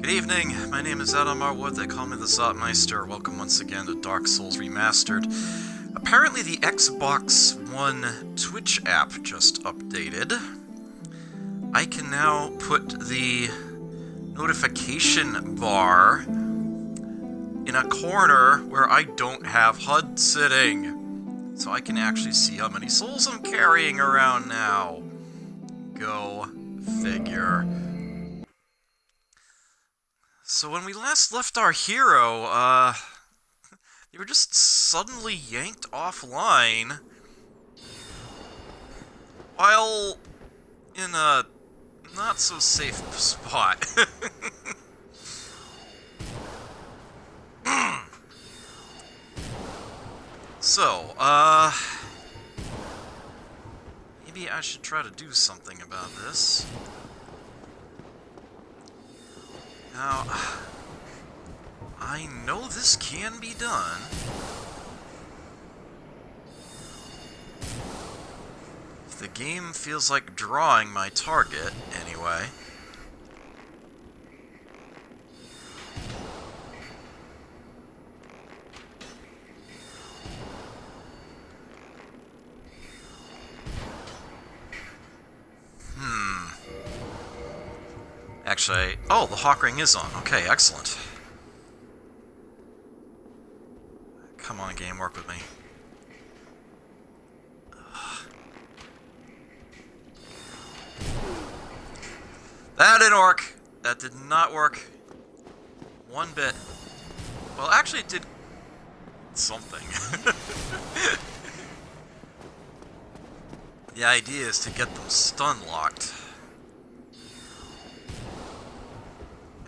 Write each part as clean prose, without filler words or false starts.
Good evening, my name is Adam Marwood, they call me the Zotmeister. Welcome once again to Dark Souls Remastered. Apparently the Xbox One Twitch app just updated. I can now put the notification bar in a corner where I don't have HUD sitting. So I can actually see how many souls I'm carrying around now. Go figure. So when we last left our hero, they were just suddenly yanked offline while in a not-so-safe spot. So, maybe I should try to do something about this. Now, I know this can be done. If the game feels like drawing my target, anyway. Actually, oh, the Hawk Ring is on. Okay, excellent. Come on, game, work with me. That didn't work. That did not work. One bit. Well, actually, it did something. The idea is to get them stun-locked.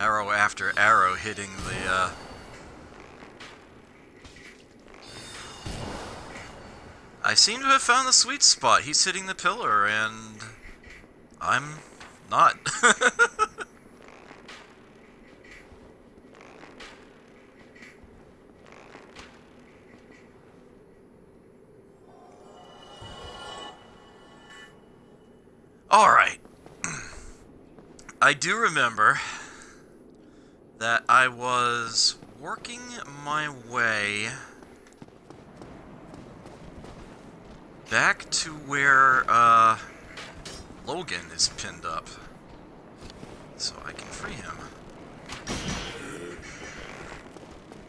Arrow after arrow hitting the, I seem to have found the sweet spot. He's hitting the pillar, and I'm not. Alright. I do remember that I was working my way back to where Logan is pinned up, so I can free him.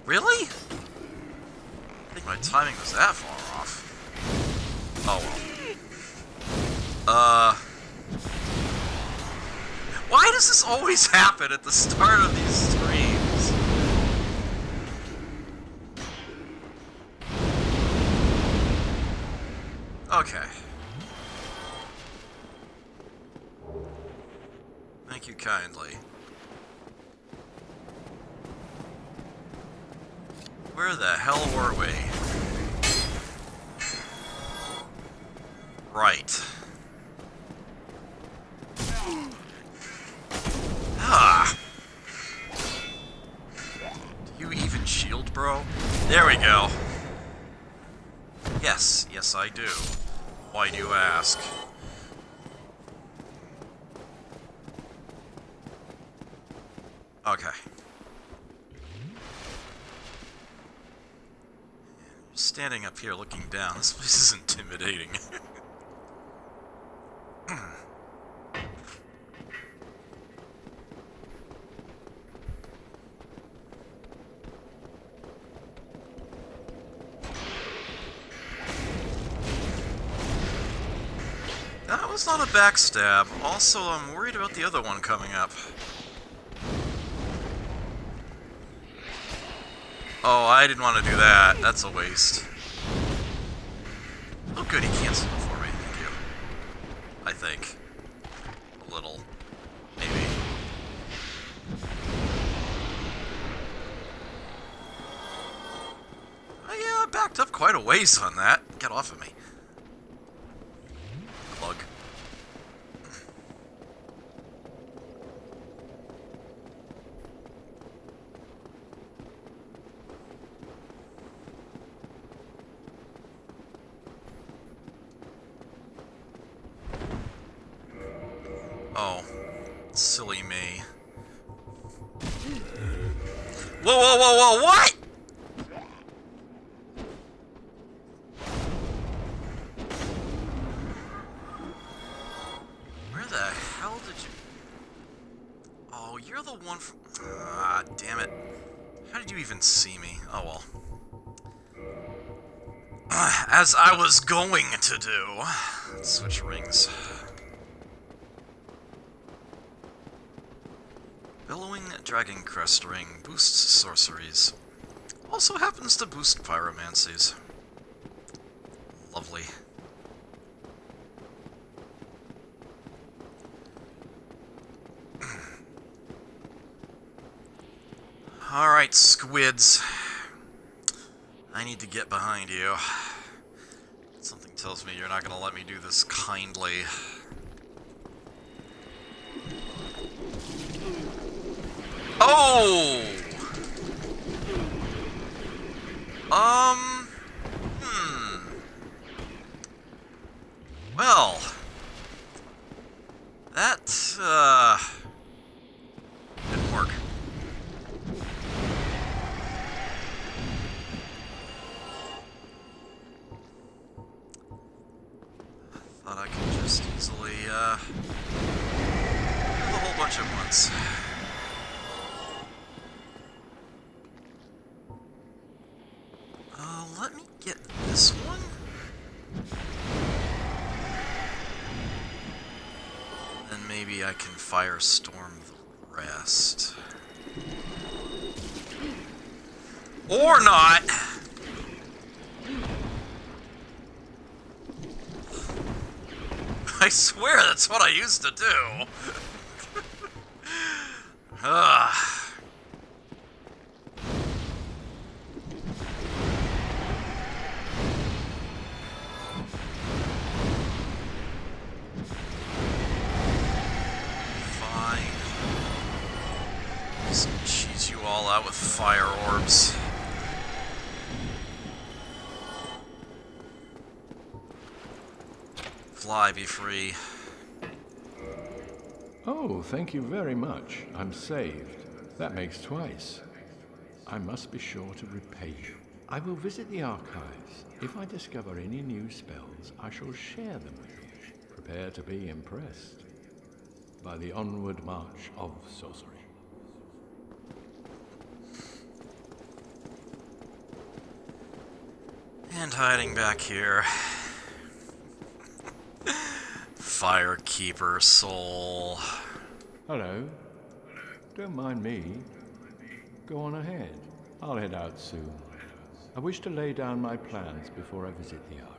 Really? I think my timing was that far off. Oh well. Why does this always happen at the start of these streams? Okay. Thank you kindly. Where the hell were we? Right. Ah! Do you even shield, bro? There we go. Yes, yes I do. Why do you ask? Okay. Standing up here looking down, this place is intimidating. That was not a backstab. Also, I'm worried about the other one coming up. Oh, I didn't want to do that. That's a waste. Oh good, he canceled it for me. Thank you. I think. A little. Maybe. Oh yeah, I backed up quite a ways on that. Get off of me. Bug. Oh, silly me. Whoa, whoa, whoa, whoa, what?! Where the hell did you... Oh, you're the one from... Ah, damn it. How did you even see me? Oh, well. As I was going to do. Let's switch rings. Billowing Dragon Crest Ring boosts sorceries. Also happens to boost pyromancies. Lovely. Alright, squids. I need to get behind you. Something tells me you're not gonna let me do this kindly. Oh! Well... That, didn't work. Thought I could just easily, do a whole bunch at once. Let me get this one. Then maybe I can firestorm the rest. Or not! I swear that's what I used to do. Ugh. Fine. Just cheese you all out with fire orbs. Fly, be free. Oh, thank you very much. I'm saved. That makes twice. I must be sure to repay you. I will visit the archives. If I discover any new spells, I shall share them with you. Prepare to be impressed by the onward march of sorcery. And hiding back here. Firekeeper soul. Hello. Don't mind me. Go on ahead. I'll head out soon. I wish to lay down my plans before I visit the archives.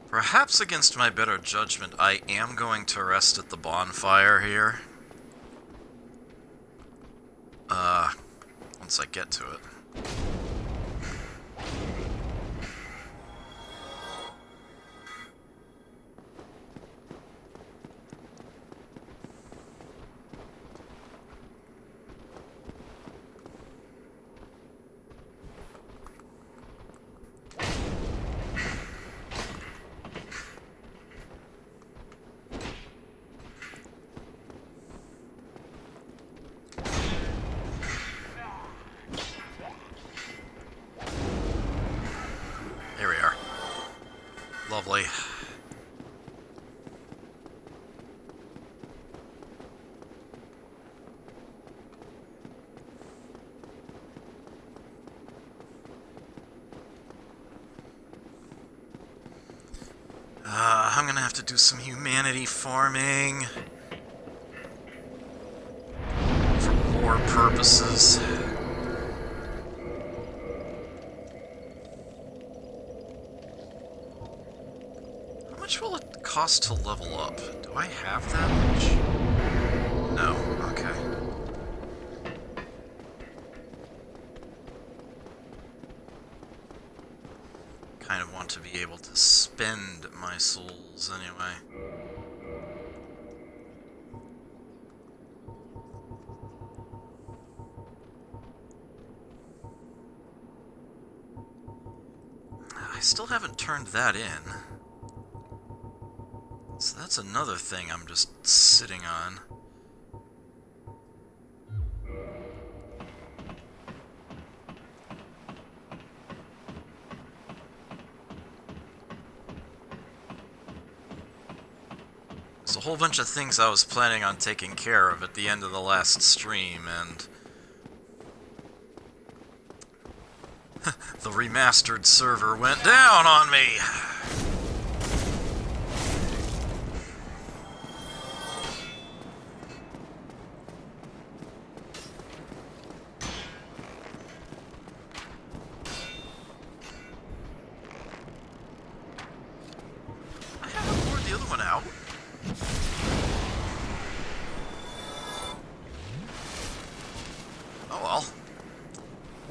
Perhaps against my better judgment, I am going to rest at the bonfire here. Once I get to it. Lovely. I'm gonna have to do some humanity farming for war purposes. How much will it cost to level up? Do I have that much? No. Okay. Kind of want to be able to spend my souls anyway. I still haven't turned that in. So that's another thing I'm just sitting on. There's a whole bunch of things I was planning on taking care of at the end of the last stream, and the remastered server went down on me! I haven't poured the other one out. Oh well.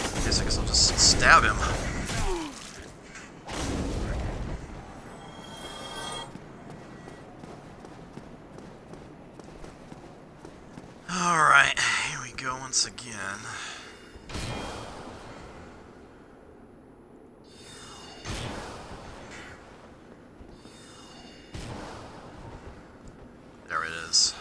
I guess I'll just stab him. Alright, here we go once again. There it is.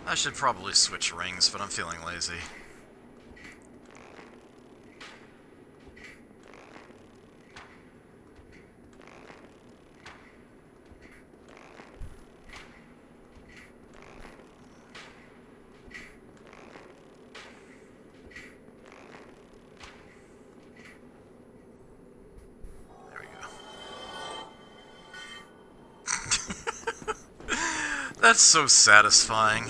I should probably switch rings, but I'm feeling lazy. There we go. That's so satisfying.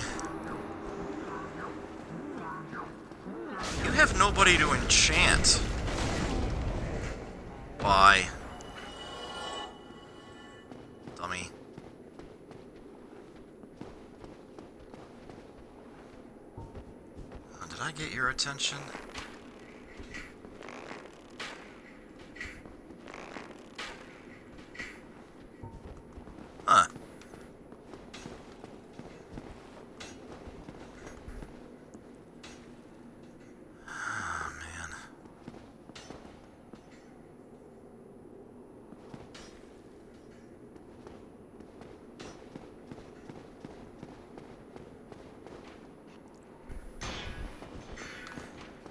You have nobody to enchant. Why? Dummy. Did I get your attention? Huh.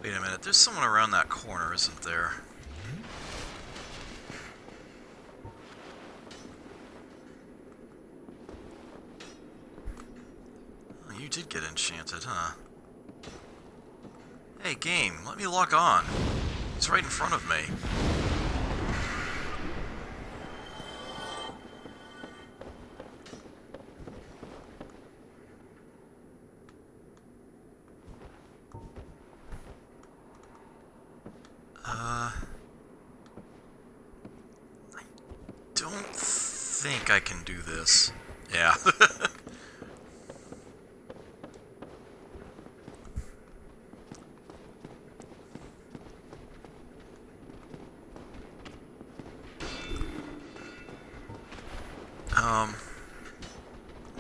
Wait a minute, there's someone around that corner, isn't there? Oh, you did get enchanted, huh? Hey, game, let me log on. He's right in front of me. I don't think I can do this. Yeah.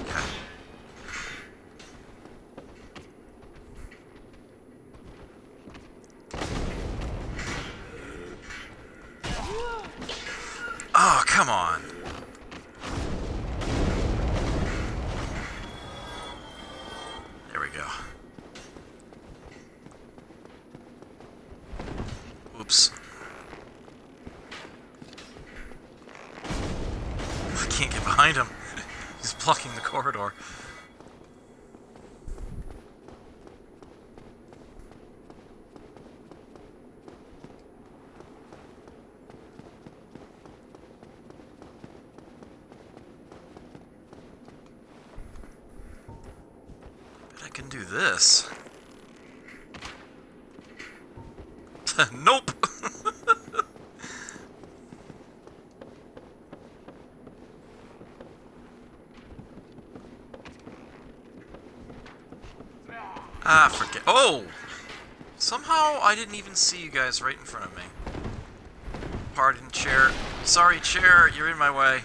Okay. Oh, come on. There we go. Oops. I can't get behind him. He's blocking the corridor. Bet I can do this. Nope. Ah, forget. Oh! Somehow I didn't even see you guys right in front of me. pardon, chair. Sorry, chair, you're in my way.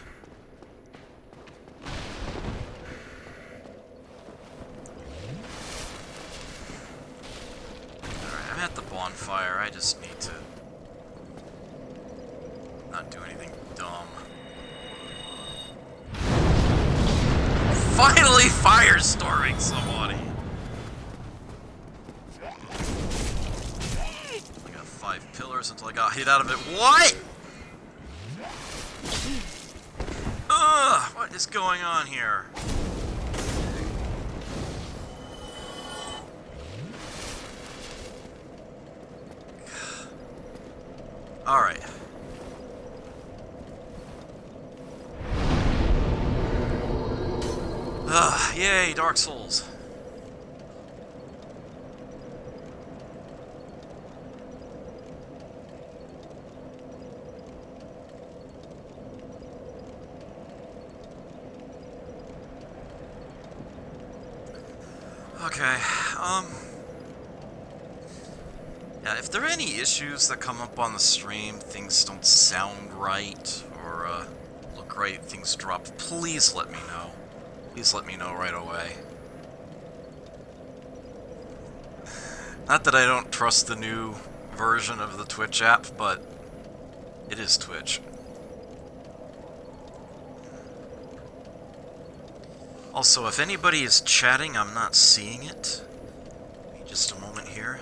Alright, I'm at the bonfire. I just need to not do anything dumb. Finally firestorming somebody! I got 5 pillars until I got hit out of it. What?! Ugh! What is going on here? Alright. Yay, Dark Souls. Okay, yeah, if there are any issues that come up on the stream, things don't sound right, or, look right, things drop, please let me know. Please let me know right away. Not that I don't trust the new version of the Twitch app, but it is Twitch. Also, if anybody is chatting, I'm not seeing it. Give me just a moment here.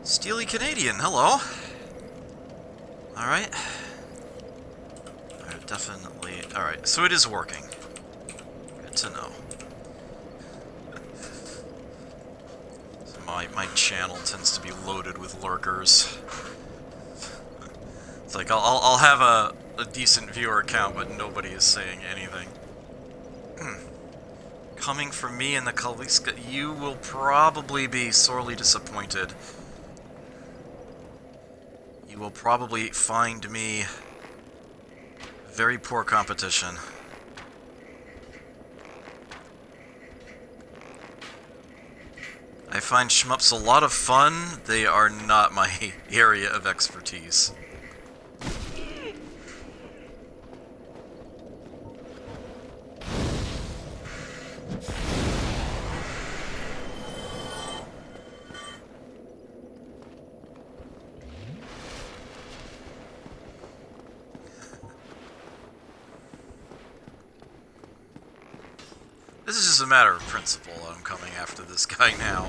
Steely Canadian, hello. Alright. Alright, definitely. Alright, so it is working. Good to know. So my channel tends to be loaded with lurkers. It's like I'll have a decent viewer count, but nobody is saying anything. Coming from me and the Kaliska, you will probably be sorely disappointed. You will probably find me very poor competition. I find shmups a lot of fun. They are not my area of expertise. This is just a matter of principle. I'm coming after this guy now.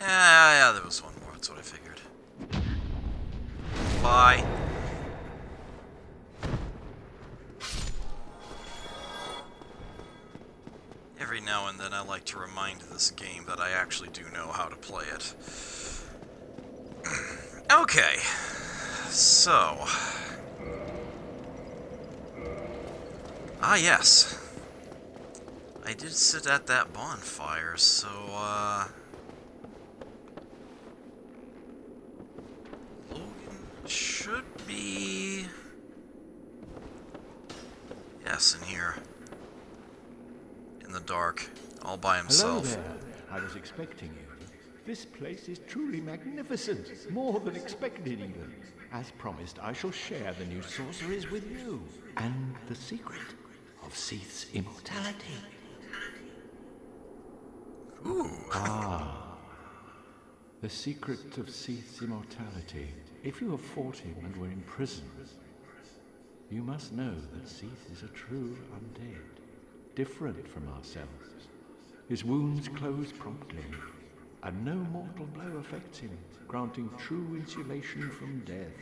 Yeah, there was one more. That's what I figured. Bye. Every now and then I like to remind this game that I actually do know how to play it. Okay. So... Ah, yes. I did sit at that bonfire, so, Logan should be... Yes, in here. In the dark, all by himself. Hello there. I was expecting you. This place is truly magnificent. More than expected, even. As promised, I shall share the new sorceries with you. And the secret of Seath's immortality. Ooh. Ah. The secret of Seath's immortality. If you have fought him and were imprisoned, you must know that Seath is a true undead, different from ourselves. His wounds close promptly, and no mortal blow affects him, granting true insulation from death.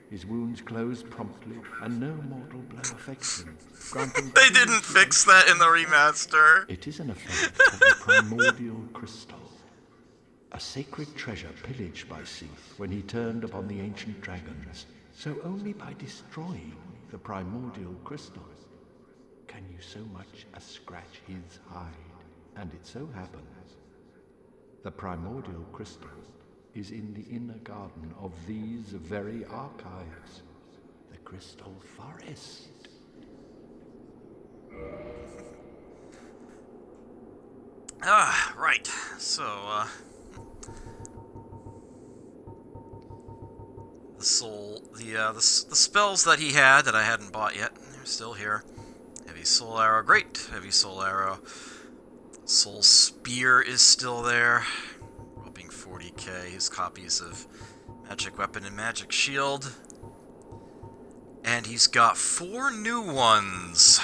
His wounds close promptly, and no mortal blow affects him, granting... They didn't fix that in the remaster! It is an effect of the primordial crystal, a sacred treasure pillaged by Seath when he turned upon the ancient dragons. So only by destroying the primordial crystal. Can you so much as scratch his hide? And it so happens, the primordial crystal is in the inner garden of these very archives, the Crystal Forest. Ah, right. So, the spells that he had that I hadn't bought yet, they're still here. Heavy Soul Arrow, great. Heavy Soul Arrow. Soul Spear is still there. Roping 40k. His copies of Magic Weapon and Magic Shield. And he's got 4 new ones.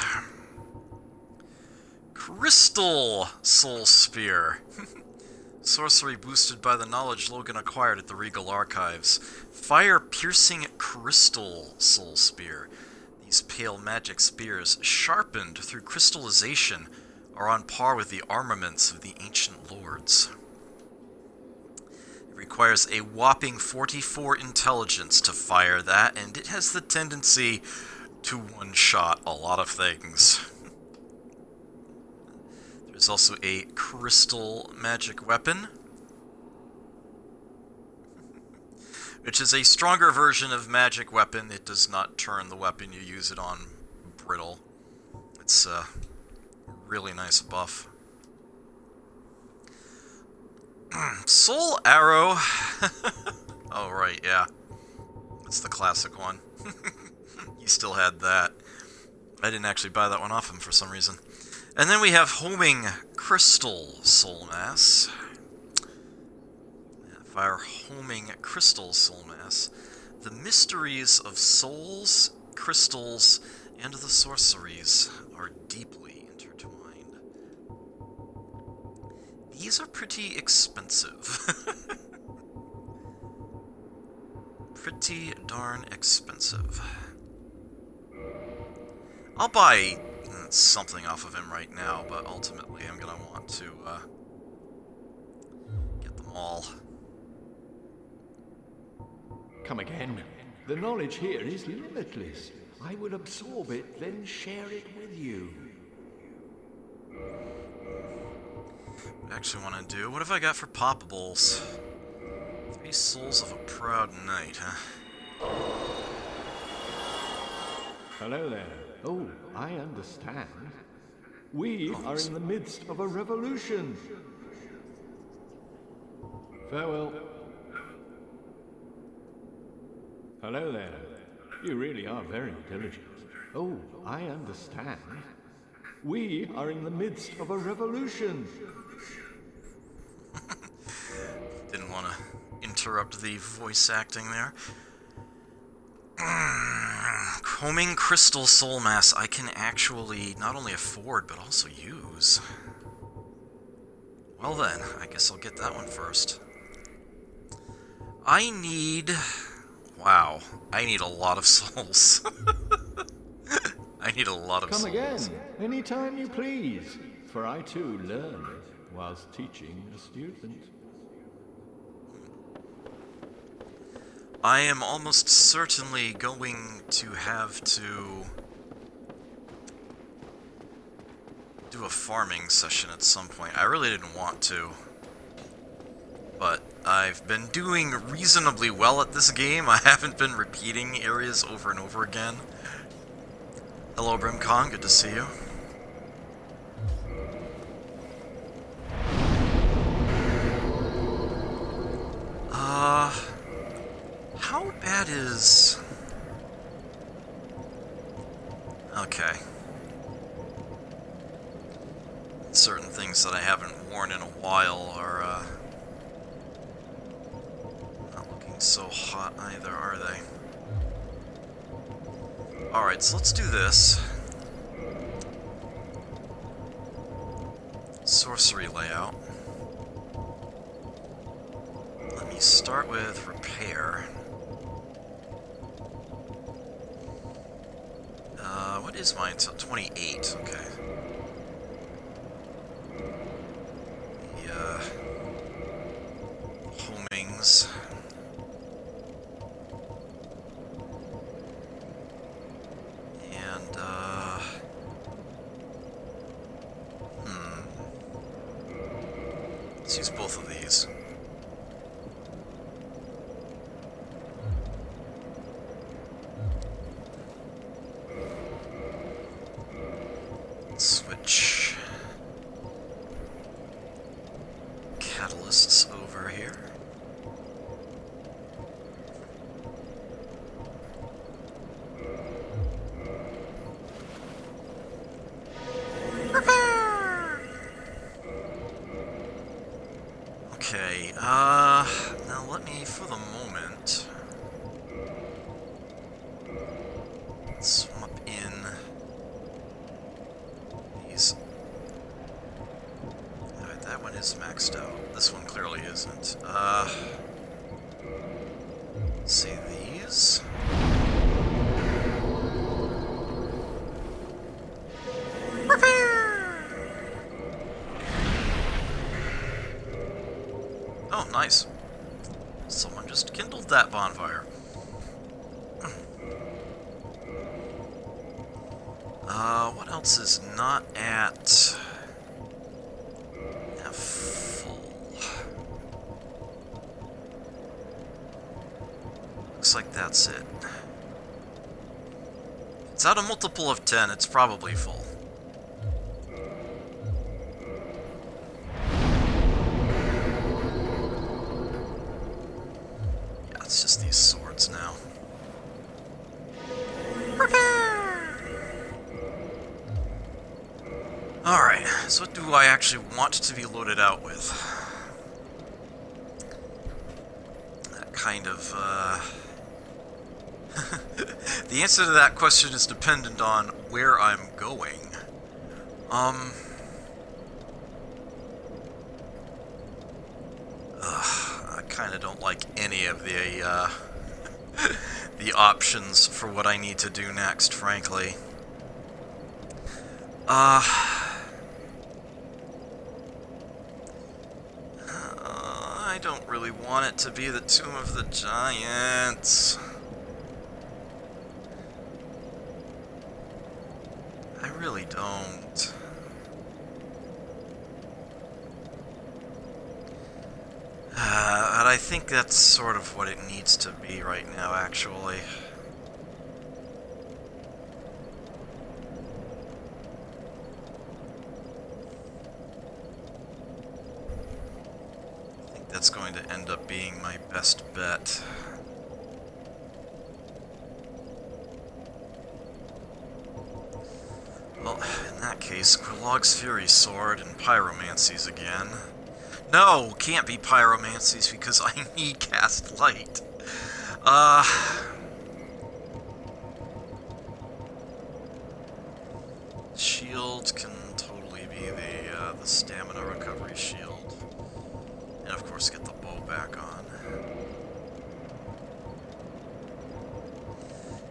Crystal Soul Spear. Sorcery boosted by the knowledge Logan acquired at the Regal Archives. Fire-piercing Crystal Soul Spear. These pale magic spears, sharpened through crystallization, are on par with the armaments of the ancient lords. It requires a whopping 44 intelligence to fire that, and it has the tendency to one-shot a lot of things. There's also a crystal magic weapon, which is a stronger version of magic weapon. It does not turn the weapon you use it on brittle. It's a really nice buff. Soul Arrow. Oh, right, yeah. It's the classic one. He still had that. I didn't actually buy that one off him for some reason. And then we have Homing Crystal Soul Mass. Fire Homing Crystal Soul Mass. The mysteries of souls, crystals, and the sorceries are deeply intertwined. These are pretty expensive. Pretty darn expensive. I'll buy something off of him right now, but ultimately I'm going to want to get them all. Come again. The knowledge here is limitless. I would absorb it, then share it with you. What I actually want to do, what have I got for poppables? 3 souls of a proud knight, huh? Hello there. Oh, I understand. We are in the midst of a revolution. Farewell. Hello there. You really are very diligent. Oh, I understand. We are in the midst of a revolution. Didn't want to interrupt the voice acting there. Homing Crystal Soul Mass I can actually not only afford, but also use. Well then, I guess I'll get that one first. I need... Wow, I need a lot of souls. I need a lot of souls. Come again, anytime you please, for I too learn whilst teaching a student. I am almost certainly going to have to do a farming session at some point. I really didn't want to, but I've been doing reasonably well at this game. I haven't been repeating areas over and over again. Hello, Brimcon. Good to see you. How bad is... Okay. Certain things that I haven't worn in a while are, not looking so hot either, are they? Alright, so let's do this. Sorcery layout. Let me start with repair. What is mine? So 28, okay. The, homings. swap in these. Alright, that one is maxed out. This one clearly isn't. Let's see these. Oh, nice. Someone just kindled that bonfire. What else is not at full? Looks like that's it. It's at a multiple of 10, it's probably full. It's just these swords now. Alright, so what do I actually want to be loaded out with? That kind of, The answer to that question is dependent on where I'm going. I kinda don't like any of the, the options for what I need to do next, frankly. I don't really want it to be the Tomb of the Giants. I really don't. But I think that's sort of what it needs to be right now, actually. I think that's going to end up being my best bet. Well, in that case, Krolog's Fury Sword and Pyromancies again. No, can't be Pyromancies because I need Cast Light. Shield can totally be the stamina recovery shield. And of course get the bow back on.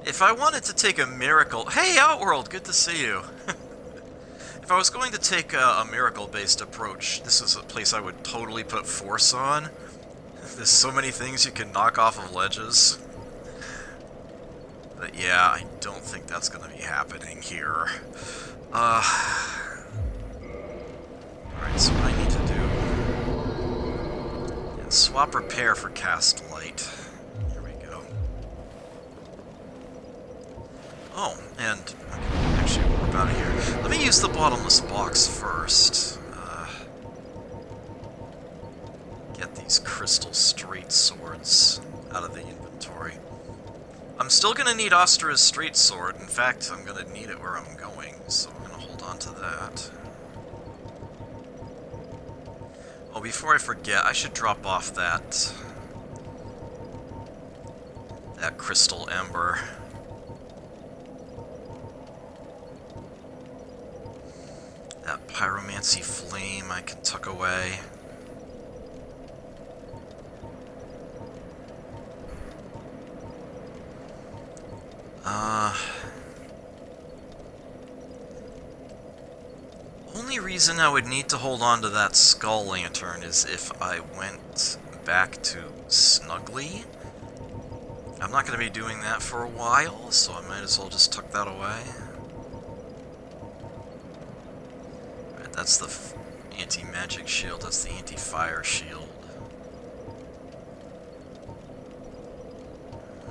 If I wanted to take a miracle... Hey, Outworld! Good to see you! If I was going to take a miracle-based approach, this is a place I would totally put force on. There's so many things you can knock off of ledges. But yeah, I don't think that's going to be happening here. Alright, so what I need to do... is swap repair for cast light. Here we go. Oh, and... actually, warp out of here. Let me use the bottomless box first. Get these crystal straight swords out of the inventory. I'm still going to need Ostra's straight sword. In fact, I'm going to need it where I'm going, so I'm going to hold on to that. Oh, before I forget, I should drop off that crystal ember. That pyromancy flame I can tuck away. Only reason I would need to hold on to that skull lantern is if I went back to Snuggly. I'm not going to be doing that for a while, so I might as well just tuck that away. Right, that's the anti-magic shield, that's the anti-fire shield.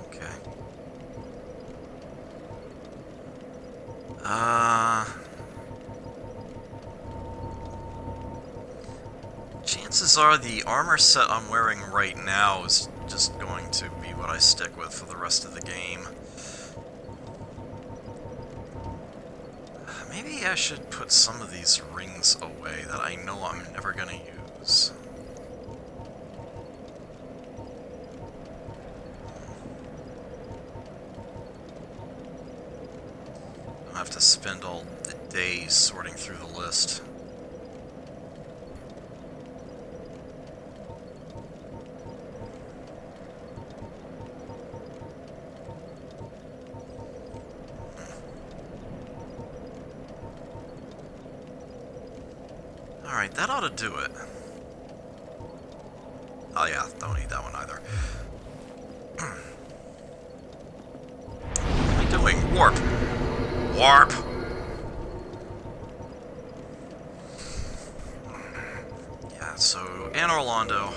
Okay. Chances are the armor set I'm wearing right now is just going to be what I stick with for the rest of the game. Maybe I should put some of these rings away that I know I'm never going to use. I have to spend all the days sorting through the list. Alright, that ought to do it. Oh yeah, don't need that one either. What am I doing? Warp! Warp! Yeah, so, Anne Orlando.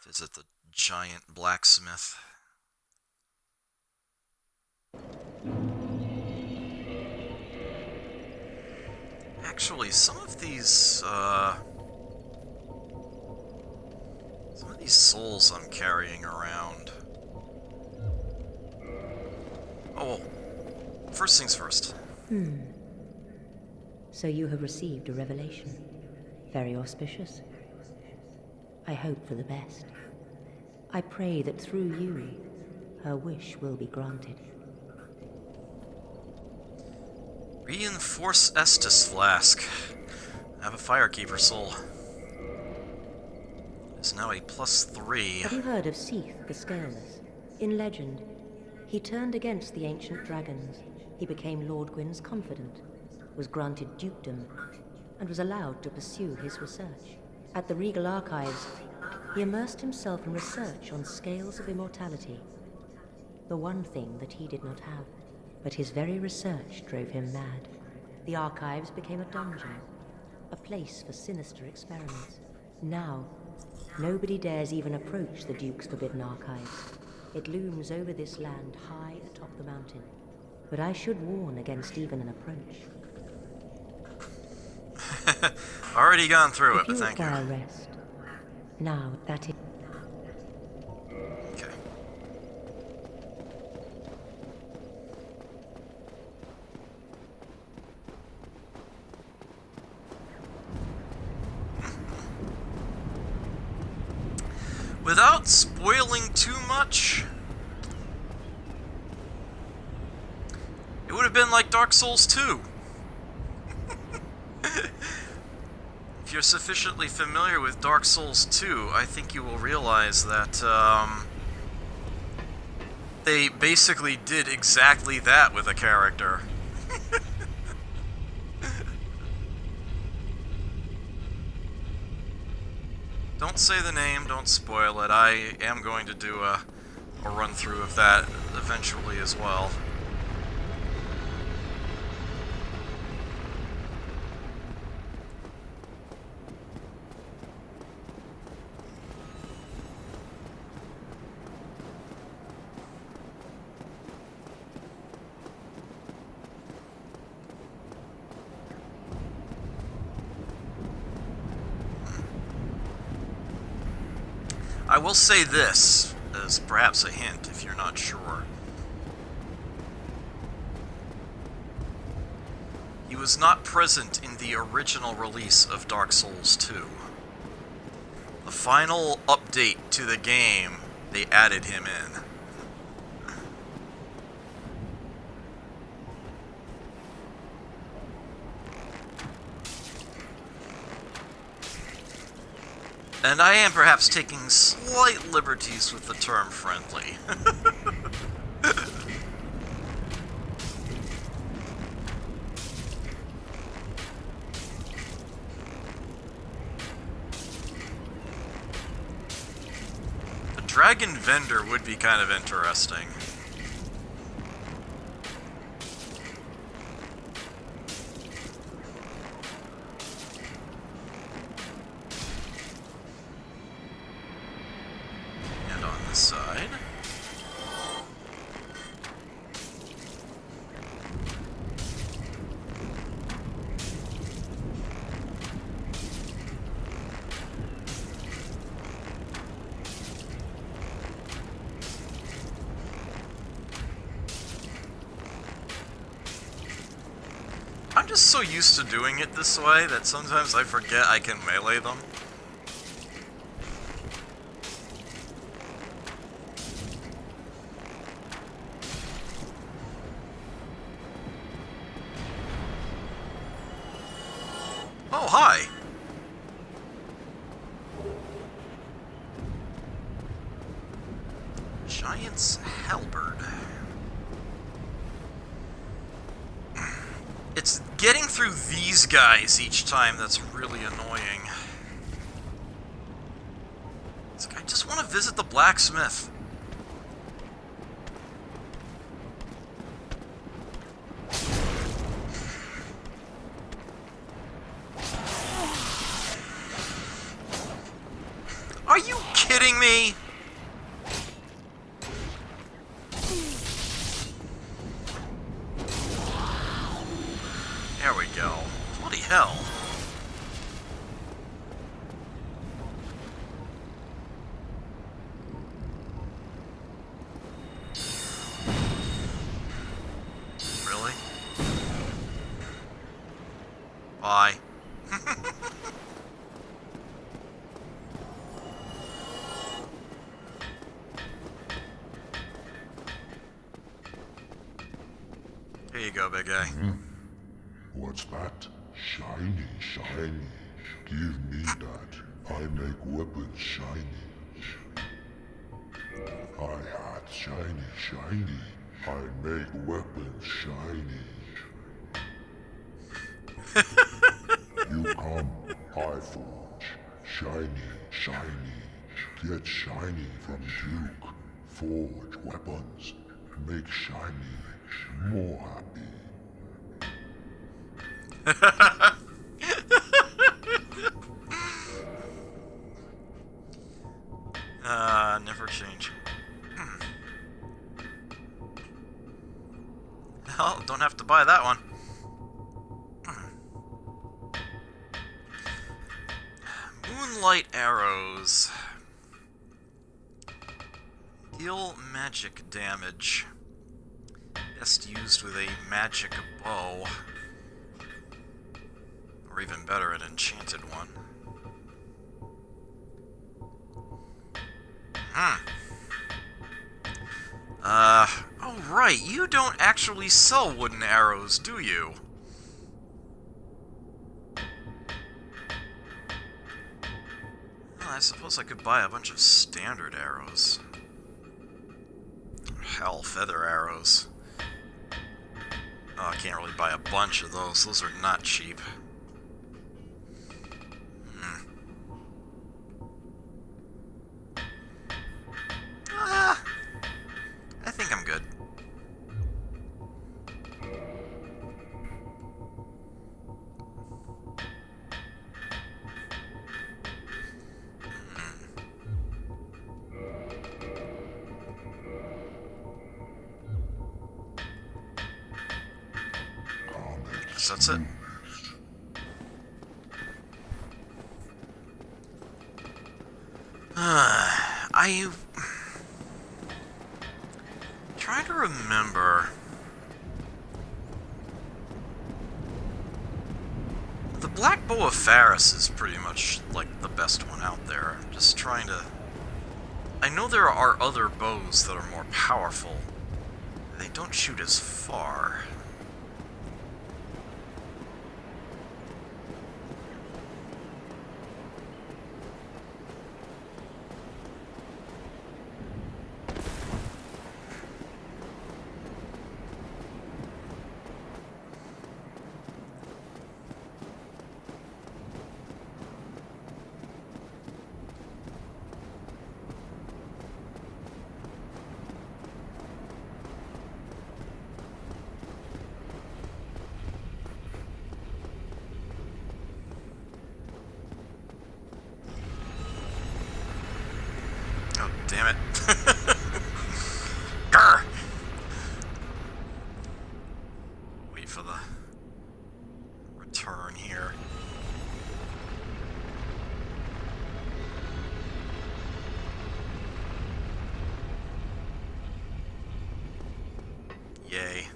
Visit the giant blacksmith. Actually, some of these souls I'm carrying around. Oh, well, first things first. So you have received a revelation. Very auspicious. I hope for the best. I pray that through you, her wish will be granted. Reinforce Estus Flask. I have a Firekeeper soul. It's now a +3. Have you heard of Seath the Scaleless? In legend, he turned against the ancient dragons. He became Lord Gwyn's confidant, was granted dukedom, and was allowed to pursue his research. At the Regal Archives, he immersed himself in research on scales of immortality. The one thing that he did not have. But his very research drove him mad. The archives became a dungeon, a place for sinister experiments. Now, nobody dares even approach the Duke's forbidden archives. It looms over this land high atop the mountain. But I should warn against even an approach. Already gone through it, but thank you. If you require rest, now that is... Okay. Without spoiling too much, it would have been like Dark Souls 2. If you're sufficiently familiar with Dark Souls 2, I think you will realize that they basically did exactly that with a character. Don't say the name, don't spoil it. I am going to do a run-through of that eventually as well. I will say this, as perhaps a hint if you're not sure. He was not present in the original release of Dark Souls 2. The final update to the game, they added him in. And I am perhaps taking slight liberties with the term friendly. The dragon vendor would be kind of interesting. Side. I'm just so used to doing it this way that sometimes I forget I can melee them. hi. Giant's halberd. It's getting through these guys each time that's really annoying. It's like, I just want to visit the blacksmith. Are you kidding me? There we go. Bloody hell. Really? Bye. Here you go, big guy. What's that? Shiny, shiny. Give me that. I make weapons shiny. I had shiny, shiny. I make weapons shiny. You come, I forge. Shiny, shiny. Get shiny from Duke. Forge weapons. Make shiny. More happy. Never change. Hell, don't have to buy that one. Moonlight arrows. Deal magic damage. Best used with a magic bow. Or even better, an enchanted one. Oh right, you don't actually sell wooden arrows, do you? Well, I suppose I could buy a bunch of standard arrows. Hell, feather arrows. Oh, I can't really buy a bunch of those. Those are not cheap. I think I'm good. Guess that's it. I try to remember. The Black Bow of Faris is pretty much like the best one out there. I'm just trying to. I know there are other bows that are more powerful. They don't shoot as far. Oh, damn it. Grr! Wait for the return here. Yay.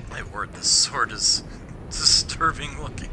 My word, this sword is disturbing looking.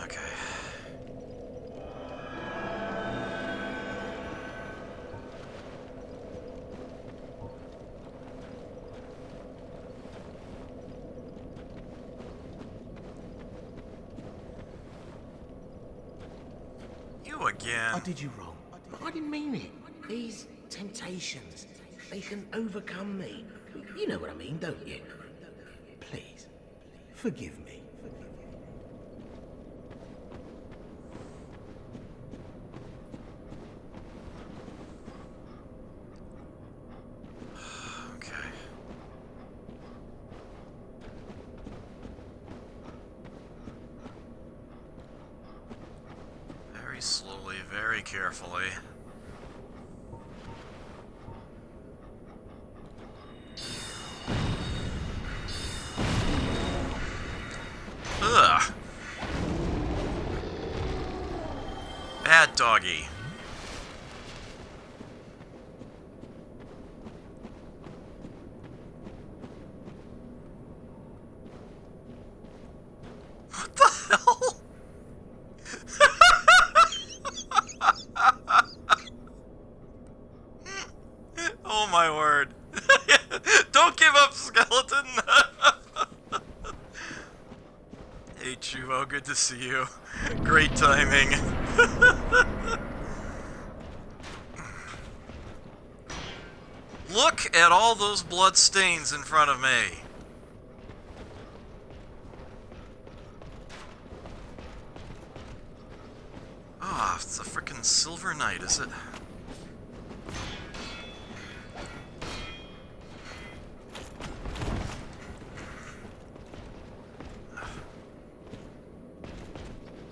Okay. You again. I did you wrong. I didn't mean it. These temptations, they can overcome me. You know what I mean, don't you? Please, forgive me. Okay. Very slowly, very carefully. Ugh. Bad doggy. What the hell? Oh my word. Don't give up, skeleton! Hey Chuo, good to see you. Great timing. Look at all those blood stains in front of me. Ah, it's a frickin' Silver Knight, is it?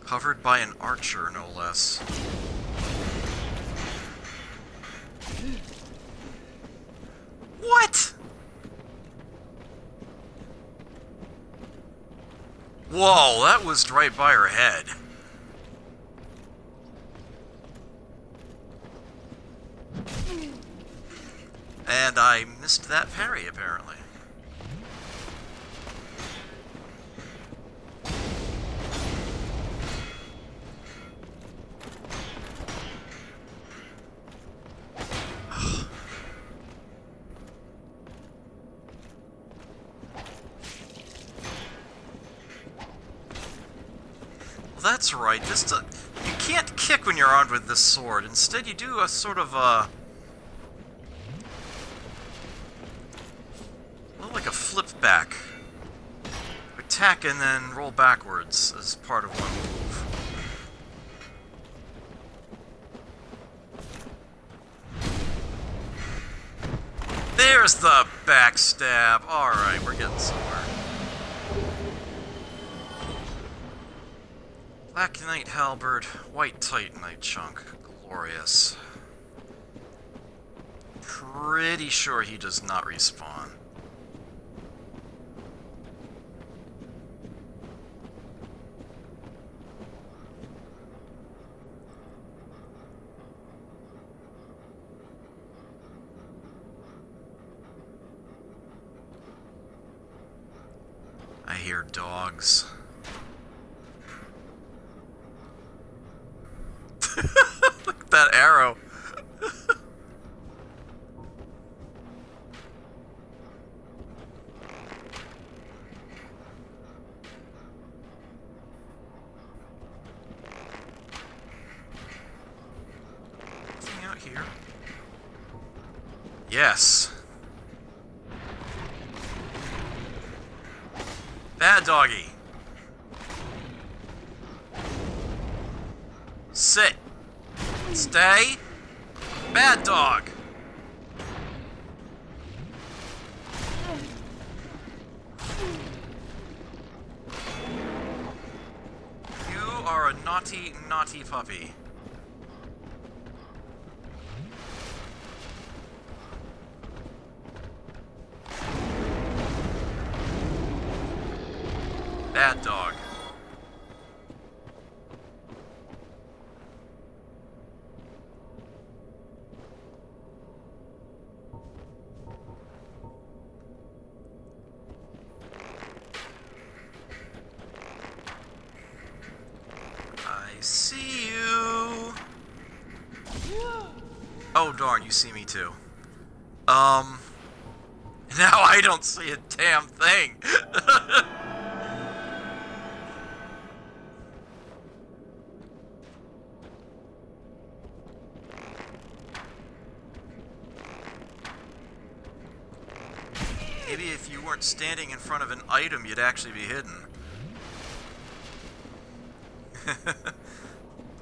Covered by an archer, no less. What? Whoa, that was right by her head. And I missed that parry, apparently. Well, that's right. You can't kick when you're armed with this sword. Instead, you do a sort of well, like a flip back. Attack and then roll backwards as part of one move. There's the backstab. Alright, we're getting somewhere. Black Knight Halberd, White Titanite Chunk. Glorious. Pretty sure he does not respawn. I hear dogs. Look at that arrow. Anything out here? Yes. Bad doggy. Sit. Stay. Bad dog. You are a naughty, naughty puppy. Bad dog. see you. Oh darn, you see me too. Now I don't see a damn thing. Maybe if you weren't standing in front of an item, you'd actually be hidden.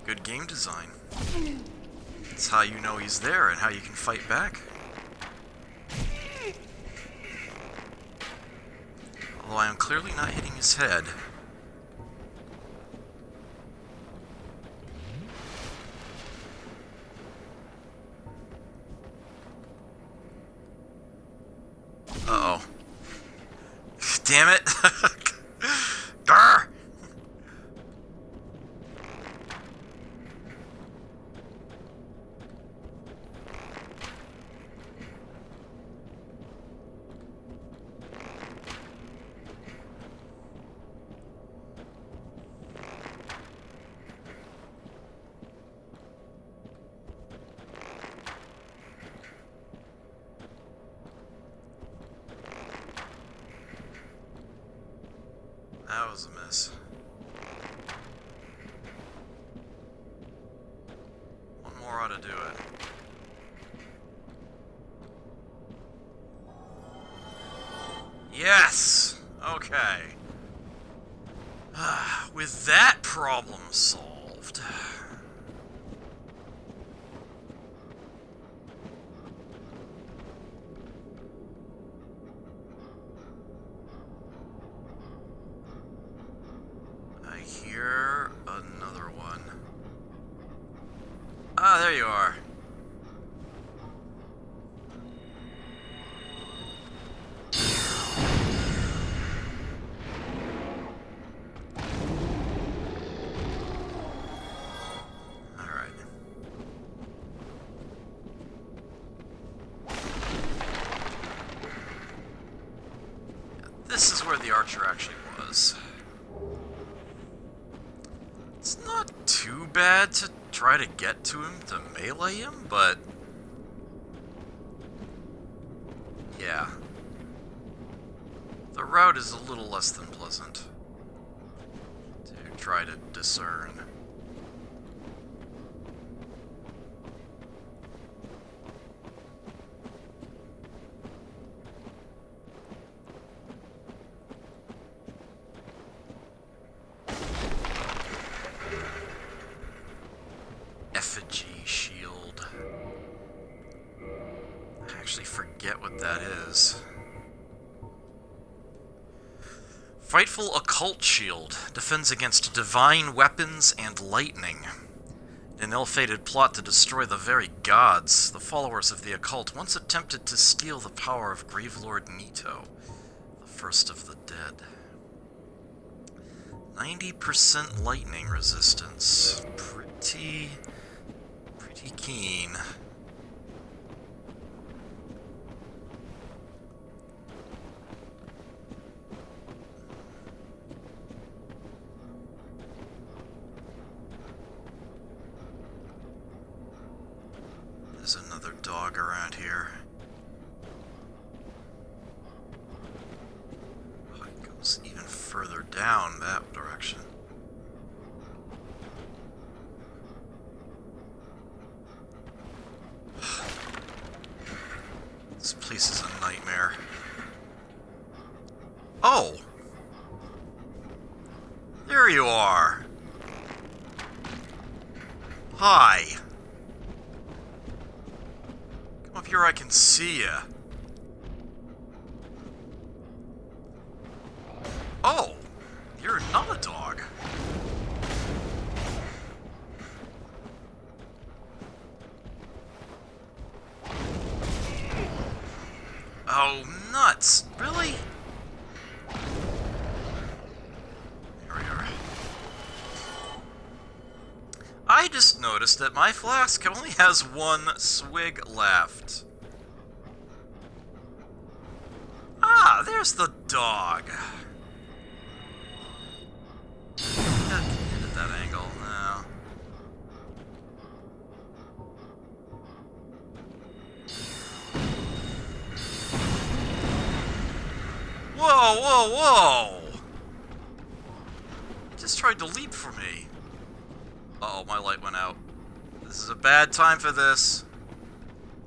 Good game design. It's how you know he's there and how you can fight back. Although I am clearly not hitting his head. Uh-oh. Damn it! Grr! That was a miss. One more ought to do it. Yes! Okay. With that problem solved. I hear another one. Ah, there you are. Alright. This is where the archer actually was. It's not too bad to try to get to him to melee him, but yeah. The route is a little less than pleasant to try to discern. Effigy shield. I actually forget what that is. Frightful occult shield defends against divine weapons and lightning. In an ill-fated plot to destroy the very gods, the followers of the occult once attempted to steal the power of Gravelord Nito, the first of the dead. 90% lightning resistance. Pretty keen. There's another dog around here. Oh, it goes even further down that direction. This place is a nightmare. Oh! There you are! Hi! Come up here, I can see ya. Oh! You're not a dog. Oh, nuts! Really? Here we are. I just noticed that my flask only has one swig left. Ah, there's the dog. Can you hit at that angle? No. Whoa, whoa, whoa! He just tried to leap for me. Uh-oh, my light went out. This is a bad time for this.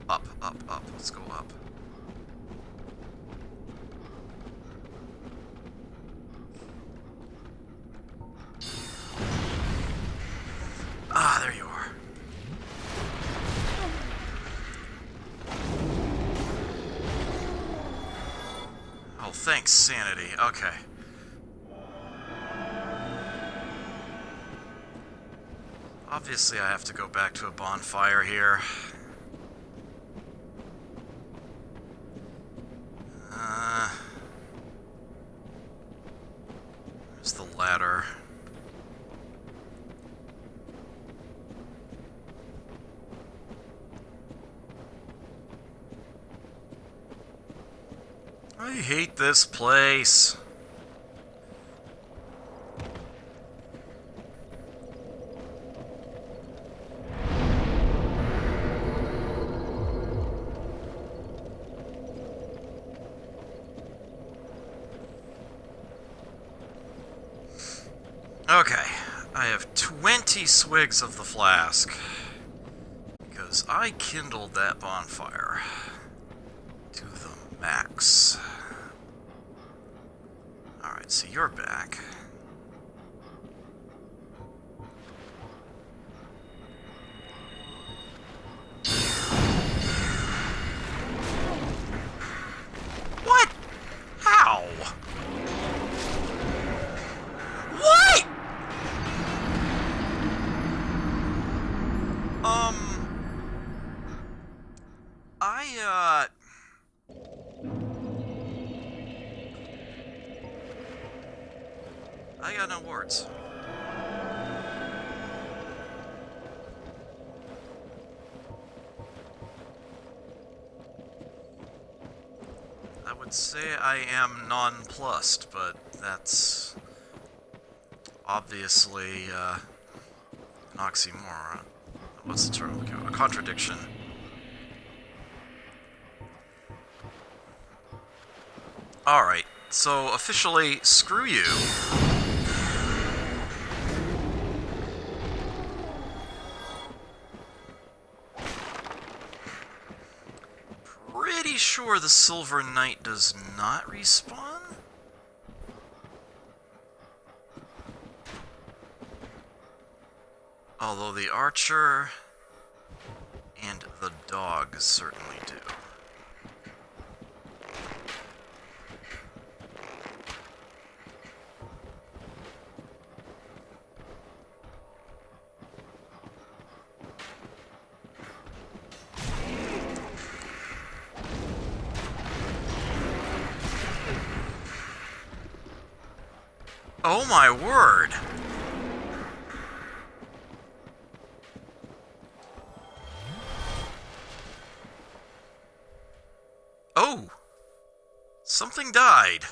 Up, up, up. Let's go up. Ah, there you are. Oh, thanks, sanity. Okay. Obviously, I have to go back to a bonfire here. There's the ladder. I hate this place. Okay, I have 20 swigs of the flask, because I kindled that bonfire to the max. Alright, so you're back. What? How? What? I got no words. I would say I am nonplussed, but that's obviously an oxymoron. What's the term I'm looking for? A contradiction. Alright, so officially, screw you. Pretty sure the Silver Knight does not respawn? Although the Archer and the dog certainly do. Oh my word! Oh! Something died.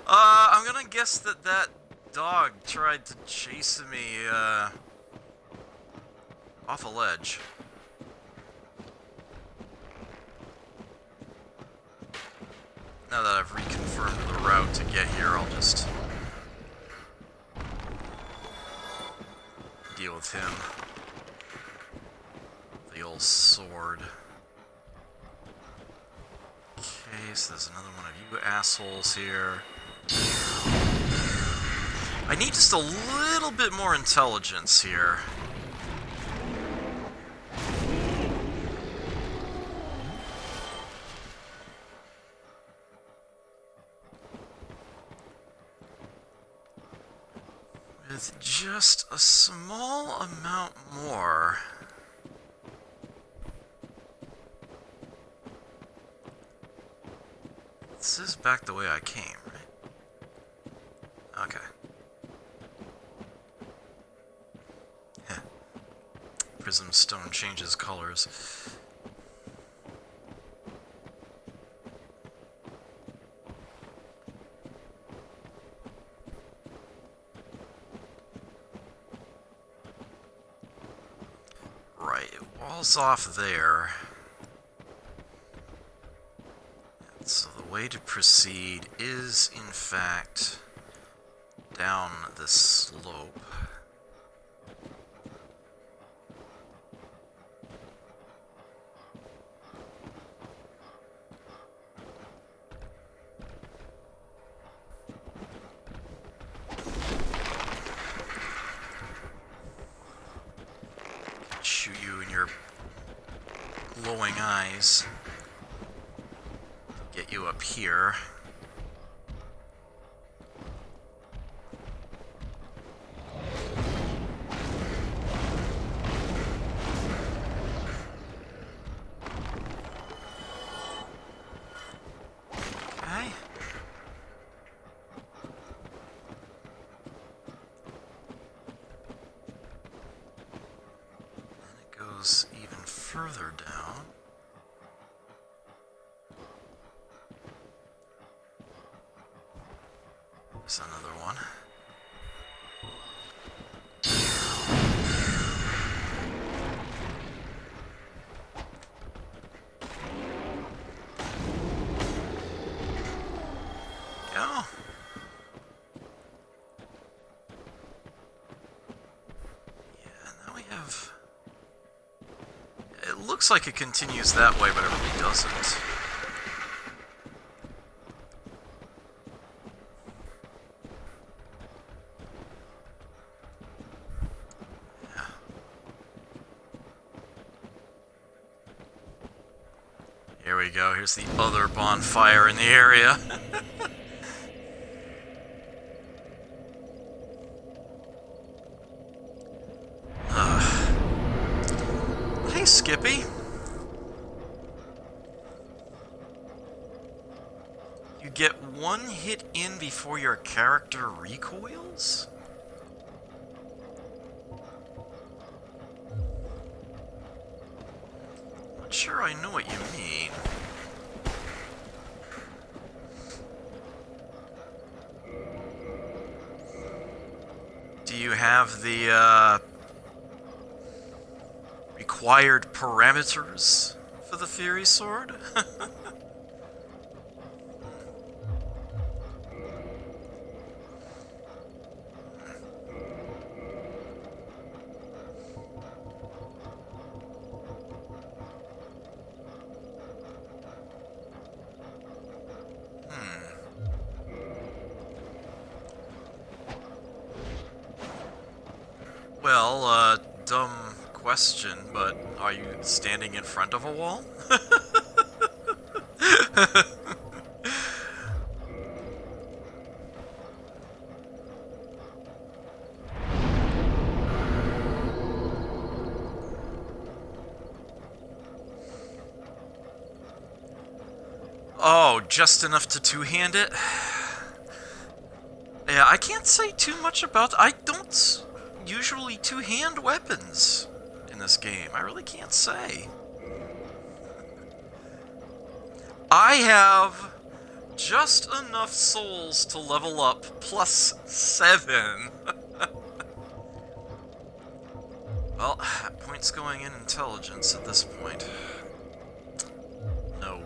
I'm gonna guess that dog tried to chase me, off a ledge. Now that I've reconfirmed the route to get here, I'll just deal with him. The old sword. Okay, so there's another one of you assholes here. I need just a little bit more intelligence here. With just a small amount more. This is back the way I came, right? Okay. Heh. Prism stone changes colors. Right, it walls off there. way to proceed is, in fact, down this slope. Shoot you in your glowing eyes. Get you up here. Okay. And it goes even further down. There's another one. Go. Yeah, now we have... It looks like it continues that way, but it really doesn't. Here we go, here's the other bonfire in the area. Hey, Skippy. You get one hit in before your character recoils? Not sure I know what you mean. Do you have the, required parameters for the Fury Sword? Well, dumb question, but are you standing in front of a wall? Oh, just enough to two-hand it? Yeah, I can't say too much about... I don't usually two-hand weapons in this game. I really can't say. I have just enough souls to level up plus 7. Well, points going in intelligence at this point. No.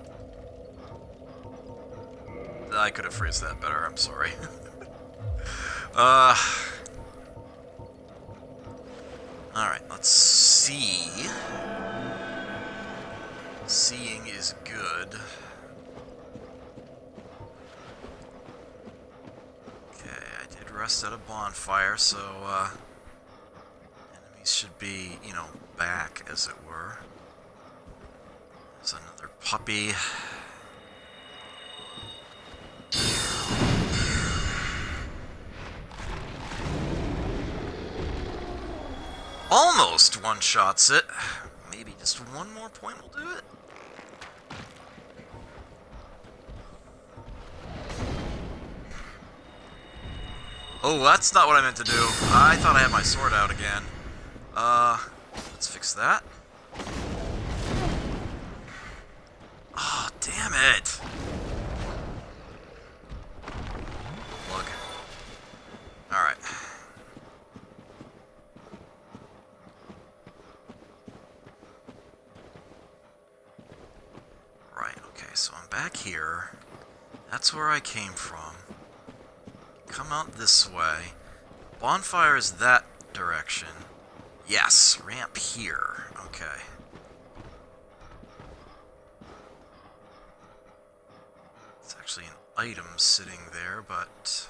I could have phrased that better, I'm sorry. Alright, let's see. Seeing is good. Okay, I did rest at a bonfire, so, enemies should be, you know, back, as it were. There's another puppy. Almost one-shots it. Maybe just one more point will do it. Oh, that's not what I meant to do. I thought I had my sword out again. Let's fix that. Oh, damn it. Plug. Alright. Right, okay, so I'm back here. That's where I came from. Come out this way. Bonfire is that direction. Yes, ramp here. Okay. It's actually an item sitting there, but...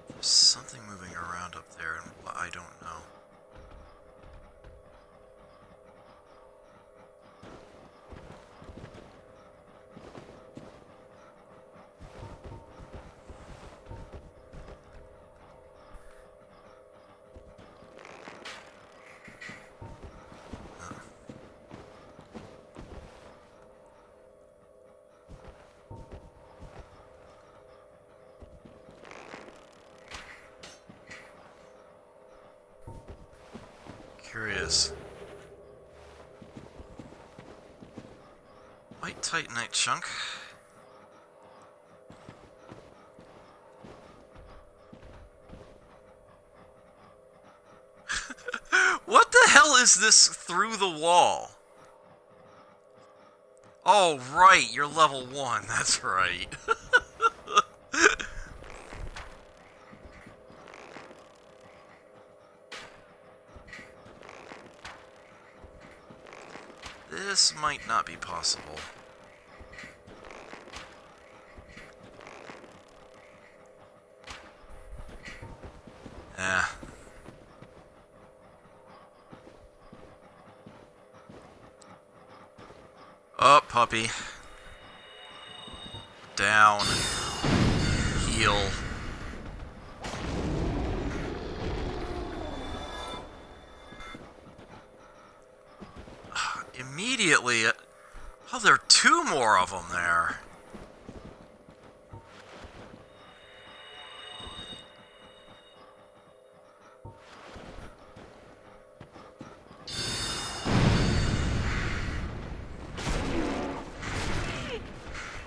there's something moving around up there, and I don't know. Curious. White Titanite chunk. What the hell is this through the wall? Oh, right, you're level 1, that's right. This might not be possible. Eh. Up, puppy. Down. Heal. Immediately... oh, there are 2 more of them there.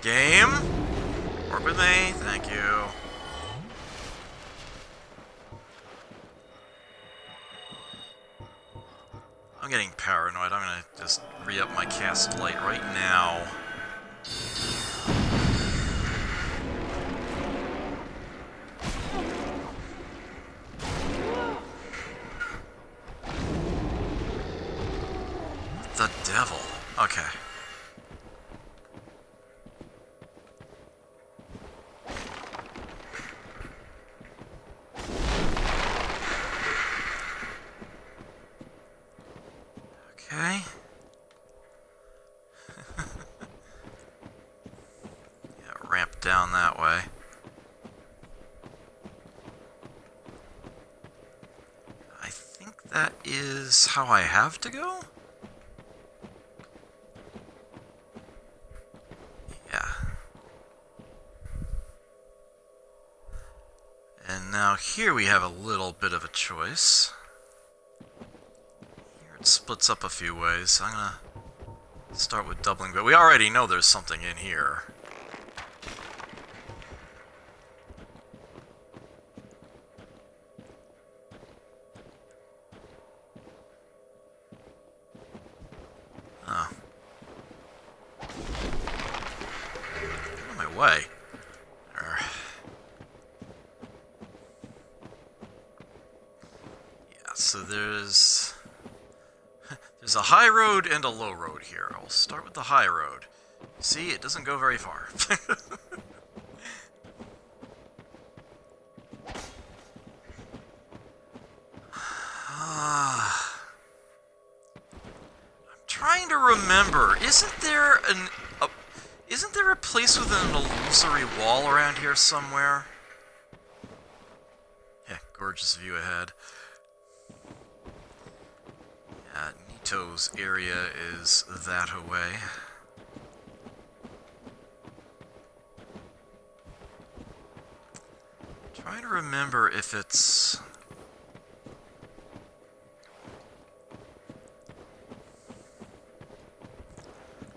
Game? Work with me, thank you. I'm getting paranoid. I'm gonna just re-up my cast light right now. What the devil? Okay. Okay. Yeah, ramp down that way. I think that is how I have to go? Yeah. And now here we have a little bit of a choice. Splits up a few ways. I'm gonna start with doubling, but we already know there's something in here. Oh. Get out of my way. There. Yeah, so there's a high road and a low road here. I'll start with the high road. See, it doesn't go very far. I'm trying to remember. Isn't there a place with an illusory wall around here somewhere? Yeah, gorgeous view ahead. Yeah, Nito's area is that away. Trying to remember if it's...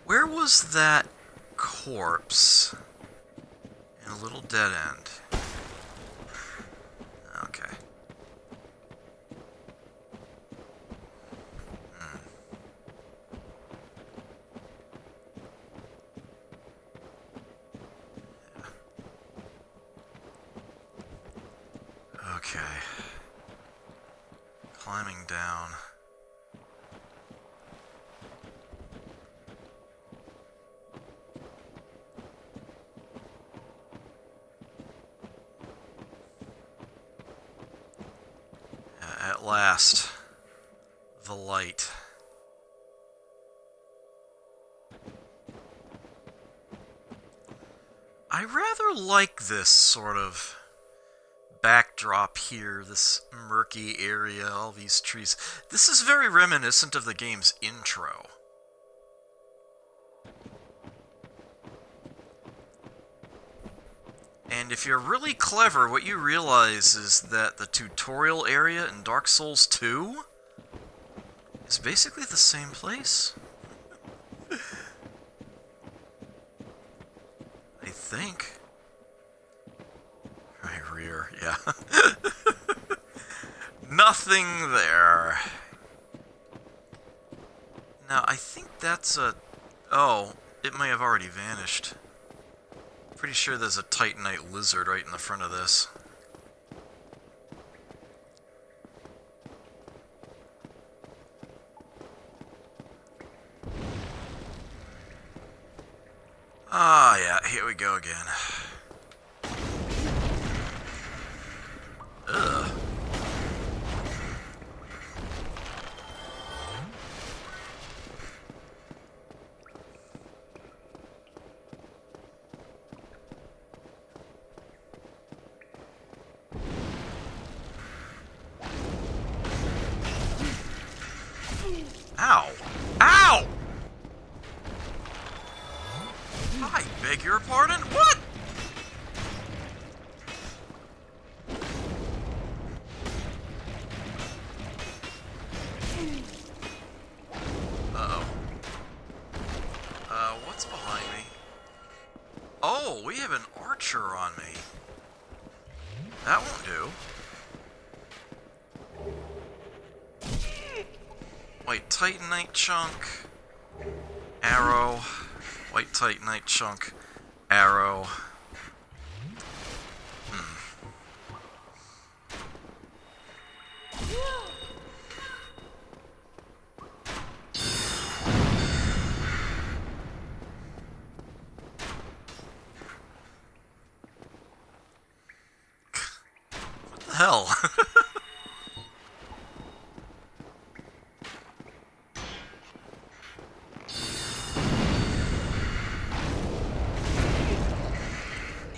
where was that corpse? In a little dead end. Okay. climbing down. At last, the light. I rather like this sort of backdrop here, this murky area, all these trees. This is very reminiscent of the game's intro. And if you're really clever, what you realize is that the tutorial area in Dark Souls 2 is basically the same place. I think. Right, rear, yeah. Nothing there. Now, I think that's a... Oh, it may have already vanished. Pretty sure there's a Titanite lizard right in the front of this. Ah, yeah, here we go again. Ugh. Ow! Ow! I beg your pardon? What? Uh-oh. What's behind me? Oh, we have an archer on me. That won't do. White Titanite chunk. Arrow. White Titanite chunk. Arrow. What the hell?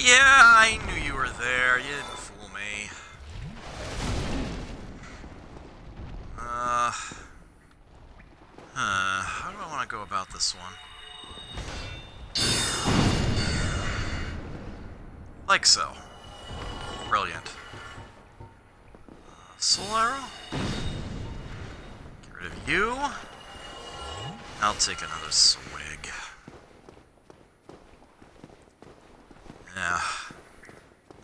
Yeah, I knew you were there. You didn't fool me. How do I want to go about this one? Like so. Brilliant. Soul arrow? Get rid of you. I'll take another swig. Yeah.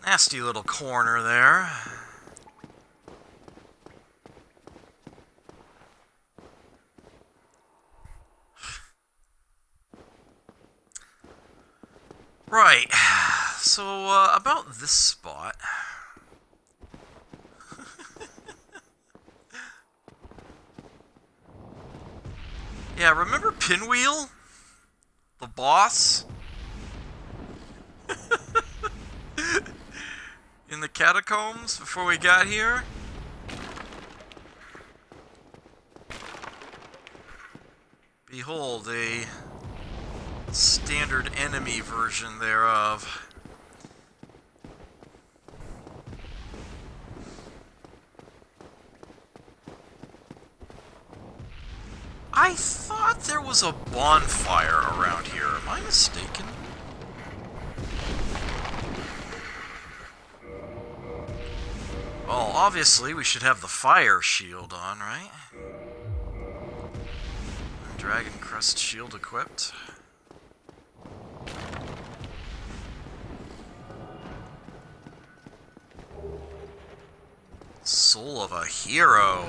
Nasty little corner there. Right. So, about this spot. Yeah, remember Pinwheel? The boss? In the catacombs before we got here? Behold, a standard enemy version thereof. I thought there was a bonfire around here. Am I mistaken? Well, obviously we should have the fire shield on, right? Dragon Crest shield equipped. Soul of a hero.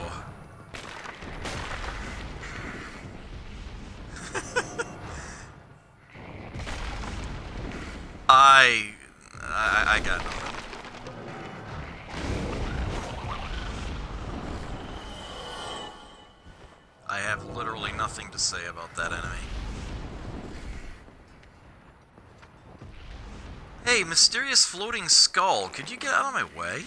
I got nothing. nothing to say about that enemy. Hey, mysterious floating skull, could you get out of my way?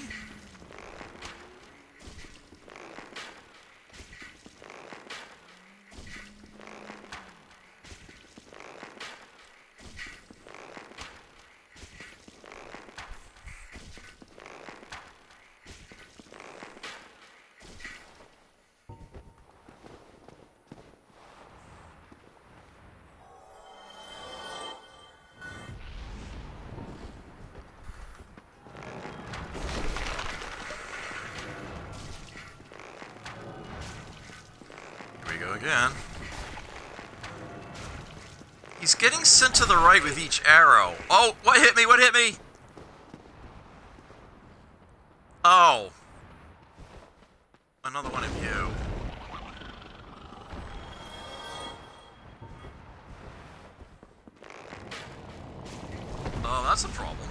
Go again. He's getting sent to the right with each arrow. Oh, what hit me? What hit me? Oh. Another one of you. Oh, that's a problem.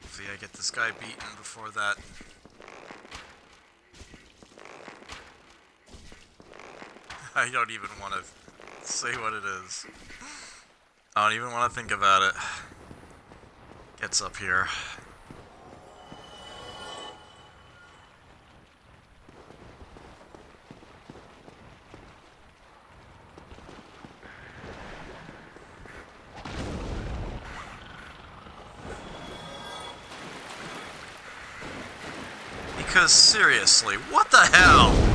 Hopefully I get this guy beaten before that. I don't even want to say what it is. I don't even want to think about it. Gets up here. Because seriously, what the hell?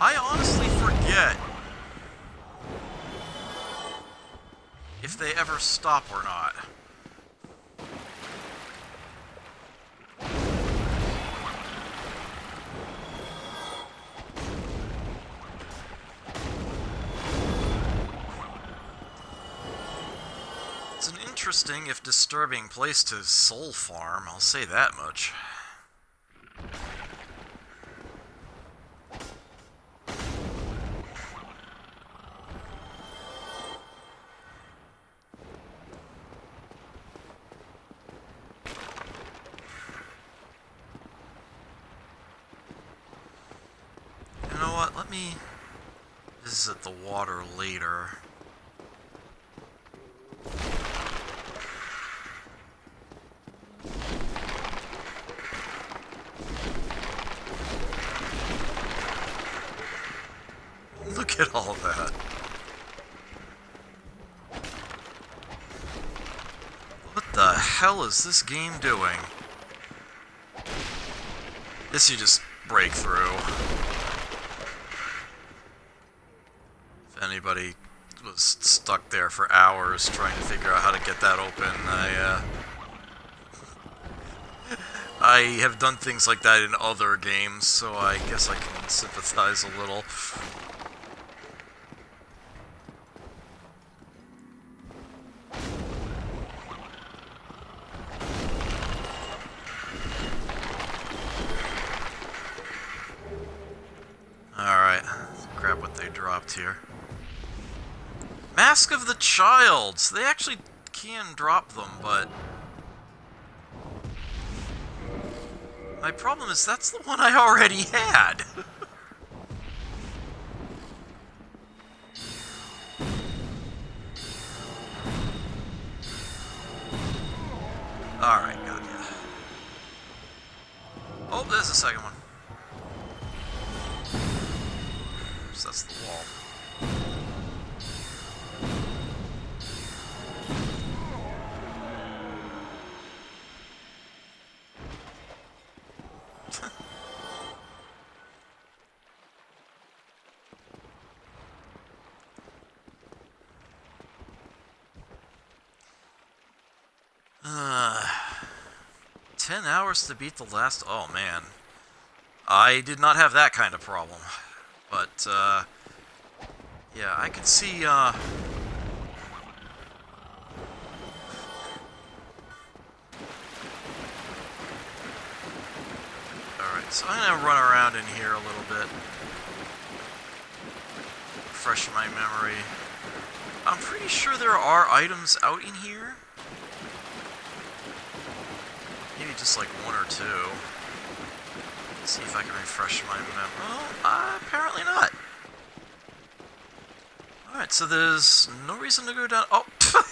I honestly forget if they ever stop or not. It's an interesting, if disturbing, place to soul farm, I'll say that much. Let me visit the water later. Look at all that. What the hell is this game doing? This you just break through. Anybody was stuck there for hours trying to figure out how to get that open. I have done things like that in other games, so I guess I can sympathize a little. Alright, let's grab what they dropped here. Mask of the Child! So they actually can drop them, but... My problem is that's the one I already had. Alright, got ya. Oh, there's the second one. So that's the wall. uh, 10 hours to beat the last... Oh, man. I did not have that kind of problem. But, yeah, I could see, Alright, so I'm gonna run around in here a little bit. Refresh my memory. I'm pretty sure there are items out in here. Maybe just like one or two. Let's see if I can refresh my memory. Well, apparently not. Alright, so there's no reason to go down. Oh,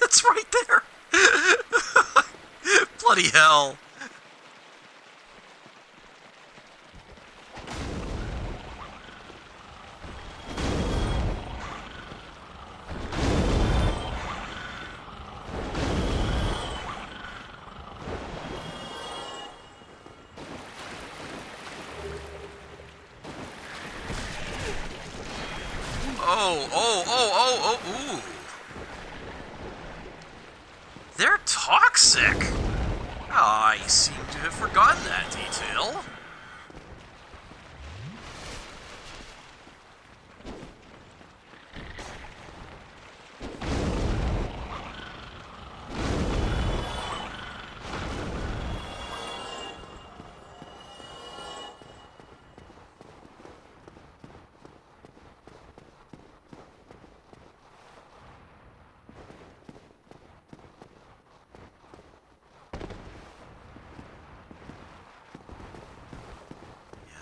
it's right there! Bloody hell. Ooh. They're toxic! I seem to have forgotten that detail.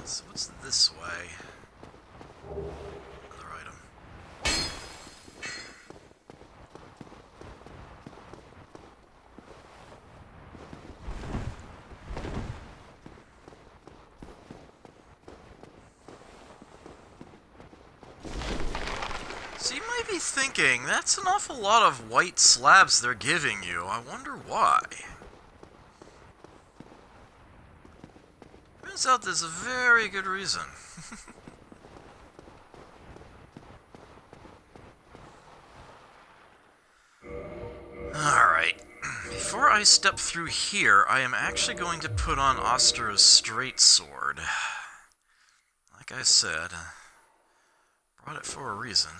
So what's this way? Another item. So you might be thinking, that's an awful lot of white slabs they're giving you. I wonder why. Turns out there's a very good reason. Alright. Before I step through here, I am actually going to put on Oster's straight sword. Like I said, brought it for a reason.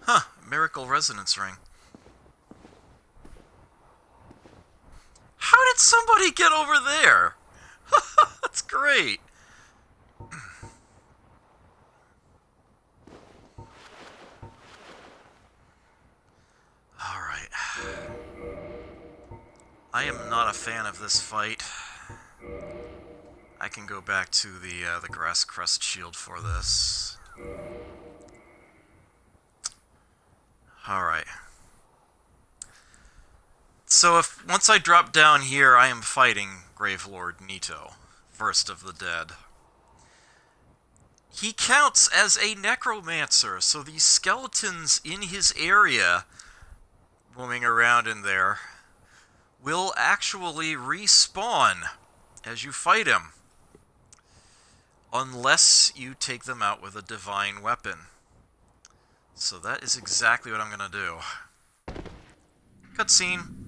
Huh, miracle resonance ring. How did somebody get over there? That's great. Alright. I am not a fan of this fight. I can go back to the grass crest shield for this. Alright. So if once I drop down here, I am fighting Gravelord Nito, first of the dead. He counts as a necromancer, so these skeletons in his area, roaming around in there, will actually respawn as you fight him. Unless you take them out with a divine weapon. So that is exactly what I'm gonna do. Cutscene.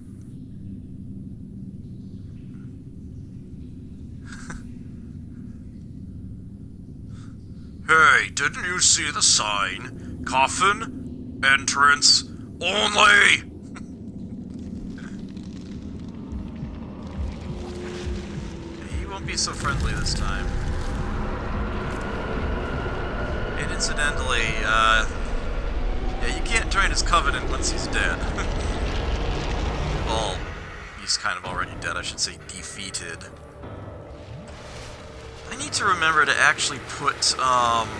Hey, didn't you see the sign? Coffin, entrance, only! He won't be so friendly this time. And incidentally, yeah, you can't join his covenant once he's dead. Well, he's kind of already dead, I should say defeated. I need to remember to actually put, okay.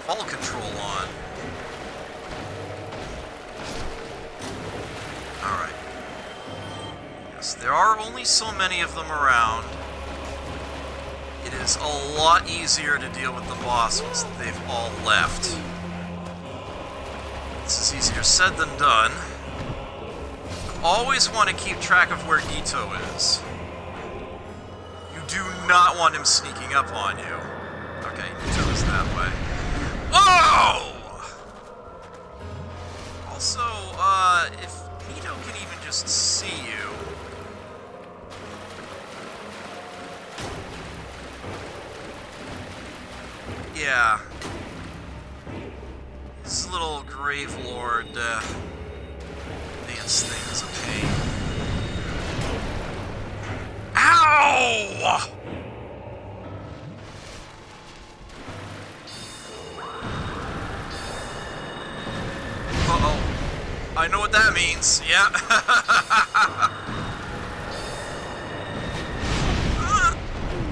Fall control on. Alright. Yes, there are only so many of them around. It is a lot easier to deal with the boss once they've all left. This is easier said than done. Always want to keep track of where Nito is. You do not want him sneaking up on you. Okay, Nito is that way. Whoa! Also, if Nito can even just see you... Yeah. This little Grave Lord, dance thing is a pain. Ow! Uh-oh. I know what that means, yeah.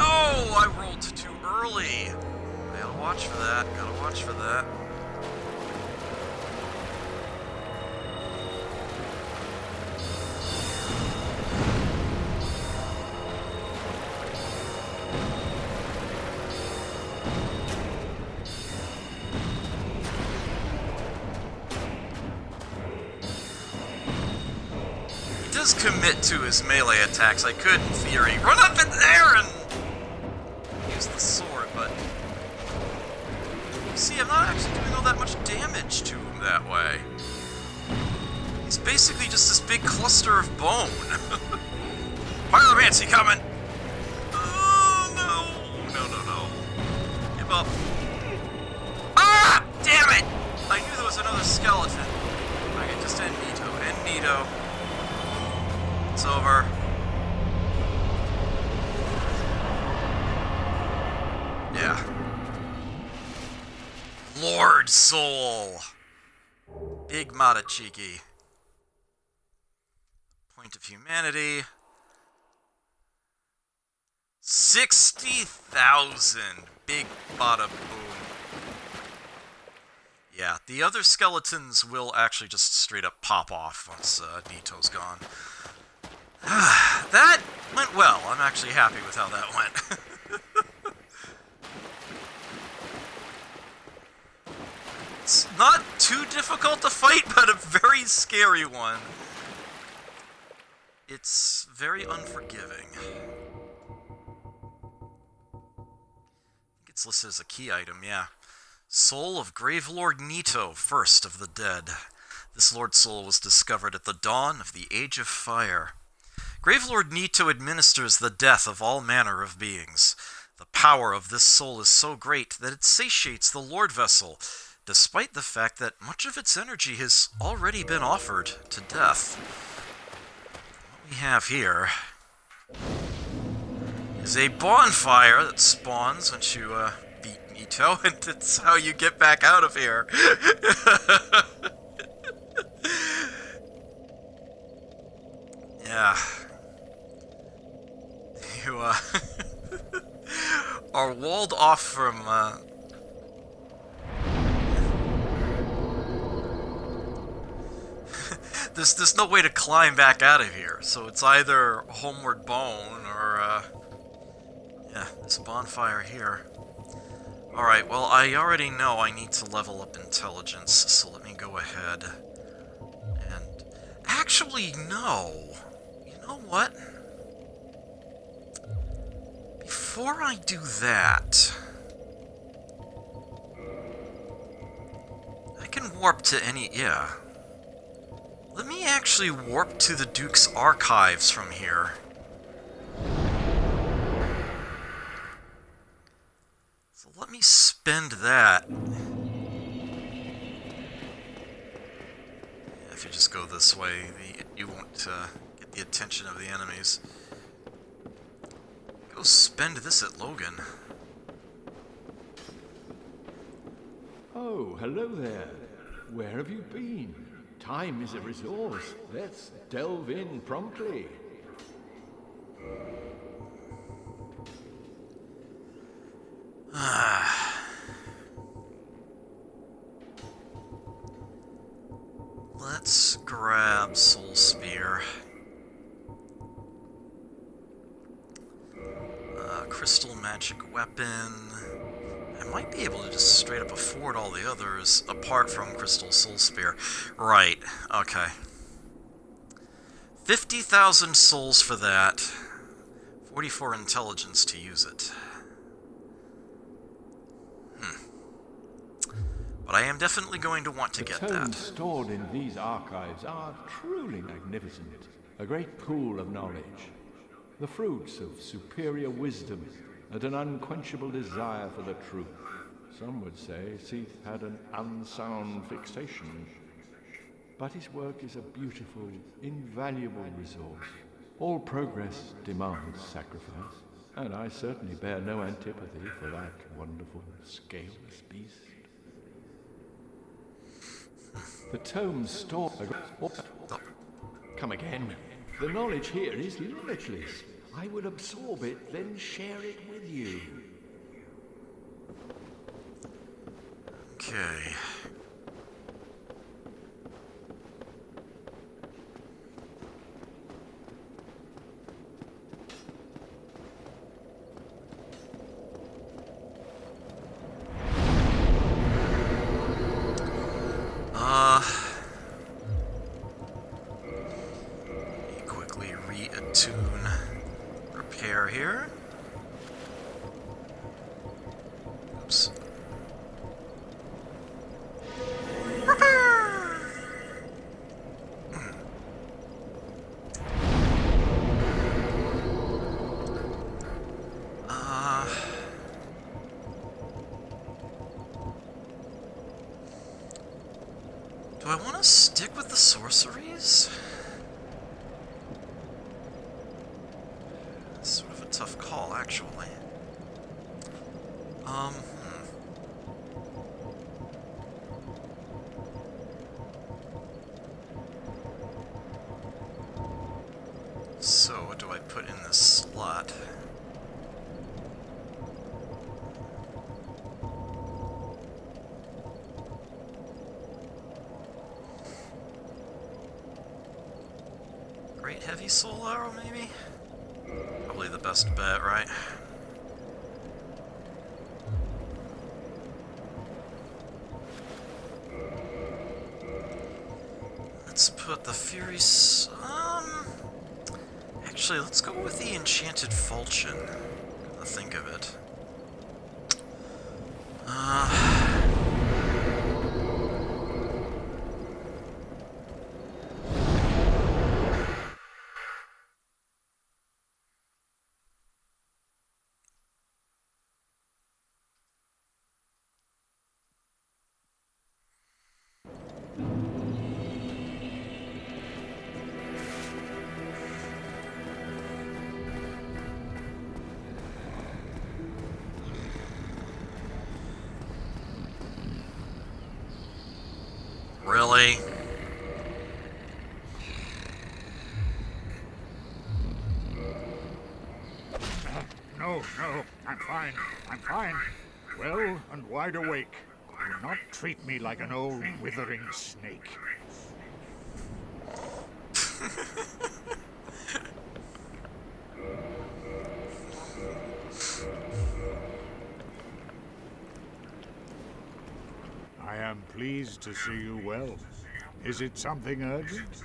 Oh, I rolled too early. Gotta watch for that, gotta watch for that. He does commit to his melee attacks. I could, in theory, run up in there and use the sword, but... See, I'm not actually doing all that much damage to him that way. He's basically just this big cluster of bone. Pyromancy coming! Oh, no! No. Give up. Ah! Damn it! I knew there was another skeleton. Okay, just end Nito. End Nito. It's over. Yeah. Lord Soul! Big Matachiki. Point of humanity. 60,000! Big bada boom. Yeah, the other skeletons will actually just straight up pop off once Nito's gone. That went well. I'm actually happy with how that went. It's not too difficult to fight, but a very scary one. It's very unforgiving. I think it's listed as a key item, yeah. Soul of Gravelord Nito, first of the dead. This Lord Soul was discovered at the dawn of the Age of Fire. Gravelord Nito administers the death of all manner of beings. The power of this soul is so great that it satiates the Lord Vessel, despite the fact that much of its energy has already been offered to death. What we have here is a bonfire that spawns once you beat Nito, and it's how you get back out of here. Yeah. You, are walled off from, There's no way to climb back out of here, so it's either Homeward Bone or, yeah, this bonfire here. Alright, well, I already know I need to level up intelligence, so let me go ahead and... Actually, no! You know what? Before I do that... I can warp to any... yeah. Let me actually warp to the Duke's archives from here. So let me spend that. If you just go this way, you won't get get the attention of the enemies. Go spend this at Logan. Oh, hello there. Where have you been? Time is a resource. Let's delve in promptly. Let's grab Soul Spear. Crystal Magic Weapon. I might be able to just straight up afford all the others, apart from Crystal Soul Spear. Right, okay. 50,000 souls for that. 44 intelligence to use it. But I am definitely going to want to get The tomes that. stored in these archives are truly magnificent. A great pool of knowledge. The fruits of superior wisdom and an unquenchable desire for the truth. Some would say Seath had an unsound fixation. But his work is a beautiful, invaluable resource. All progress demands sacrifice, and I certainly bear no antipathy for that wonderful, scaleless beast. The tomes store... Come again. The knowledge here is limitless. I would absorb it, then share it with you. Okay. Let me quickly reattune repair here. Oops. Do I want to stick with the sorceries? It's sort of a tough call, actually. So, what do I put in this slot? Great Heavy Soul Arrow, maybe? Probably the best bet, right? Let's put the Fury... Actually, let's go with the Enchanted Falchion. Come to think of it. Really? No, I'm fine. I'm fine. Well and wide awake. Do not treat me like an old withering snake. I am pleased to see you well. Is it something urgent?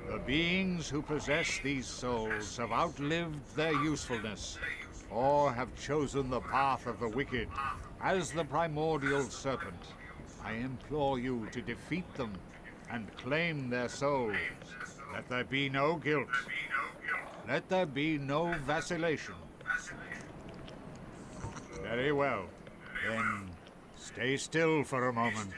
The beings who possess these souls have outlived their usefulness, or have chosen the path of the wicked. As the primordial serpent, I implore you to defeat them and claim their souls. Let there be no guilt. Let there be no vacillation. Very well. Then stay still for a moment.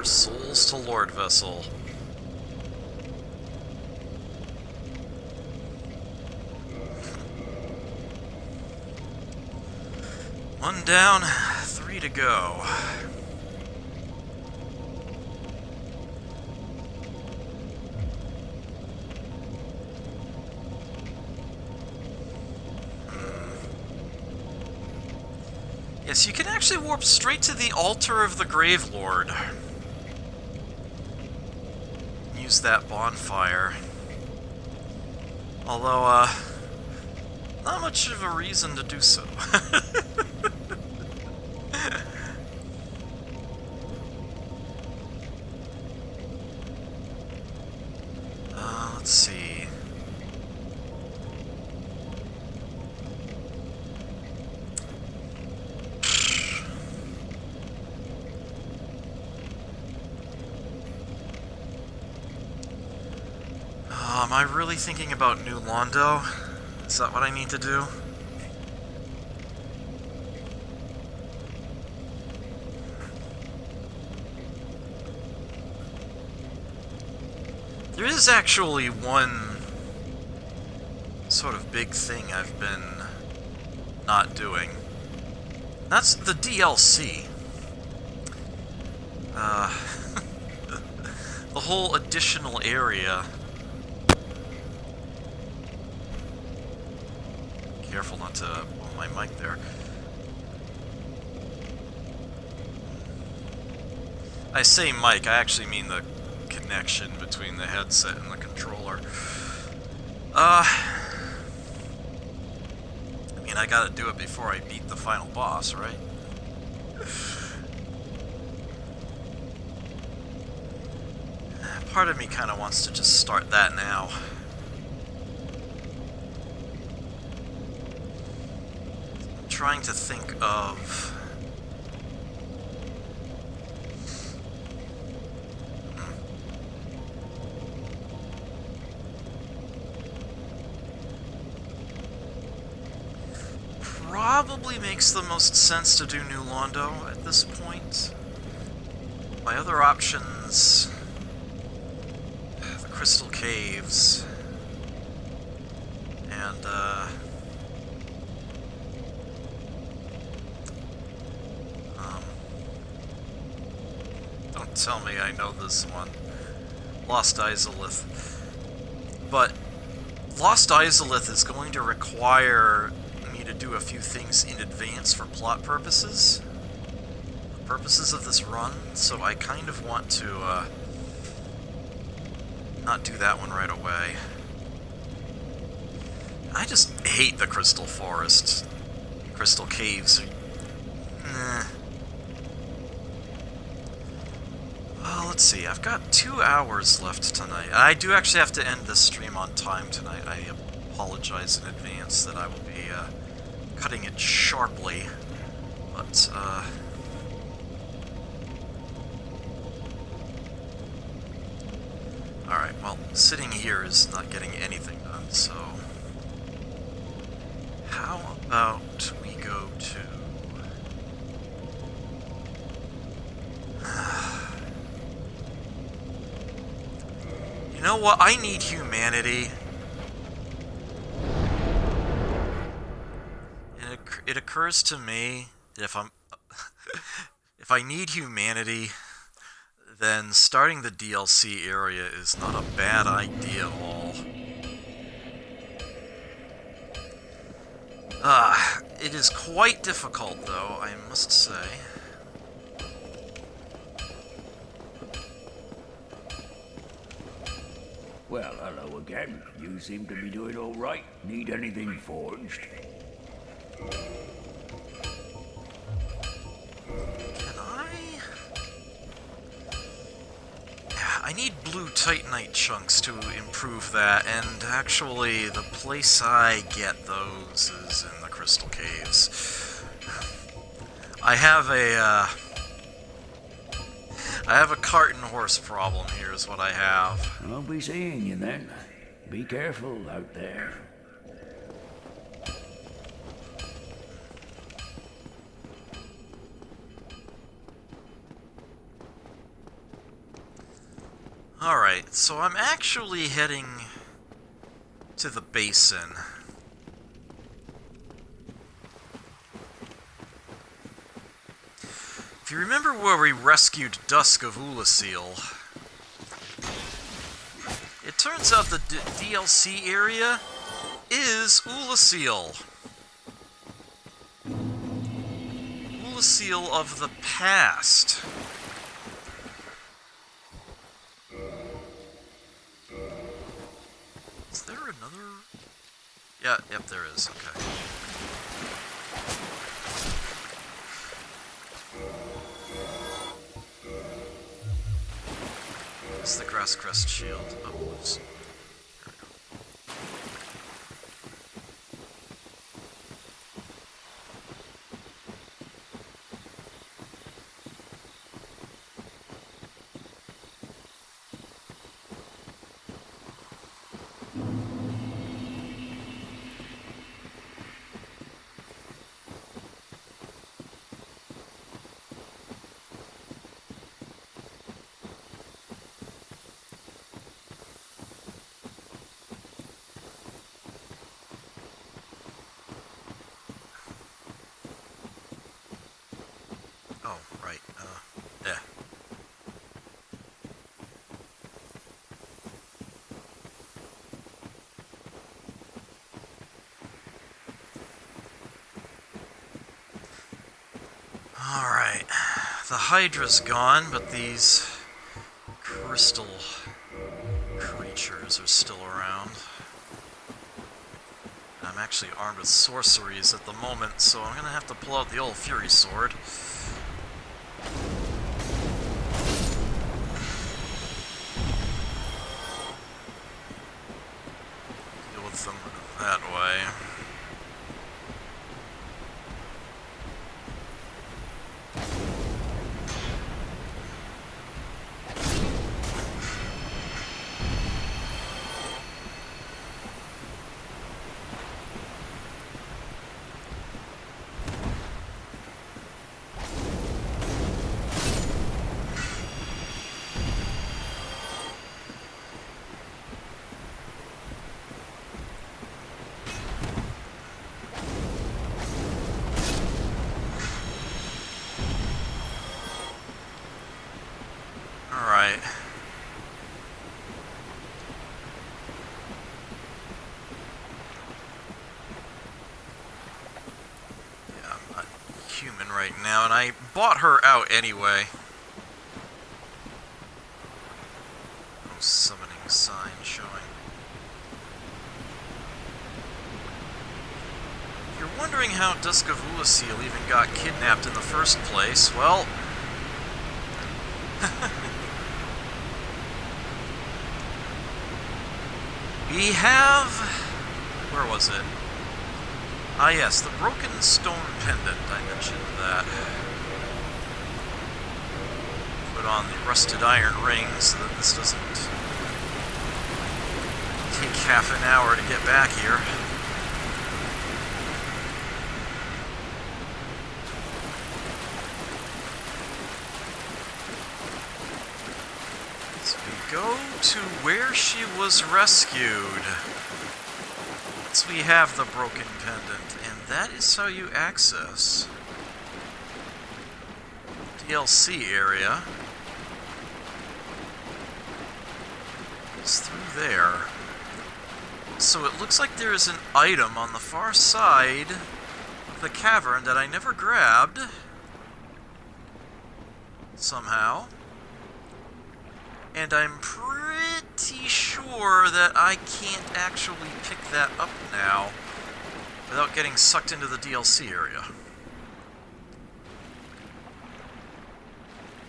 souls to Lord Vessel. One down, 3 to go. Yes, you can actually warp straight to the altar of the Grave Lord. Use that bonfire. Although, not much of a reason to do so. Let's see. Am I really thinking about New Londo? Is that what I need to do? There is actually one sort of big thing I've been not doing. That's the DLC. The whole additional area. Careful not to blow my mic there. I say mic, I actually mean the connection between the headset and the controller. I mean, I gotta do it before I beat the final boss, right? Part of me kind of wants to just start that now. I'm trying to think of... Probably makes the most sense to do New Londo at this point. My other options... the Crystal Caves... and, don't tell me I know this one. Lost Izalith. But Lost Izalith is going to require to do a few things in advance for plot purposes. The purposes of this run, so I kind of want to not do that one right away. I just hate the Crystal Forest. Crystal Caves. Well, let's see. I've got 2 hours left tonight. I do actually have to end this stream on time tonight. I apologize in advance that I will be cutting it sharply, but, alright, well, sitting here is not getting anything done, so... How about we go to... You know what? I need humanity. It occurs to me that if I need humanity, then starting the DLC area is not a bad idea at all. It is quite difficult, though, I must say. Well, hello again. You seem to be doing all right. Need anything forged? I need blue titanite chunks to improve that, and actually the place I get those is in the Crystal Caves. I have a cart and horse problem here is what I have. I'll be seeing you then. Be careful out there. Alright, so I'm actually heading to the basin. If you remember where we rescued Dusk of Ulasil, it turns out the DLC area is Ulasil. Ulasil of the past. Is there another? Yeah, yep, there is. Okay. It's the Grass Crest Shield. Oh, whoops. Oh, right. Yeah. Alright. The Hydra's gone, but these crystal creatures are still around. I'm actually armed with sorceries at the moment, so I'm gonna have to pull out the old Fury Sword. Deal with them that way. Alright. Yeah, I'm not human right now, and I bought her out anyway. No summoning sign showing. If you're wondering how Dusk of Ulasil even got kidnapped in the first place, well... We have... Where was it? Ah yes, the broken stone pendant. I mentioned that. Put on the rusted iron ring so that this doesn't take half an hour to get back here. So we go to where she was rescued. So we have the broken pendant, and that is how you access DLC area. It's through there. So it looks like there is an item on the far side of the cavern that I never grabbed. Somehow. And I'm pretty sure that I can't actually pick that up now without getting sucked into the DLC area.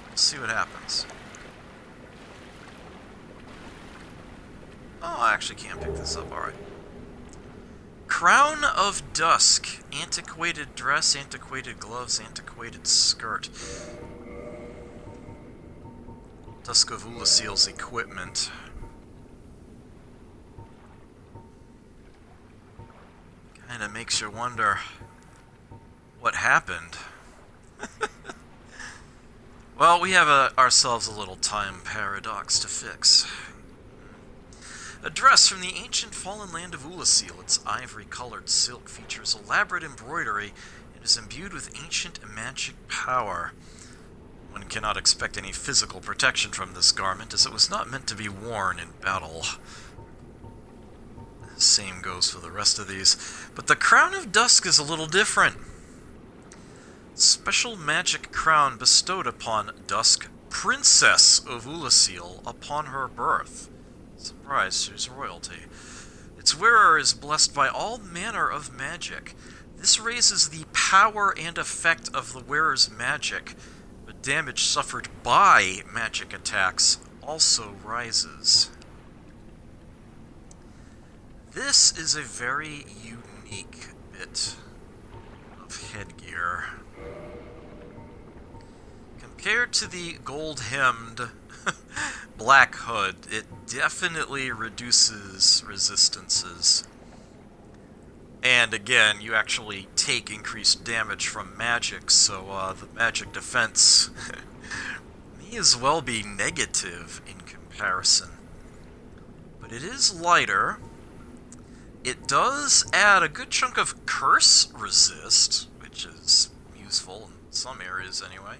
Let's see what happens. Oh, I actually can't pick this up, alright. Crown of Dusk. Antiquated dress, antiquated gloves, antiquated skirt. Dusk of Ulasil's equipment. Kinda makes you wonder what happened. Well, we have ourselves a little time paradox to fix. A dress from the ancient fallen land of Ulasil. Its ivory-colored silk features elaborate embroidery and is imbued with ancient magic power. One cannot expect any physical protection from this garment, as it was not meant to be worn in battle. Same goes for the rest of these. But the Crown of Dusk is a little different. Special magic crown bestowed upon Dusk, Princess of Ulasil, upon her birth. Surprise, she's royalty. Its wearer is blessed by all manner of magic. This raises the power and effect of the wearer's magic, but damage suffered by magic attacks also rises. This is a very unique bit of headgear. Compared to the gold-hemmed black hood, it definitely reduces resistances. And again, you actually take increased damage from magic, so the magic defense may as well be negative in comparison. But it is lighter. It does add a good chunk of curse resist, which is useful in some areas anyway.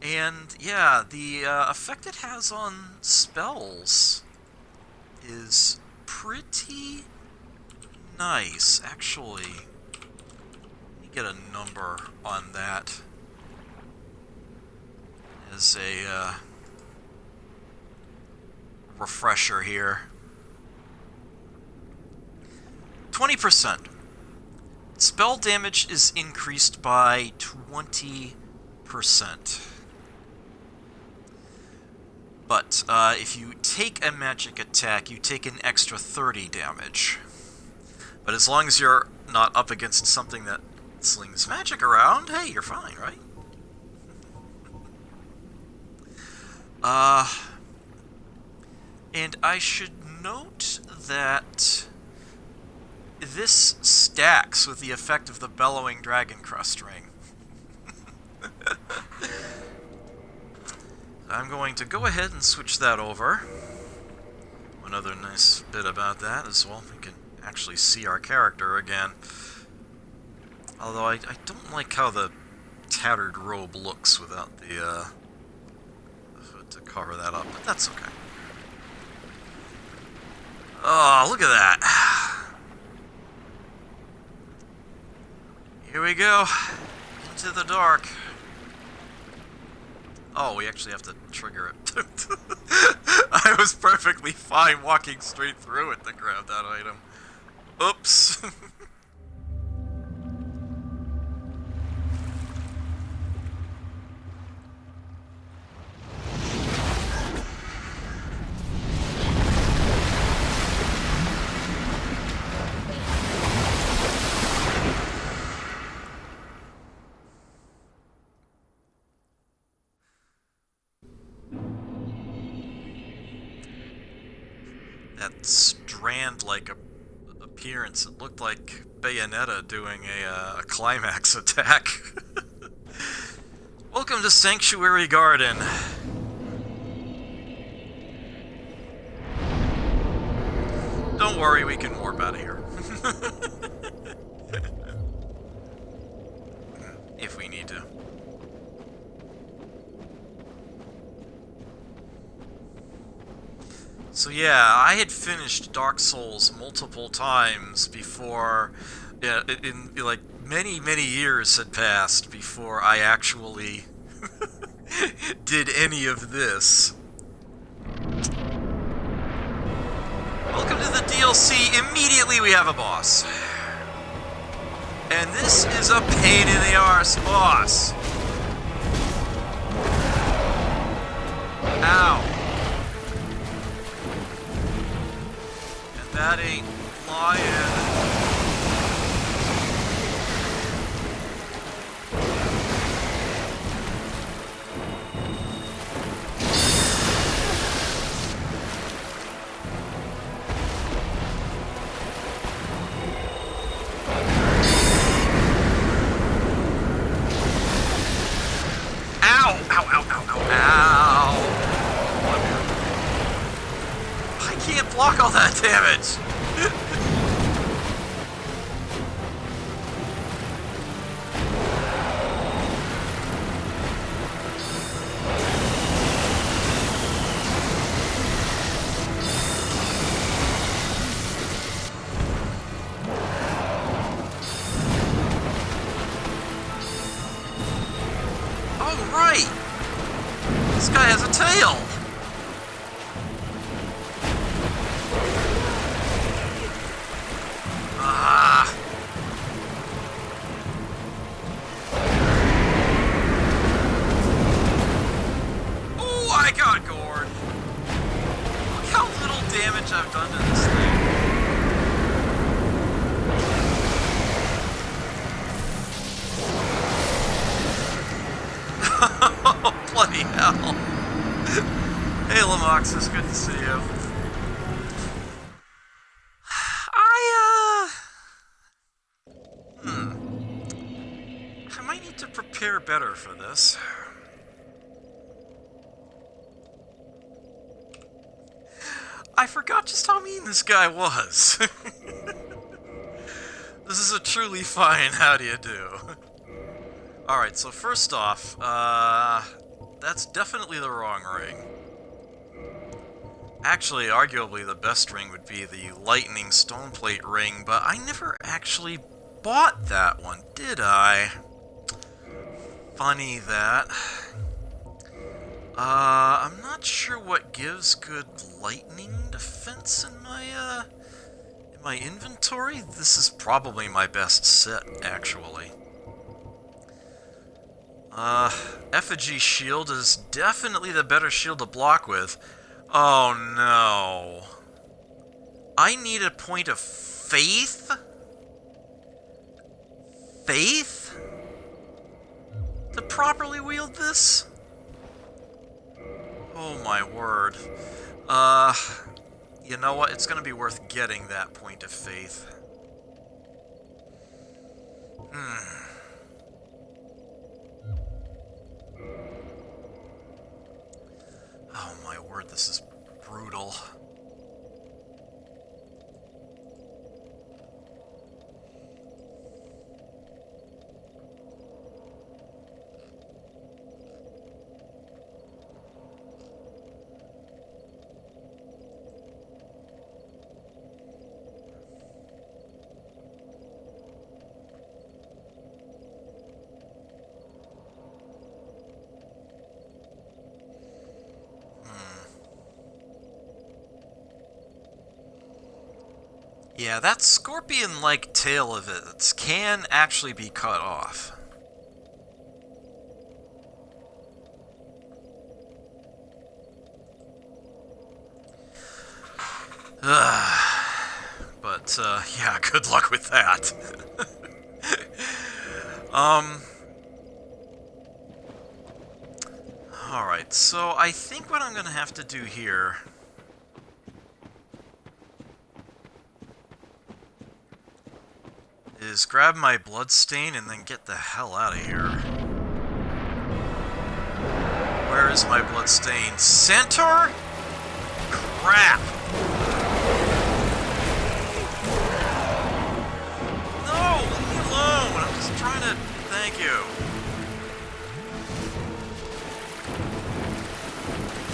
And yeah, the effect it has on spells is pretty nice, actually. Let me get a number on that as a refresher here. 20%. Spell damage is increased by 20%. But if you take a magic attack, you take an extra 30 damage. But as long as you're not up against something that slings magic around, hey, you're fine, right? And I should note that this stacks with the effect of the Bellowing Dragon Crust Ring. I'm going to go ahead and switch that over. One other nice bit about that as well, we can actually see our character again. Although I don't like how the tattered robe looks without the hood to cover that up, but that's okay. Oh, look at that. Here we go. Into the dark. Oh, we actually have to trigger it. I was perfectly fine walking straight through it to grab that item. Oops. That strand-like appearance, it looked like Bayonetta doing a climax attack. Welcome to Sanctuary Garden. Don't worry, we can warp out of here. If we need to. So yeah, I had finished Dark Souls multiple times before, in like many years had passed before I actually did any of this. Welcome to the DLC. Immediately we have a boss. And this is a pain in the arse boss. Ow. That ain't lying. Ow! Ow, ow, all that damage! Oh, right! This guy has a tail! Ah! Oh, I got gored! Look how little damage I've done to this thing. Oh, bloody hell. Hey, Lamoxis, good to see you. I might need to prepare better for this. I forgot just how mean this guy was. This is a truly fine how do you do. Alright, so first off, that's definitely the wrong ring. Actually, arguably the best ring would be the Lightning Stoneplate ring, but I never actually bought that one, did I? Funny that. I'm not sure what gives good lightning defense in my inventory. This is probably my best set, actually. Effigy Shield is definitely the better shield to block with. Oh no. I need a point of faith? Faith? To properly wield this? Oh my word. You know what? It's gonna be worth getting that point of faith. Oh my word, this is brutal. Yeah, that scorpion-like tail of it can actually be cut off. But, yeah, good luck with that. Alright, so I think what I'm gonna have to do here is grab my bloodstain and then get the hell out of here. Where is my bloodstain? Centaur? Crap! No! Leave me alone! I'm just trying to... Thank you.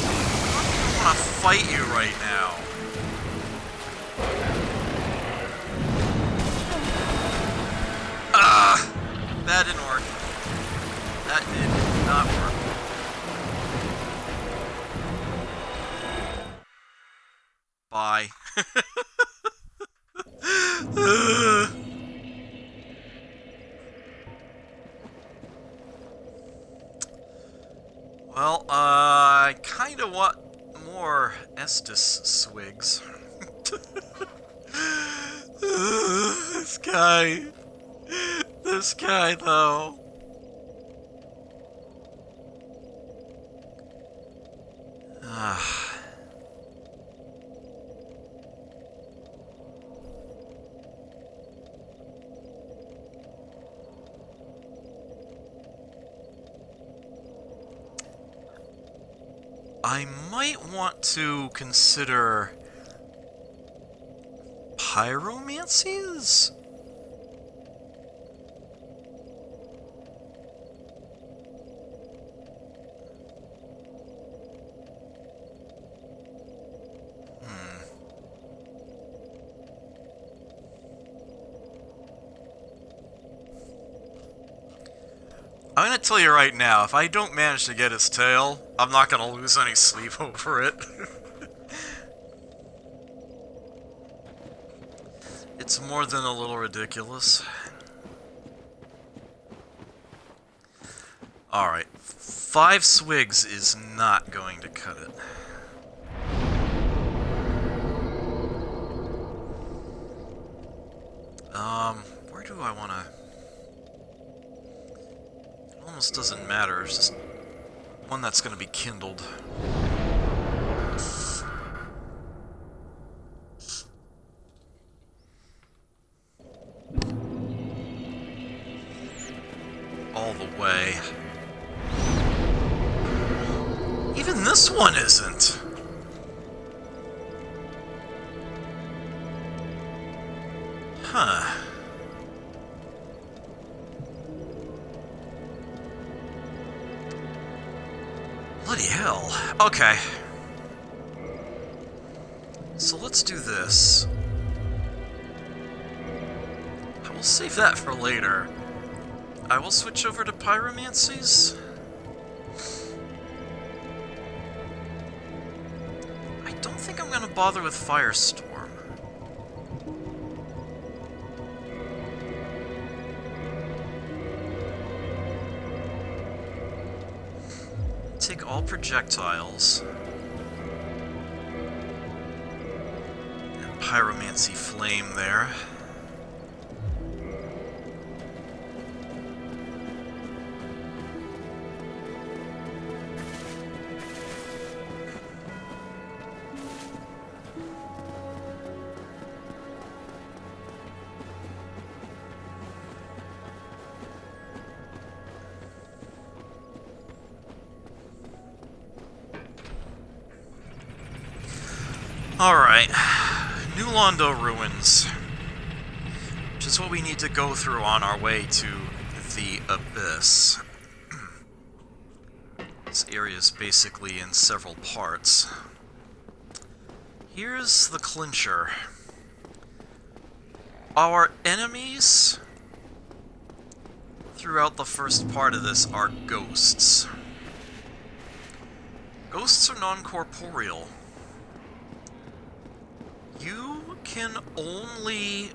I don't want to fight you right now. That didn't work. That did not work. Bye. Well, I kinda want more Estus swigs. This guy, though. I might want to consider pyromancies? I'm gonna tell you right now, if I don't manage to get his tail, I'm not gonna lose any sleep over it. It's more than a little ridiculous. Alright, 5 swigs is not going to cut it. Where do I wanna... It almost doesn't matter, it's just one that's gonna be kindled. All the way. Even this one isn't! Huh. Bloody hell. Okay. So let's do this. I will save that for later. I will switch over to pyromancies. I don't think I'm gonna bother with Firestorm. Take all projectiles. And pyromancy flame there. Alright, New Londo Ruins, which is what we need to go through on our way to the Abyss. This area is basically in several parts. Here's the clincher. Our enemies throughout the first part of this are ghosts. Ghosts are non-corporeal. You can only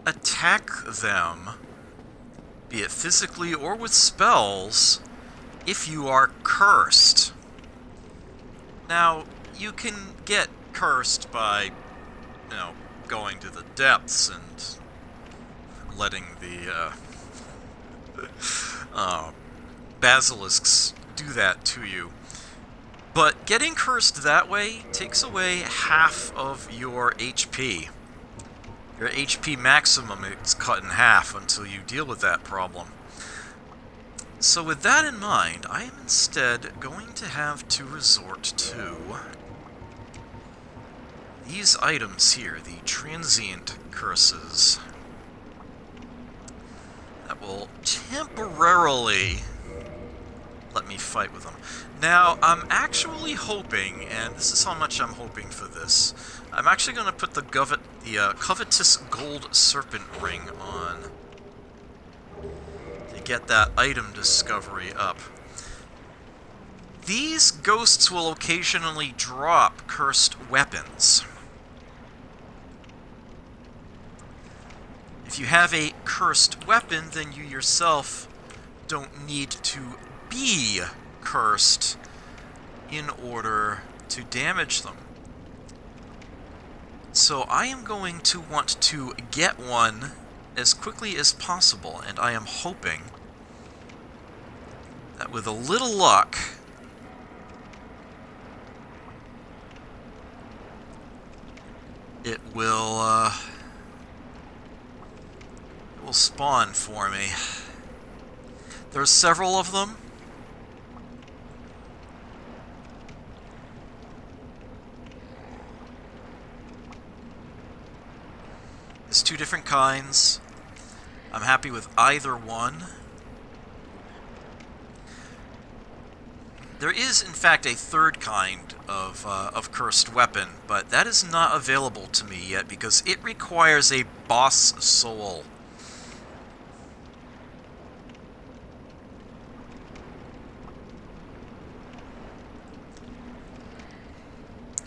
attack them, be it physically or with spells, if you are cursed. Now, you can get cursed by, you know, going to the depths and letting the basilisks do that to you. But getting cursed that way takes away half of your HP. Your HP maximum is cut in half until you deal with that problem. So with that in mind, I am instead going to have to resort to these items here, the transient curses, that will temporarily let me fight with them. Now, I'm actually hoping, and this is how much I'm hoping for this, I'm actually going to put the Covetous Gold Serpent Ring on to get that item discovery up. These ghosts will occasionally drop cursed weapons. If you have a cursed weapon, then you yourself don't need to be cursed in order to damage them. So I am going to want to get one as quickly as possible, and I am hoping that with a little luck, it will spawn for me. There's several of them. two different kinds. I'm happy with either one. There is, in fact, a third kind of cursed weapon, but that is not available to me yet because it requires a boss soul.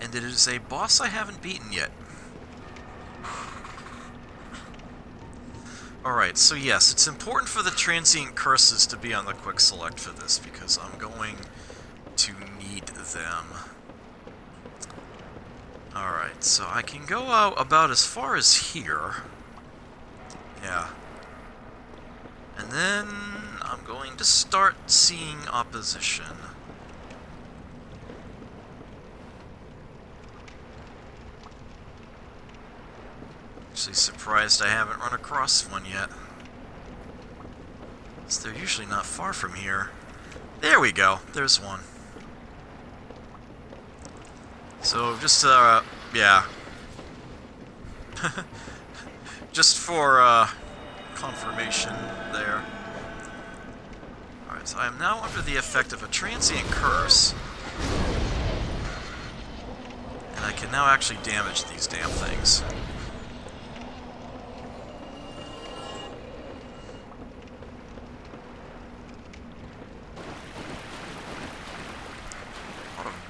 And it is a boss I haven't beaten yet. Alright, so yes, it's important for the transient curses to be on the quick select for this, because I'm going to need them. Alright, so I can go out about as far as here. Yeah. And then I'm going to start seeing opposition. Actually surprised I haven't run across one yet. So they're usually not far from here. There we go. There's one. So just yeah. Just for confirmation there. Alright, so I am now under the effect of a transient curse. And I can now actually damage these damn things.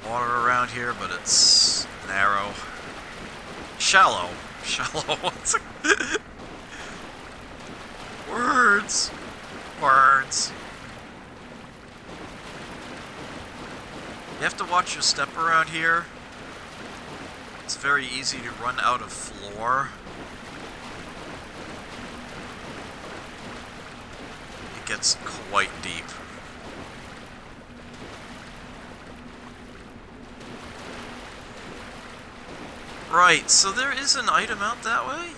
Water around here, but it's narrow. Shallow. Shallow. Words. Words. You have to watch your step around here. It's very easy to run out of floor. It gets quite deep. Right, so there is an item out that way,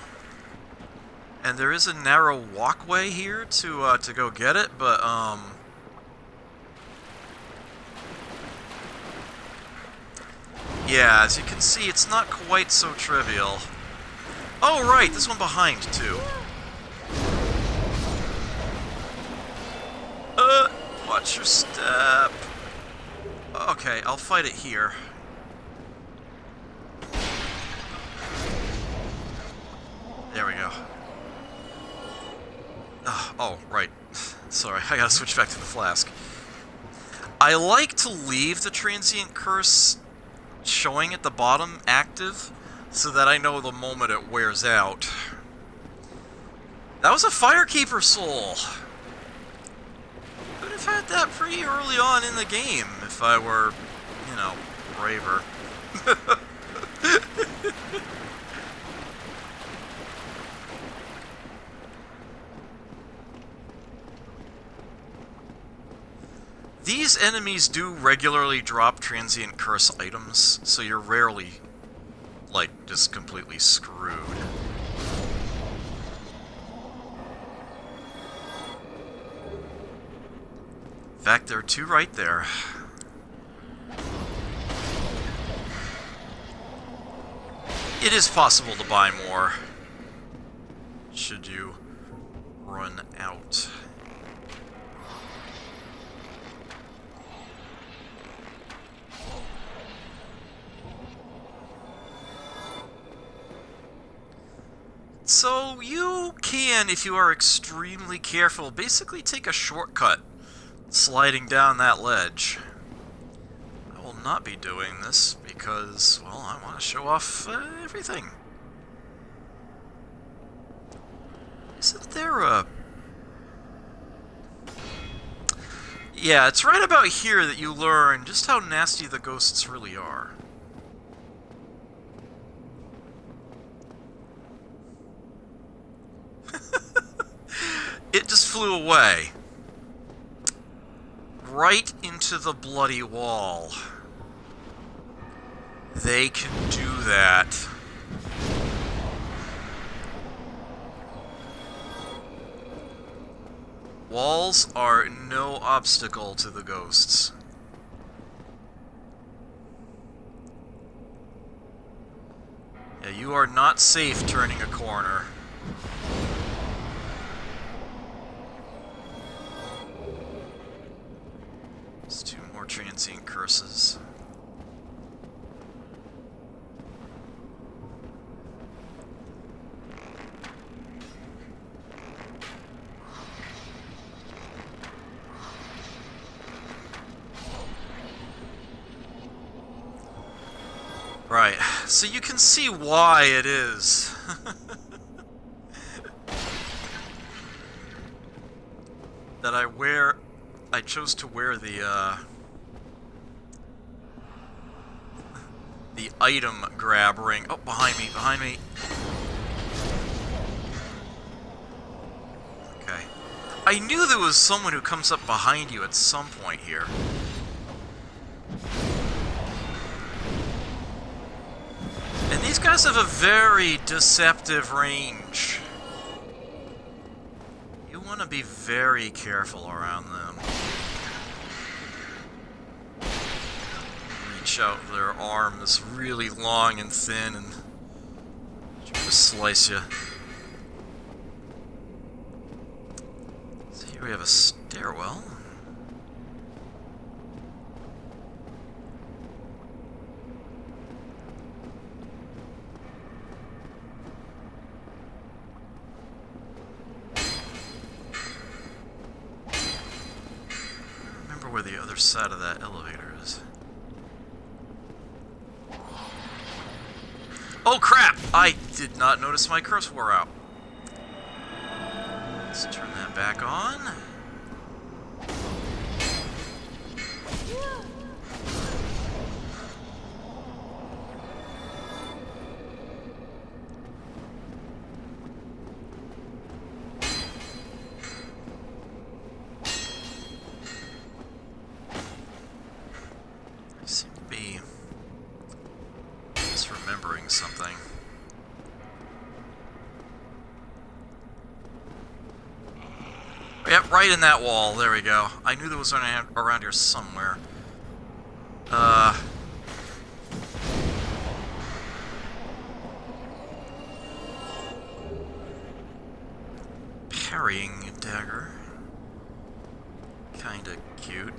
and there is a narrow walkway here to go get it, but yeah, as you can see, it's not quite so trivial. Oh right, this one behind too. Watch your step. Okay, I'll fight it here. There we go. Oh, right. Sorry, I gotta switch back to the flask. I like to leave the transient curse showing at the bottom active, so that I know the moment it wears out. That was a Firekeeper soul! Could have had that pretty early on in the game, if I were, you know, braver. These enemies do regularly drop transient curse items, so you're rarely, like, just completely screwed. In fact, there are two right there. It is possible to buy more, should you run out. So you can, if you are extremely careful, basically take a shortcut sliding down that ledge. I will not be doing this because, well, I want to show off everything. Isn't there a... Yeah, it's right about here that you learn just how nasty the ghosts really are. It just flew away. Right into the bloody wall. They can do that. Walls are no obstacle to the ghosts. Yeah, you are not safe turning a corner. Right, so you can see why it is. That I chose to wear the item grab ring. Oh, behind me, behind me. Okay. I knew there was someone who comes up behind you at some point here. And these guys have a very deceptive range. You want to be very careful around them. Reach out their arms really long and thin and try to slice you. So here we have a stairwell. Where the other side of that elevator is. Oh crap! I did not notice my cursor wore out. Let's turn that back on. Something. Yep, right in that wall. There we go. I knew there was one around here somewhere. Parrying dagger. Kinda cute.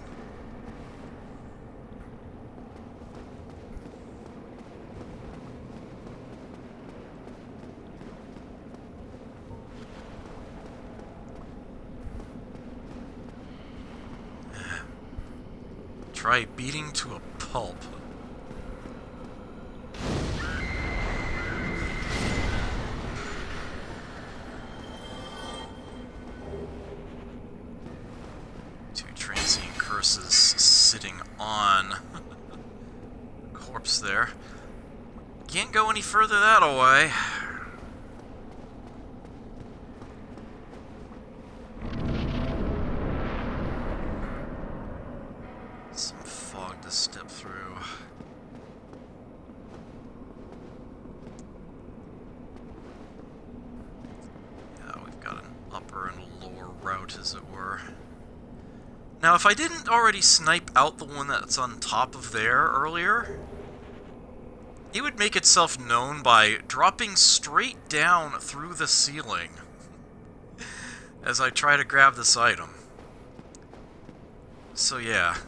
Try beating to a pulp. Two transient curses sitting on corpse there. Can't go any further that away. Step through. Yeah, we've got an upper and a lower route, as it were. Now, if I didn't already snipe out the one that's on top of there earlier, it would make itself known by dropping straight down through the ceiling as I try to grab this item. So yeah.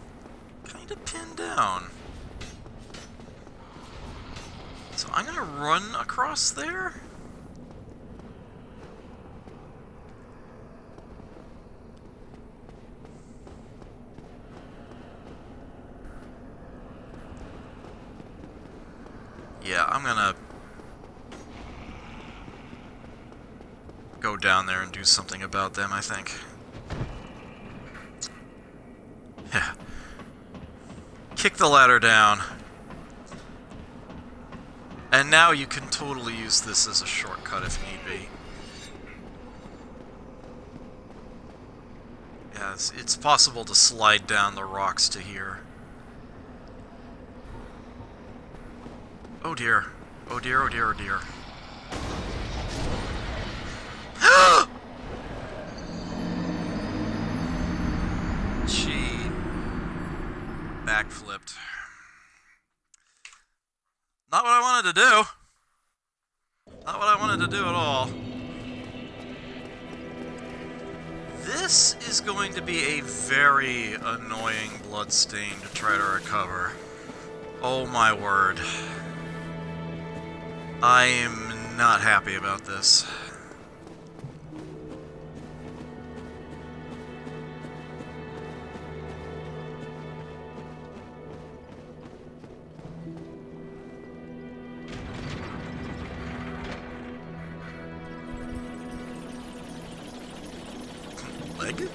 Kind of pinned down. So I'm gonna run across there. Yeah, I'm gonna go down there and do something about them, I think. Yeah. Kick the ladder down. And now you can totally use this as a shortcut if need be. Yeah, it's possible to slide down the rocks to here. Oh dear. Oh dear, oh dear, oh dear. She backflipped. Not what I wanted to do. Not what I wanted to do at all. This is going to be a very annoying bloodstain to try to recover. Oh my word. I'm not happy about this. leg?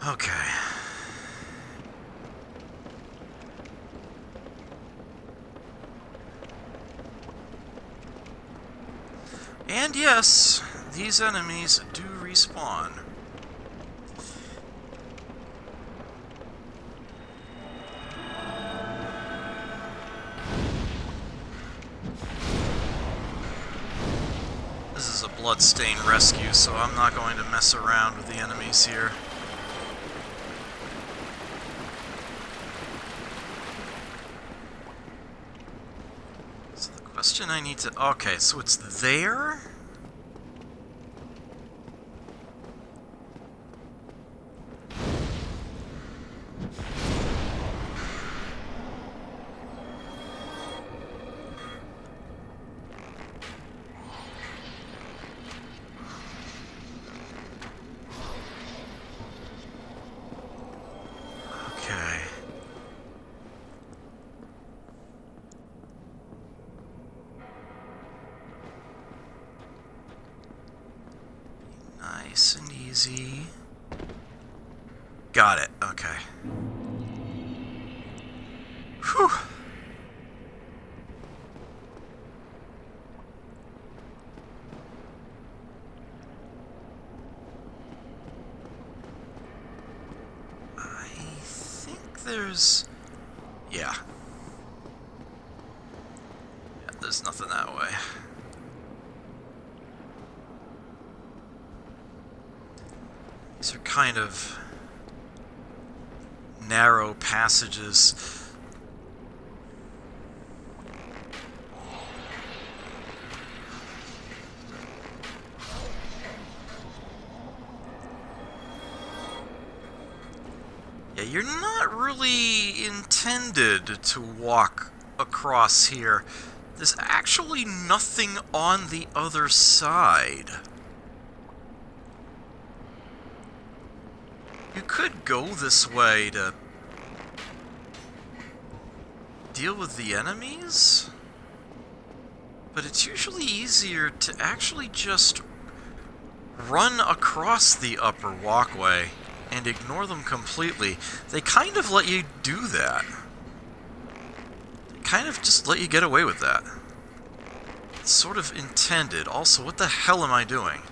Okay. And yes, these enemies do respawn. This is a bloodstained rescue, so I'm not going to mess around with the enemies here. So the question I need to... Okay, so it's there? Okay. Nice and easy. Got it. Okay. Whew. I think there's... Yeah. Yeah, there's nothing that way. These are kind of narrow passages. Yeah, you're not really intended to walk across here. There's actually nothing on the other side. You could go this way to deal with the enemies, but it's usually easier to actually just run across the upper walkway and ignore them completely. They kind of let you do that. They kind of just let you get away with that. It's sort of intended. Also, what the hell am I doing?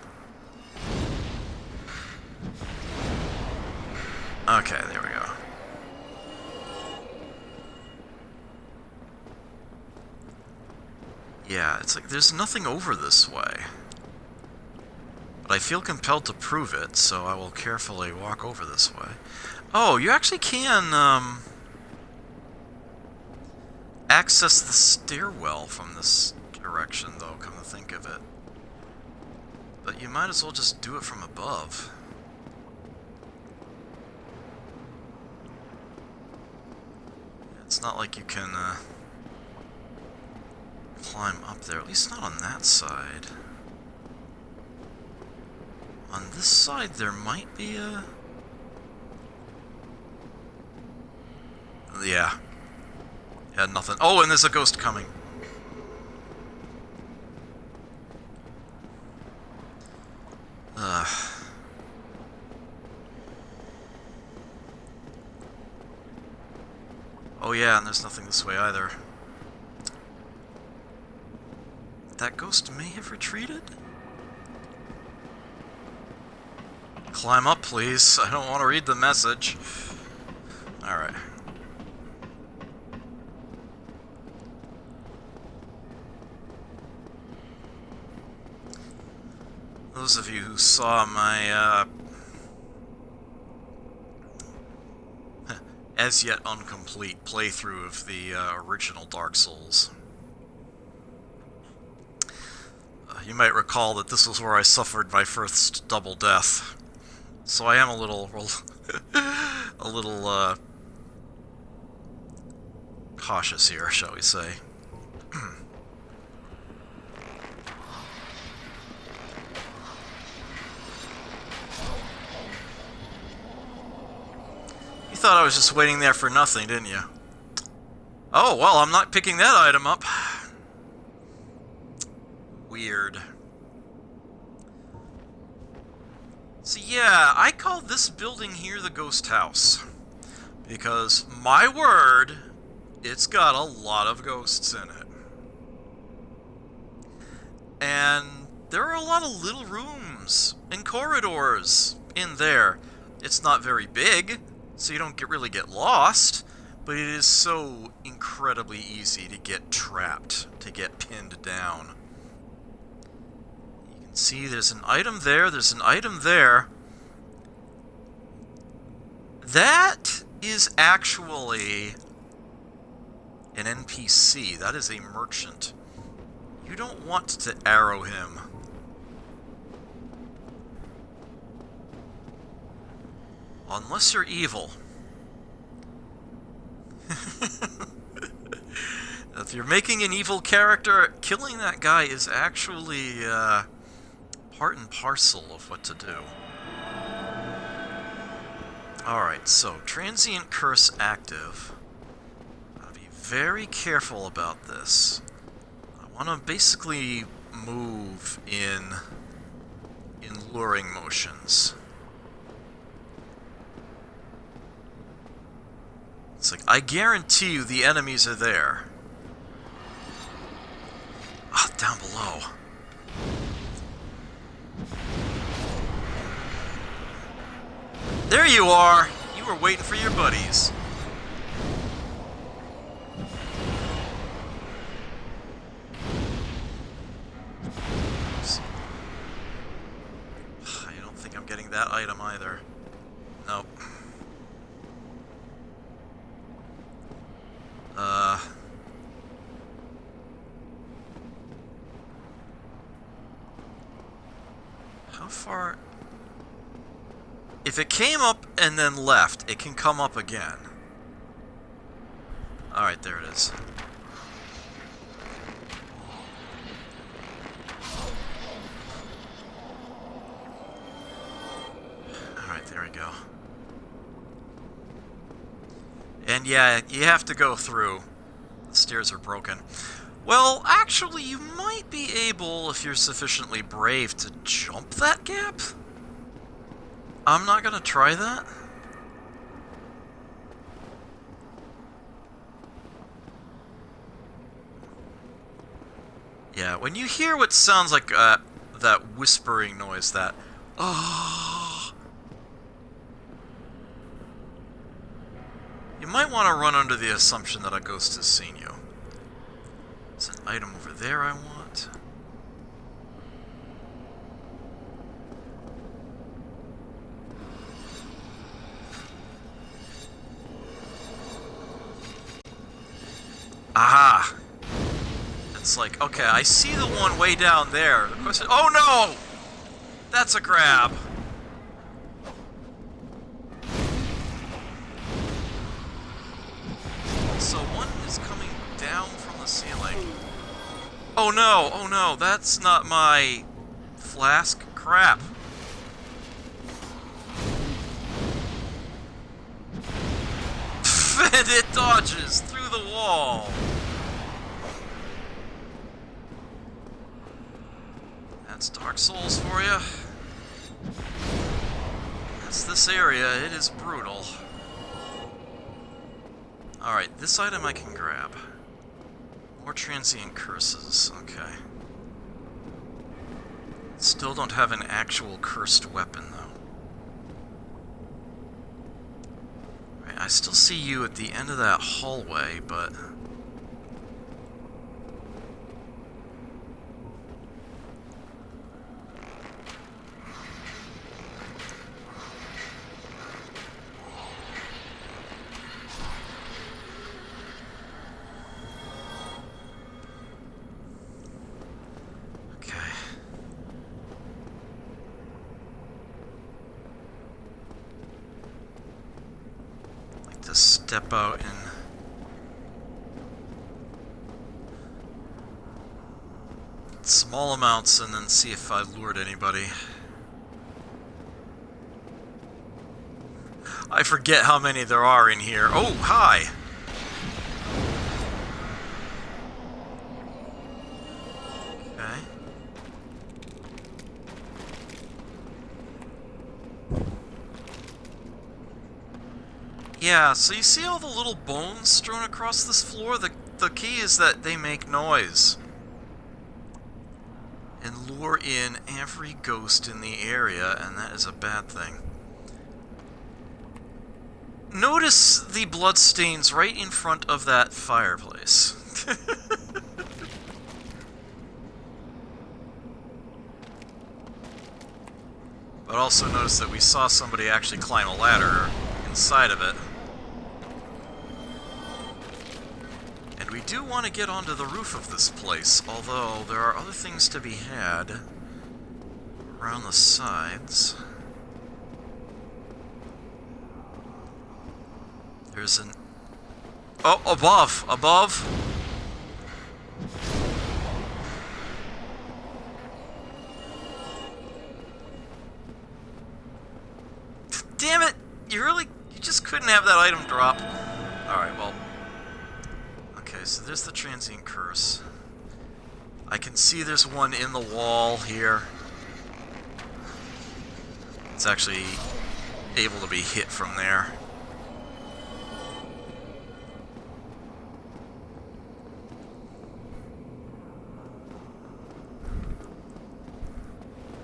Okay, there we go. Yeah, it's like there's nothing over this way. But I feel compelled to prove it, so I will carefully walk over this way. Oh, you actually can, access the stairwell from this direction, though, come to think of it. But you might as well just do it from above. It's not like you can, climb up there, at least not on that side. On this side, there might be a... Yeah. Yeah, nothing. Oh, and there's a ghost coming. Ugh. Oh yeah, and there's nothing this way either. That ghost may have retreated? Climb up, please. I don't want to read the message. Alright. Those of you who saw my, as yet incomplete playthrough of the original Dark Souls. You might recall that this was where I suffered my first double death, so I am a little, a little cautious here, shall we say. You thought I was just waiting there for nothing, didn't you? Oh, well, I'm not picking that item up. Weird. So yeah, I call this building here the Ghost House. Because, my word, it's got a lot of ghosts in it. And there are a lot of little rooms and corridors in there. It's not very big, so you don't really get lost, but it is so incredibly easy to get trapped, to get pinned down. You can see there's an item there, there's an item there. That is actually an NPC. That is a merchant. You don't want to arrow him. Unless you're evil. If you're making an evil character, killing that guy is actually part and parcel of what to do. Alright, so transient curse active. I'll be very careful about this. I want to basically move in luring motions. It's like, I guarantee you the enemies are there. Ah, down below. There you are! You were waiting for your buddies. Oops. I don't think I'm getting that item either. Nope. How far... If it came up and then left, it can come up again. Alright, there it is. Alright, there we go. And yeah, you have to go through. The stairs are broken. Well, actually, you might be able, if you're sufficiently brave, to jump that gap? I'm not gonna try that. Yeah, when you hear what sounds like that whispering noise, that oh, you might want to run under the assumption that a ghost has seen you. There's an item over there I want. Aha! It's like, okay, I see the one way down there. The question, oh no! That's a grab. So one is coming down from the ceiling. Oh no, that's not my flask. Crap. And it dodges through the wall. That's Dark Souls for you. That's this area. It is brutal. Alright, this item I can grab. More transient curses. Okay. Still don't have an actual cursed weapon, though. I still see you at the end of that hallway, but... step out and... small amounts and then see if I lured anybody. I forget how many there are in here. Oh, hi! Okay. Yeah, so you see all the little bones strewn across this floor? The key is that they make noise. And lure in every ghost in the area, and that is a bad thing. Notice the bloodstains right in front of that fireplace. But also notice that we saw somebody actually climb a ladder inside of it. And we do want to get onto the roof of this place, although there are other things to be had around the sides. There's an... oh, above! Above! Damn it! You just couldn't have that item drop. Alright, well... okay, so there's the transient curse. I can see there's one in the wall here. It's actually able to be hit from there.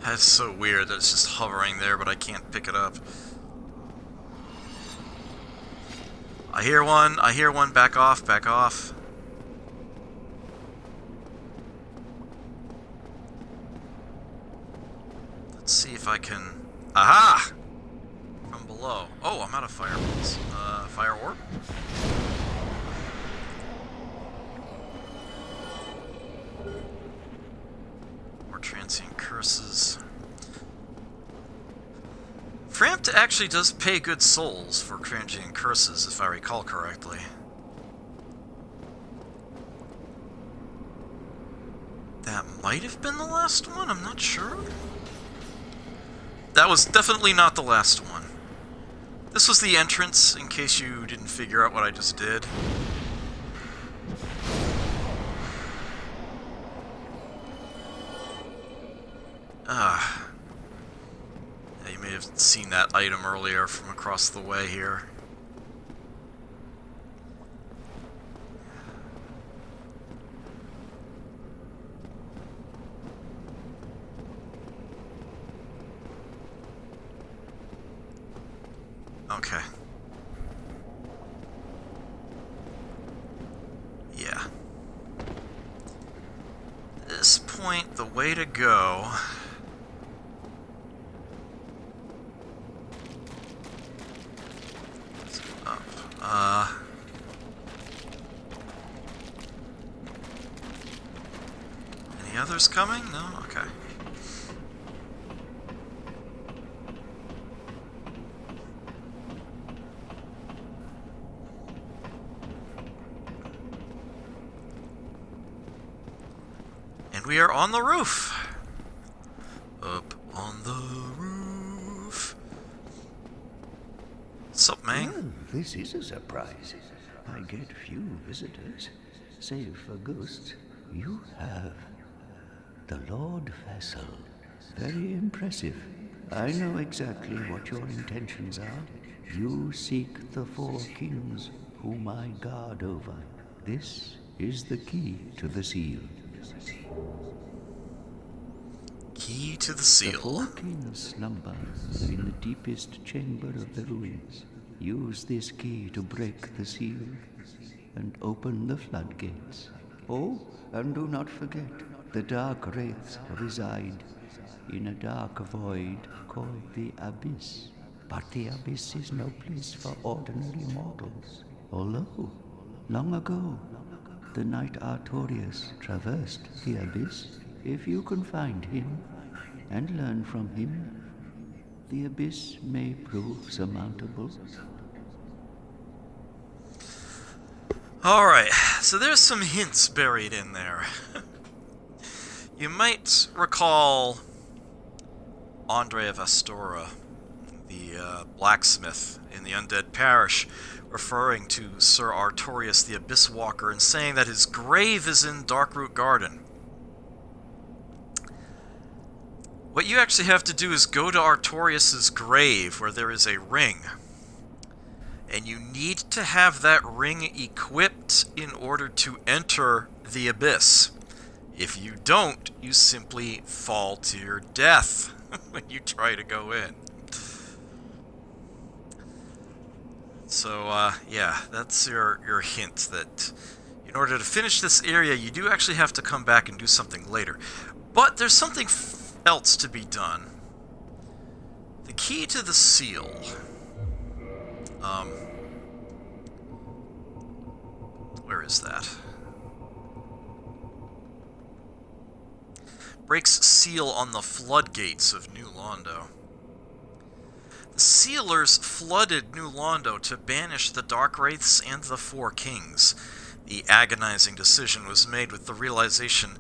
That's so weird that it's just hovering there, but I can't pick it up. I hear one, back off, back off. Let's see if I can... aha! From below. Oh, I'm out of fireballs. Fire orb? More transient curses. Frampt actually does pay good souls for transient curses, if I recall correctly. That might have been the last one, I'm not sure. That was definitely not the last one. This was the entrance, in case you didn't figure out what I just did. Yeah, you may have seen that item earlier from across the way here. Okay. Yeah. At this point, the way to go... is up. Any others coming? No? Okay. We are on the roof. Up on the roof. What's up, man? Well, this is a surprise. I get few visitors, save for ghosts. You have the Lord Vessel. Very impressive. I know exactly what your intentions are. You seek the four kings whom I guard over. This is the key to the seal. Key to the seal. The four kings slumber in the deepest chamber of the ruins. Use this key to break the seal and open the floodgates. Oh, and do not forget, the dark wraiths reside in a dark void called the Abyss. But the Abyss is no place for ordinary mortals. Although, long ago, the knight Artorius traversed the Abyss. If you can find him and learn from him, the Abyss may prove surmountable. Alright, so there's some hints buried in there. You might recall Andre of Astora, the blacksmith in the Undead Parish, referring to Sir Artorius the Abyss Walker and saying that his grave is in Darkroot Garden. What you actually have to do is go to Artorius's grave where there is a ring. And you need to have that ring equipped in order to enter the Abyss. If you don't, you simply fall to your death when you try to go in. So, yeah, that's your hint that in order to finish this area, you do actually have to come back and do something later. But there's something else to be done. The key to the seal. Where is that? Breaks seal on the floodgates of New Londo. The Sealers flooded New Londo to banish the Dark Wraiths and the Four Kings. The agonizing decision was made with the realization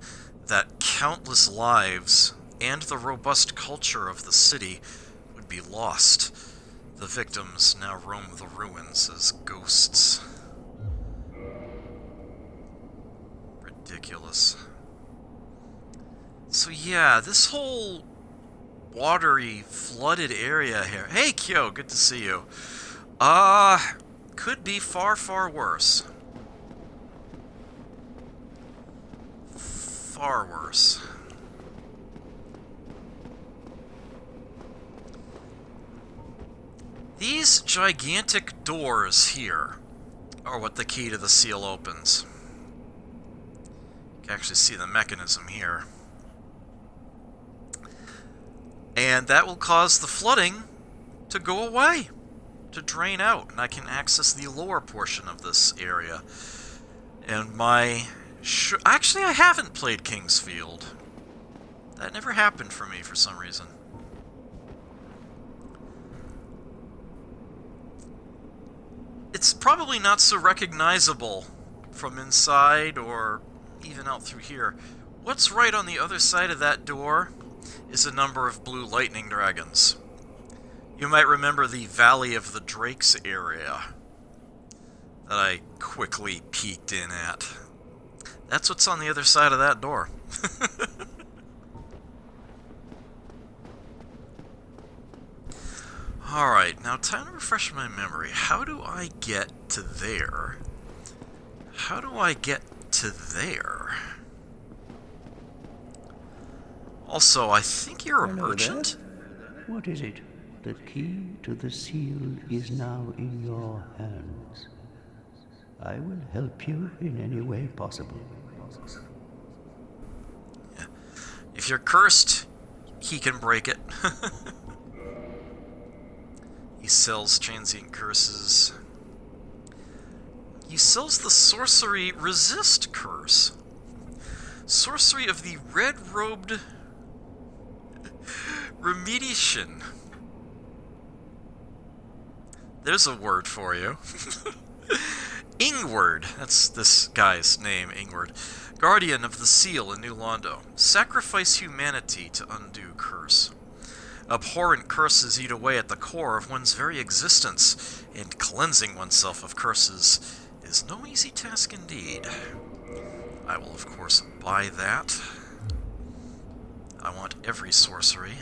that countless lives and the robust culture of the city would be lost. The victims now roam the ruins as ghosts. Ridiculous. So yeah, this whole watery, flooded area here. Hey, Kyo, good to see you. Could be far, far worse. Far worse. These gigantic doors here are what the key to the seal opens. You can actually see the mechanism here. And that will cause the flooding to go away, to drain out, and I can access the lower portion of this area. And actually, I haven't played Kingsfield. That never happened for me for some reason. It's probably not so recognizable from inside or even out through here. What's right on the other side of that door is a number of blue lightning dragons. You might remember the Valley of the Drakes area that I quickly peeked in at. That's what's on the other side of that door. Alright, now time to refresh my memory. How do I get to there? How do I get to there? Also, I think you're a merchant? There. What is it? The key to the seal is now in your hands. I will help you in any way possible. Yeah. If you're cursed, he can break it. He sells transient curses. He sells the sorcery resist curse. Sorcery of the red-robed remediation. There's a word for you. Ingward, that's this guy's name, Ingward. Guardian of the seal in New Londo. Sacrifice humanity to undo curse. Abhorrent curses eat away at the core of one's very existence, and cleansing oneself of curses is no easy task indeed. I will, of course, buy that. I want every sorcery.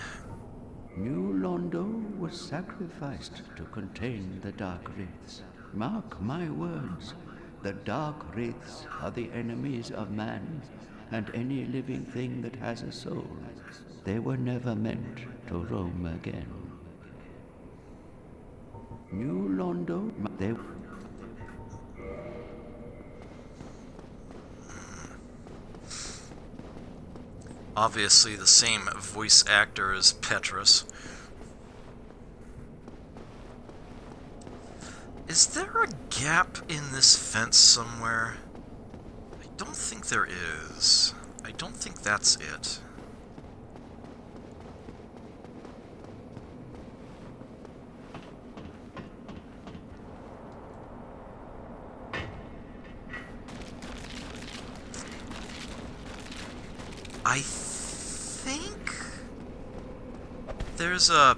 New Londo was sacrificed to contain the Dark Wraiths. Mark my words, the Dark Wraiths are the enemies of man and any living thing that has a soul. They were never meant to roam again. New Londo, they... Obviously the same voice actor as Petrus. Is there a gap in this fence somewhere? I don't think there is. I don't think that's it. I think there's a...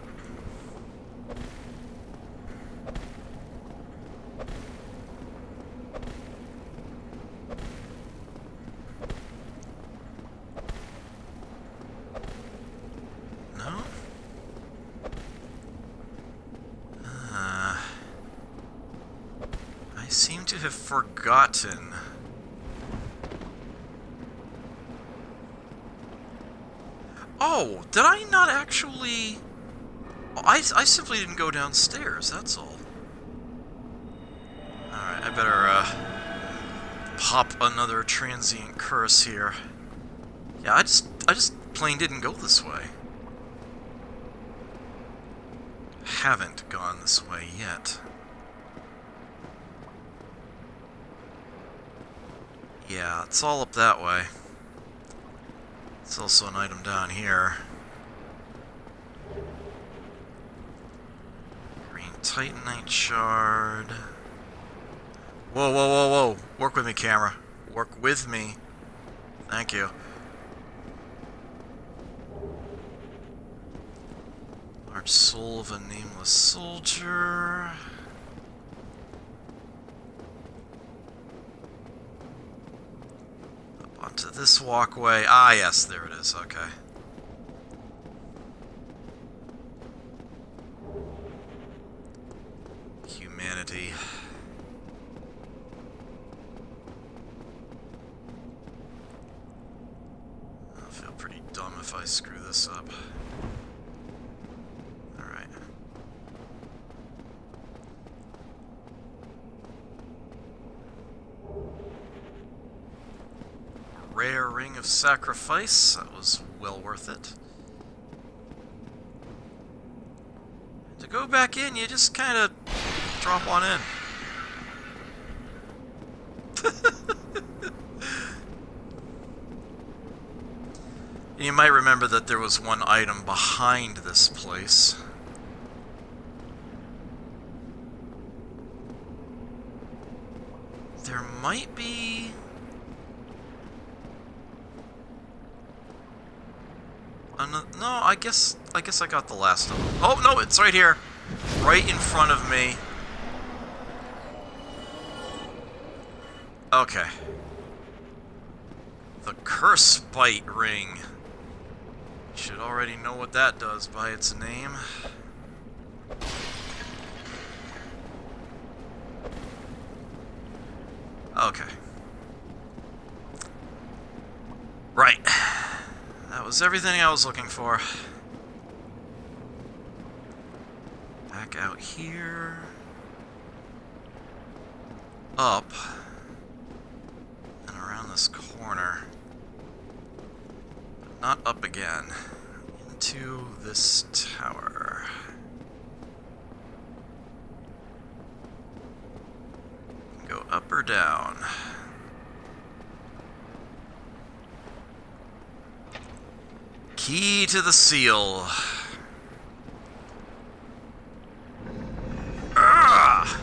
No? I seem to have forgotten. Oh, did I not actually... I simply didn't go downstairs, that's all. Alright, I better, pop another transient curse here. Yeah, I just plain didn't go this way. Haven't gone this way yet. Yeah, it's all up that way. There's also an item down here. Green Titanite shard. Whoa, whoa, whoa, whoa. Work with me, camera. Work with me. Thank you. Large soul of a nameless soldier. Up onto this walkway. Ah, yes, there it is. Okay. Humanity. I'll feel pretty dumb if I screw this up. Alright. Rare ring of sacrifice. That was well worth it. To go back in, you just kind of drop one in. You might remember that there was one item behind this place. There might be... No, I guess I got the last of them. Oh, no, it's right here. Right in front of me. Okay. The Curse Bite Ring. You should already know what that does by its name. Okay. Right. That was everything I was looking for. Back out here. Up. And around this corner. Not up again. Into this tower. Go up or down. Key to the seal. Ah!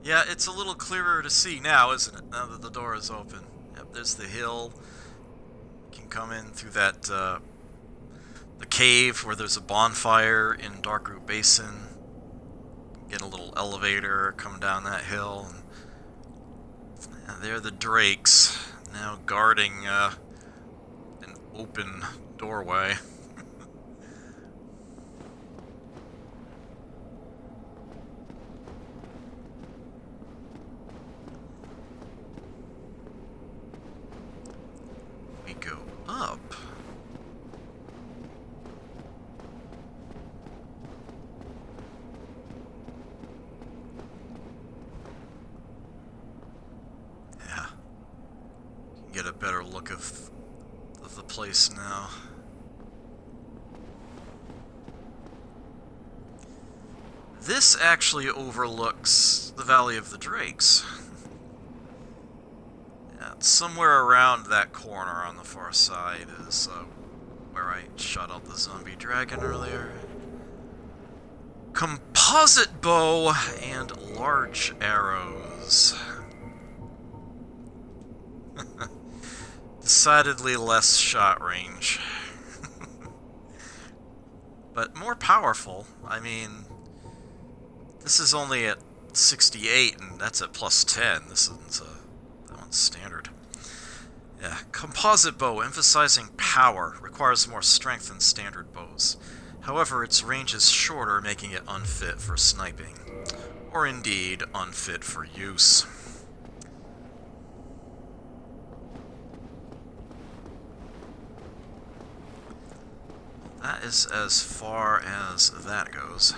Yeah, it's a little clearer to see now, isn't it? Now that the door is open. Yep, there's the hill. You can come in through that, the cave where there's a bonfire in Darkroot Basin. Get a little elevator, come down that hill. And there are the drakes, now guarding, an open doorway. Go up. Yeah. You can get a better look of the place now. this actually overlooks the Valley of the Drakes. Yeah, somewhere around that corner on the far side is where I shot out the zombie dragon earlier. Composite bow and large arrows. Decidedly less shot range. But more powerful. I mean, this is only at 68, and that's at plus 10. This isn't that one's standard. Yeah, composite bow, emphasizing power, requires more strength than standard bows. However, its range is shorter, making it unfit for sniping. Or indeed, unfit for use. That is as far as that goes.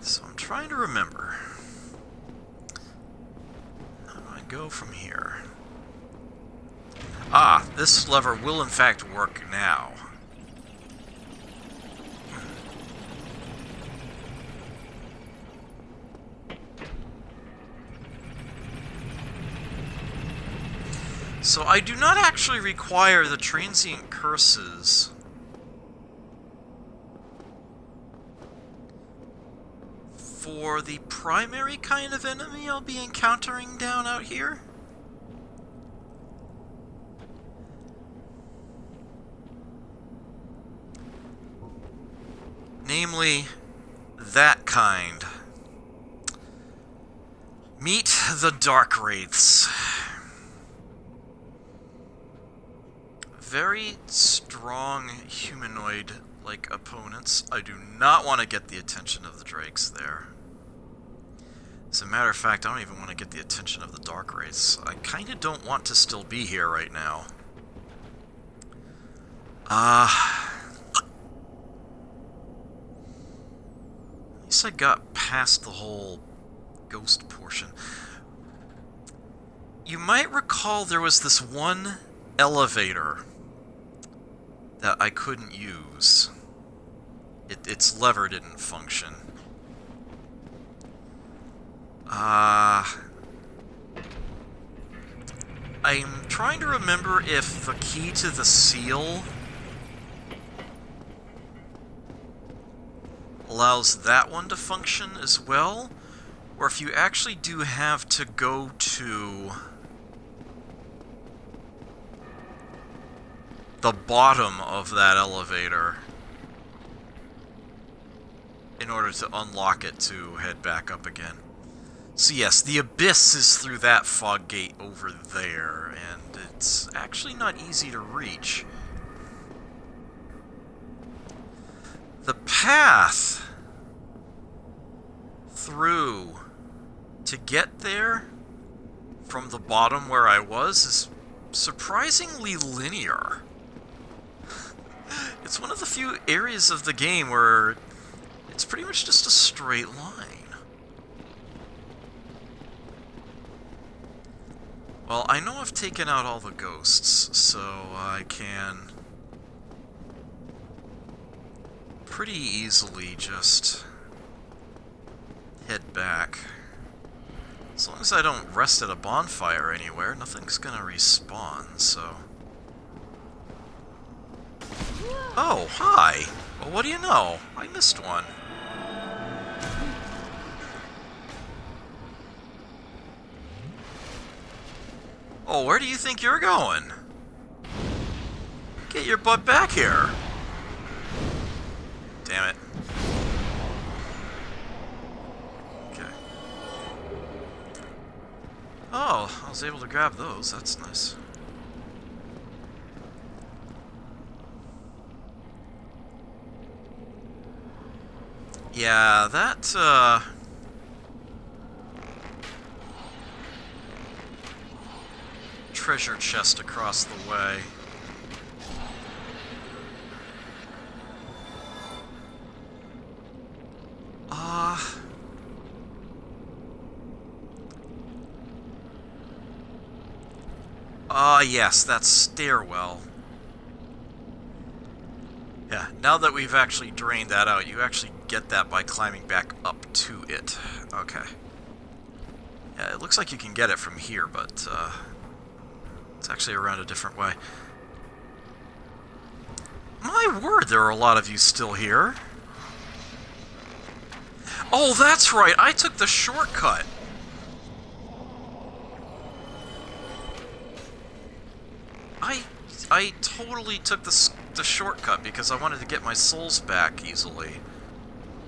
So I'm trying to remember. How do I go from here? Ah, this lever will in fact work now. So I do not actually require the transient curses for the primary kind of enemy I'll be encountering down out here. Namely, that kind. Meet the Dark Wraiths. Very strong humanoid-like opponents. I do not want to get the attention of the Drakes there. As a matter of fact, I don't even want to get the attention of the Dark Wraiths. I kind of don't want to still be here right now. At least I got past the whole ghost portion. You might recall there was this one elevator that I couldn't use. Its lever didn't function. I'm trying to remember if the key to the seal allows that one to function as well, or if you actually do have to go to the bottom of that elevator in order to unlock it to head back up again. So yes, the abyss is through that fog gate over there, and it's actually not easy to reach. The path through to get there from the bottom where I was is surprisingly linear. It's one of the few areas of the game where it's pretty much just a straight line. Well, I know I've taken out all the ghosts, so I can pretty easily just head back. As long as I don't rest at a bonfire anywhere, nothing's gonna respawn, so... Oh, hi! Well, what do you know? I missed one. Oh, where do you think you're going? Get your butt back here! Damn it. Okay. Oh, I was able to grab those. That's nice. Yeah, that, treasure chest across the way. Yes, that stairwell. Yeah, now that we've actually drained that out, you actually get that by climbing back up to it. Okay. Yeah, it looks like you can get it from here, but, it's actually around a different way. My word, there are a lot of you still here. Oh, that's right, I took the shortcut. I totally took the shortcut because I wanted to get my souls back easily.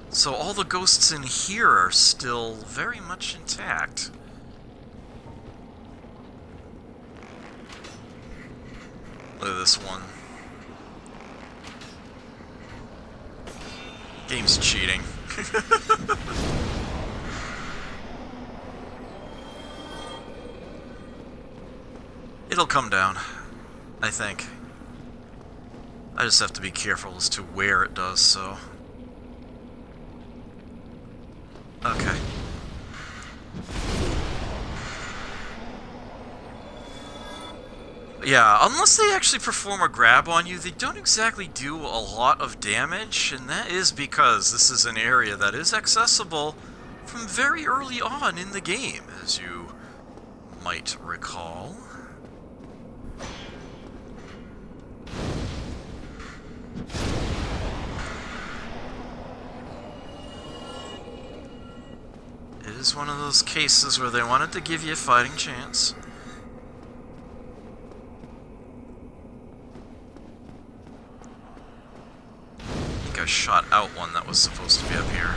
So all the ghosts in here are still very much intact. Look at this one. Game's cheating. It'll come down, I think. I just have to be careful as to where it does so. Okay. Yeah, unless they actually perform a grab on you, they don't exactly do a lot of damage, and that is because this is an area that is accessible from very early on in the game, as you might recall. It is one of those cases where they wanted to give you a fighting chance. I think I shot out one that was supposed to be up here.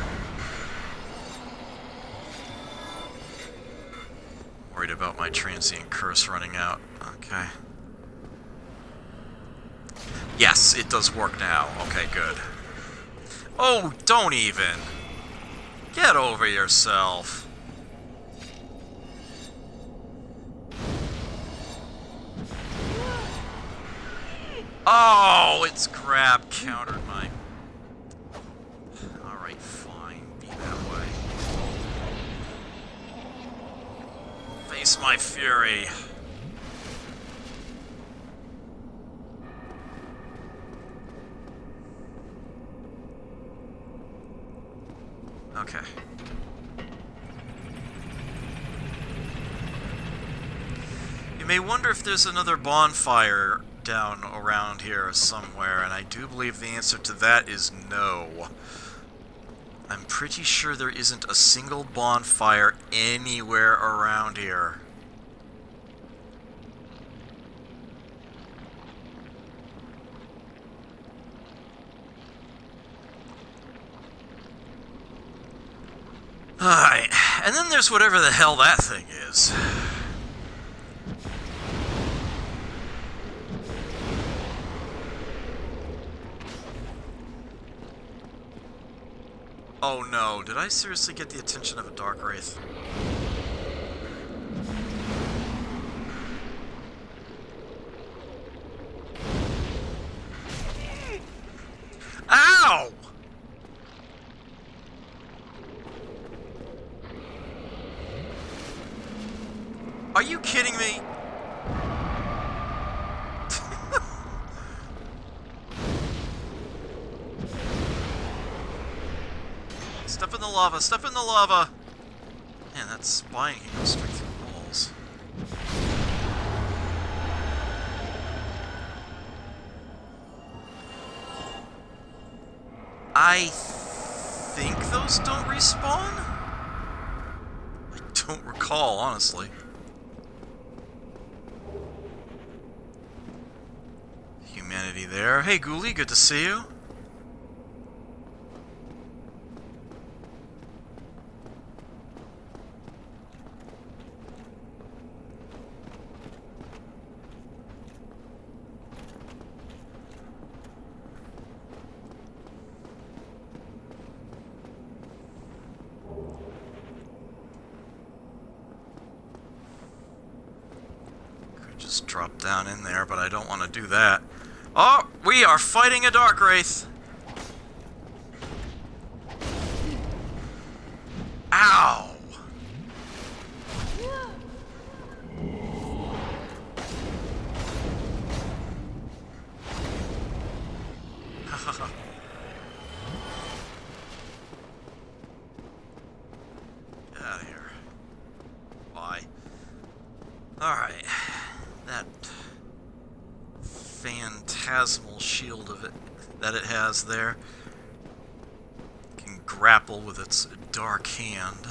Worried about my transient curse running out. Okay. Yes, it does work now. Okay, good. Oh, don't even! Get over yourself. Oh, it's grab countered my... Alright, fine. Be that way. Face my fury. Okay. You may wonder if there's another bonfire down around here somewhere, and I do believe the answer to that is no. I'm pretty sure there isn't a single bonfire anywhere around here. Alright, and then there's whatever the hell that thing is. Oh no, did I seriously get the attention of a Dark Wraith? Ow! Are you kidding me? Step in the lava, step in the lava! Man, that spine can go straight through walls. I think those don't respawn? I don't recall, honestly. Humanity there. Hey, Ghoulie, good to see you. Just drop down in there, but I don't want to do that. Oh, we are fighting a Dark Wraith! Ow! Get out of here. Bye. Alright. That phantasmal shield of it that it has there can grapple with its dark hand.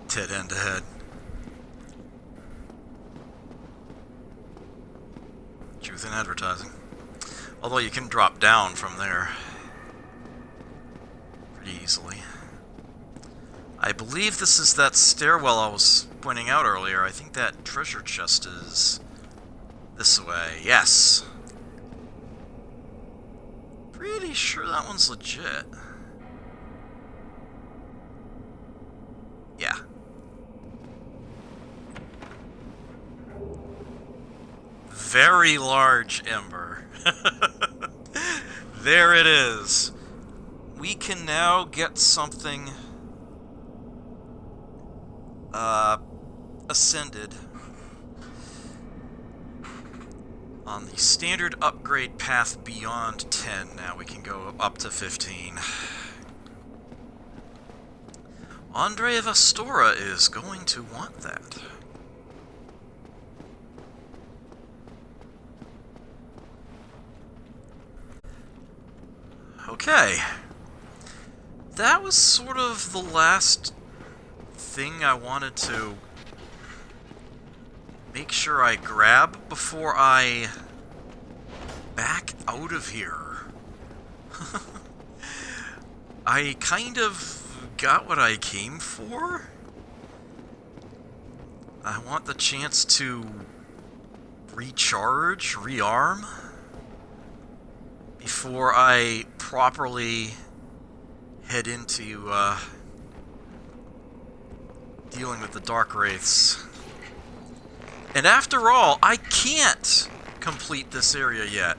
Dead end ahead. Truth in advertising. Although you can drop down from there pretty easily. I believe this is that stairwell I was pointing out earlier. I think that treasure chest is this way. Yes. Pretty sure that one's legit. Yeah. Very large ember. There it is. We can now get something ascended on the standard upgrade path beyond 10. Now we can go up to 15. Andre of Astora is going to want that. Okay. That was sort of the last thing I wanted to make sure I grab before I back out of here. I kind of got what I came for. I want the chance to recharge, rearm, before I properly head into dealing with the Dark Wraiths. And after all, I can't complete this area yet.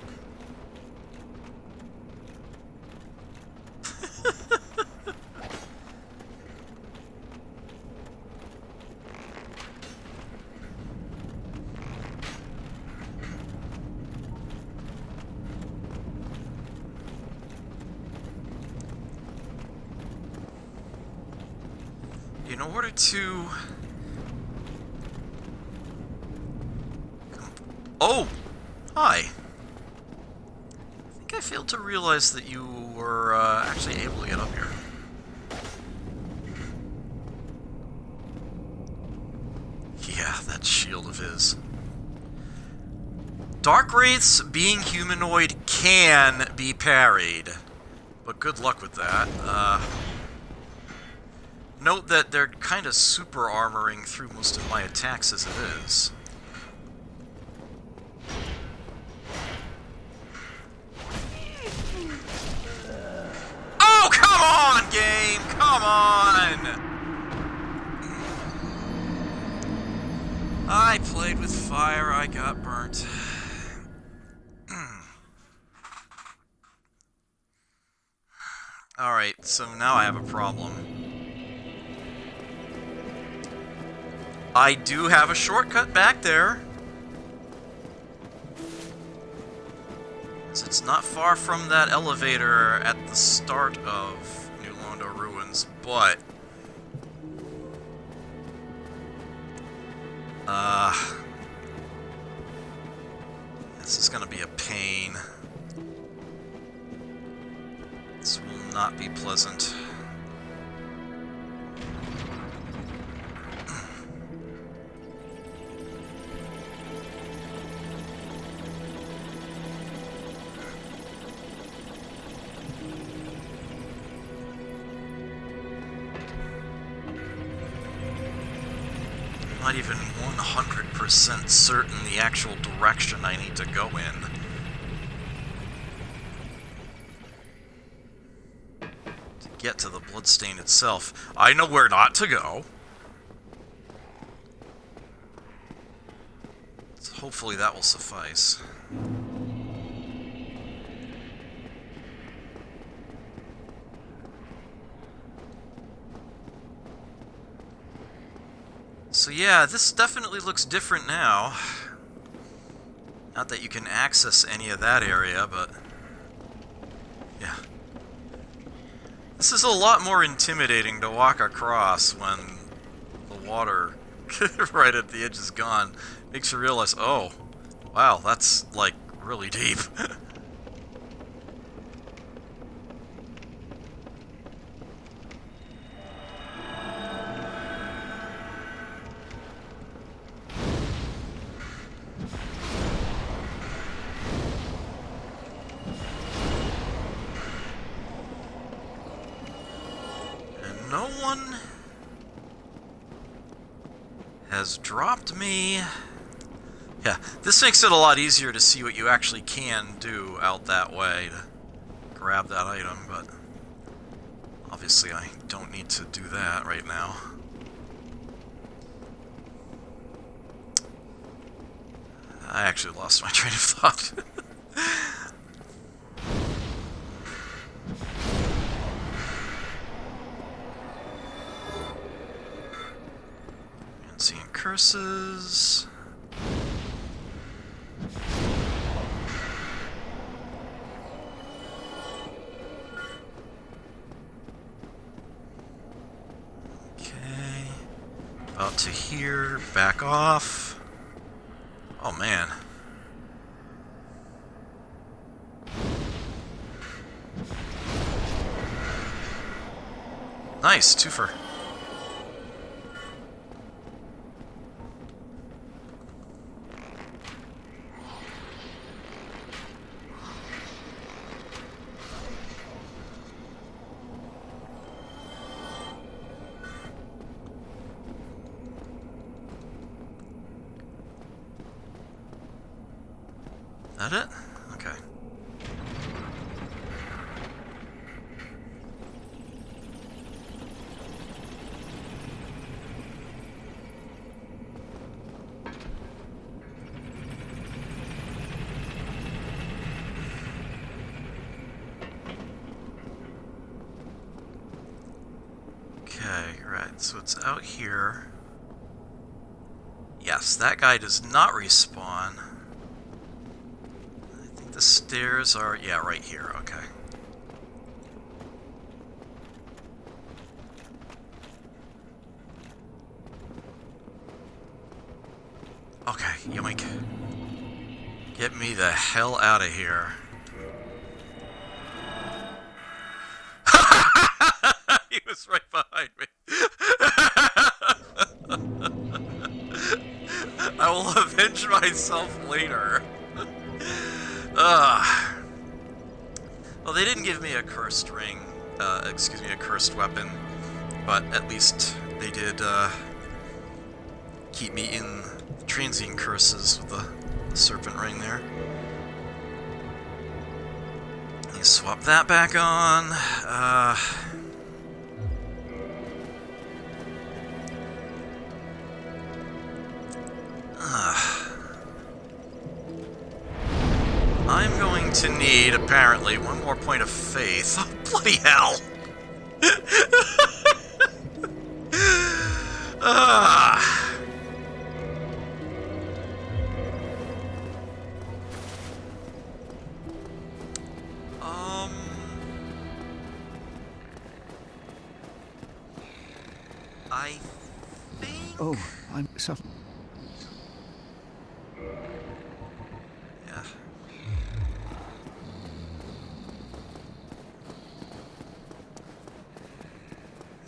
In order to... Oh! Hi! I think I failed to realize that you were actually able to get up here. Yeah, that shield of his. Dark Wraiths, being humanoid, can be parried. But good luck with that. Note that they're kind of super armoring through most of my attacks as it is. Oh, come on, game! Come on! I played with fire, I got burnt. Alright, so now I have a problem. I do have a shortcut back there. So it's not far from that elevator at the start of New Londo Ruins, but... this is gonna be a pain. This will not be pleasant. Not even 100% certain the actual direction I need to go in to get to the bloodstain itself. I know where not to go. So hopefully that will suffice. So yeah, this definitely looks different now. Not that you can access any of that area, but yeah. This is a lot more intimidating to walk across when the water right at the edge is gone. Makes you realize, oh, wow, that's like really deep. No one has dropped me. Yeah, this makes it a lot easier to see what you actually can do out that way to grab that item, but obviously I don't need to do that right now. I actually lost my train of thought. Seeing curses. Okay. About to here. Back off. Oh man. Nice, twofer. That it? Okay. Okay, right, so it's out here. Yes, that guy does not respawn. I think the stairs are, yeah, right here, okay. Okay, yoink. Get me the hell out of here. He was right behind me. I will avenge myself later. Well, they didn't give me a cursed ring, excuse me, a cursed weapon, but at least they did keep me in transient curses with the serpent ring there. Let me swap that back on. I'm going to need, apparently, one more point of faith. Oh, bloody hell! I think... Oh, I'm so... Yeah.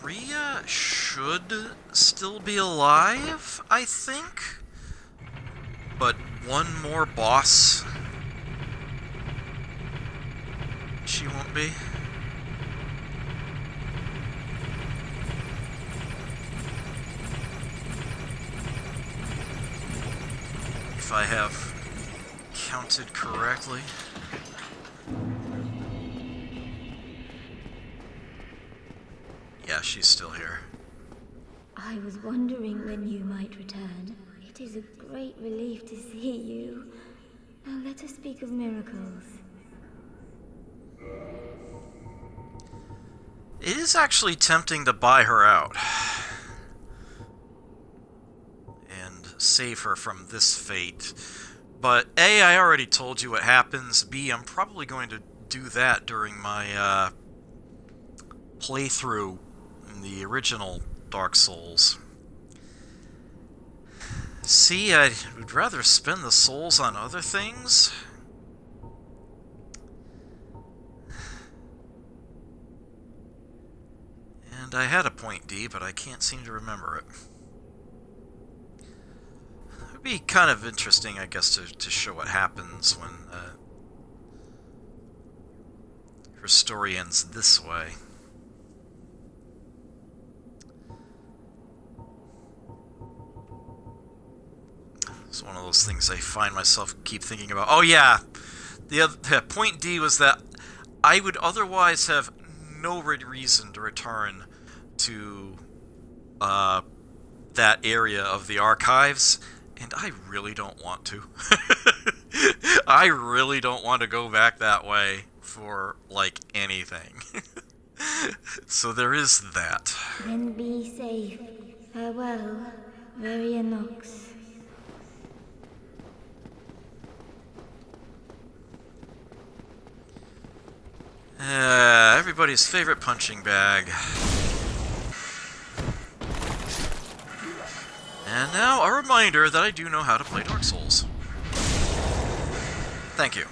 Rhea should still be alive, I think. But one more boss, she won't be. If I have counted correctly. she's still here. I was wondering when you might return. It is a great relief to see you. Now let us speak of miracles. It is actually tempting to buy her out and save her from this fate. But A, I already told you what happens. B, I'm probably going to do that during my playthrough in the original Dark Souls. C, I would rather spend the souls on other things. And I had a point D, but I can't seem to remember it. It would be kind of interesting, I guess, to show what happens when her story ends this way. It's one of those things I find myself keep thinking about. Oh yeah, the point D was that I would otherwise have no reason to return to that area of the archives, and I really don't want to. I really don't want to go back that way for, like, anything. So there is that. Then be safe. Farewell, Varianox. Everybody's favorite punching bag. And now, a reminder that I do know how to play Dark Souls. Thank you.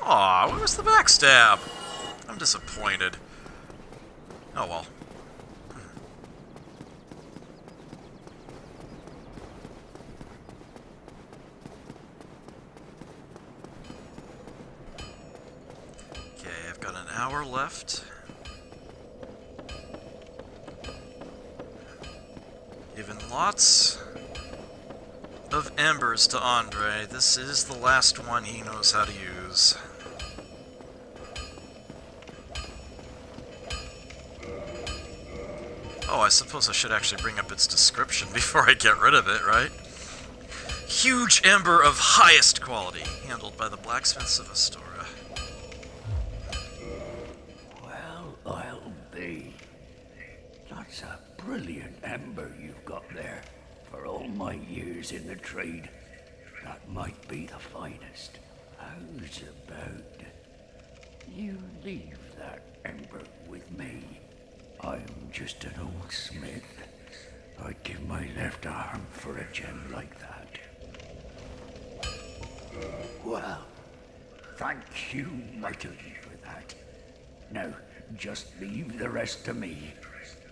Aw, where was the backstab? I'm disappointed. Oh well. Got an hour left. Given lots of embers to Andre, this is the last one he knows how to use. Oh, I suppose I should actually bring up its description before I get rid of it, right? Huge ember of highest quality, handled by the blacksmiths of Astoria. I'll be. That's a brilliant ember you've got there. For all my years in the trade, that might be the finest. How's about you leave that ember with me? I'm just an old smith. I'd give my left arm for a gem like that. Well, thank you mightily for that. Now, just leave the rest to me.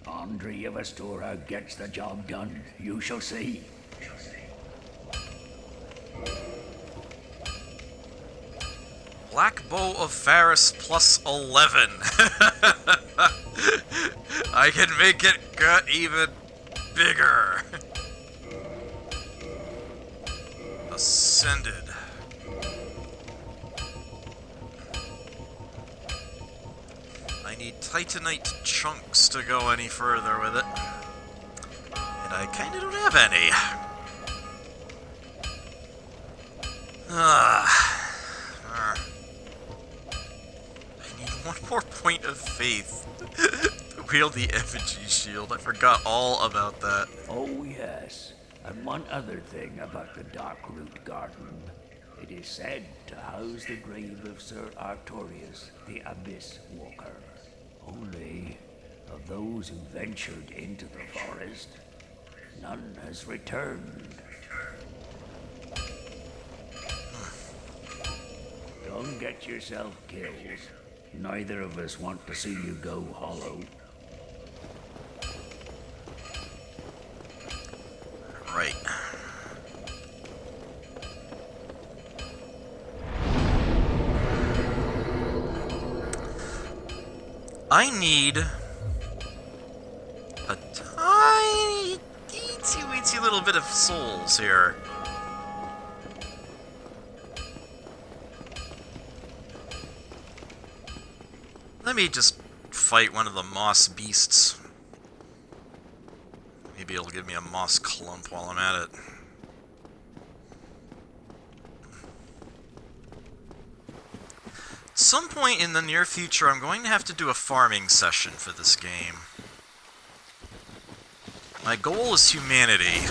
Andre of Astora gets the job done. You shall see. Black Bow of Faris plus 11. I can make it get even bigger. Ascended. I need Titanite chunks to go any further with it. And I kinda don't have any. I need one more point of faith to wield the effigy shield. I forgot all about that. Oh yes, and one other thing about the Darkroot Garden. It is said to house the grave of Sir Artorius, the Abyss Walker. Only, of those who ventured into the forest, none has returned. Don't get yourself killed. Neither of us want to see you go hollow. Right. I need a tiny, teensy-weensy little bit of souls here. Let me just fight one of the moss beasts. Maybe it'll give me a moss clump while I'm at it. At some point in the near future, I'm going to have to do a farming session for this game. My goal is humanity.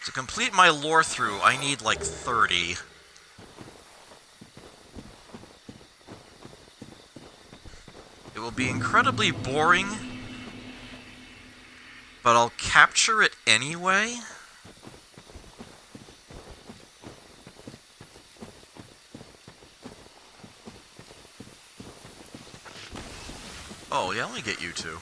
To complete my lore through, I need like 30. It will be incredibly boring, but I'll capture it anyway. Oh, yeah, let me get you two.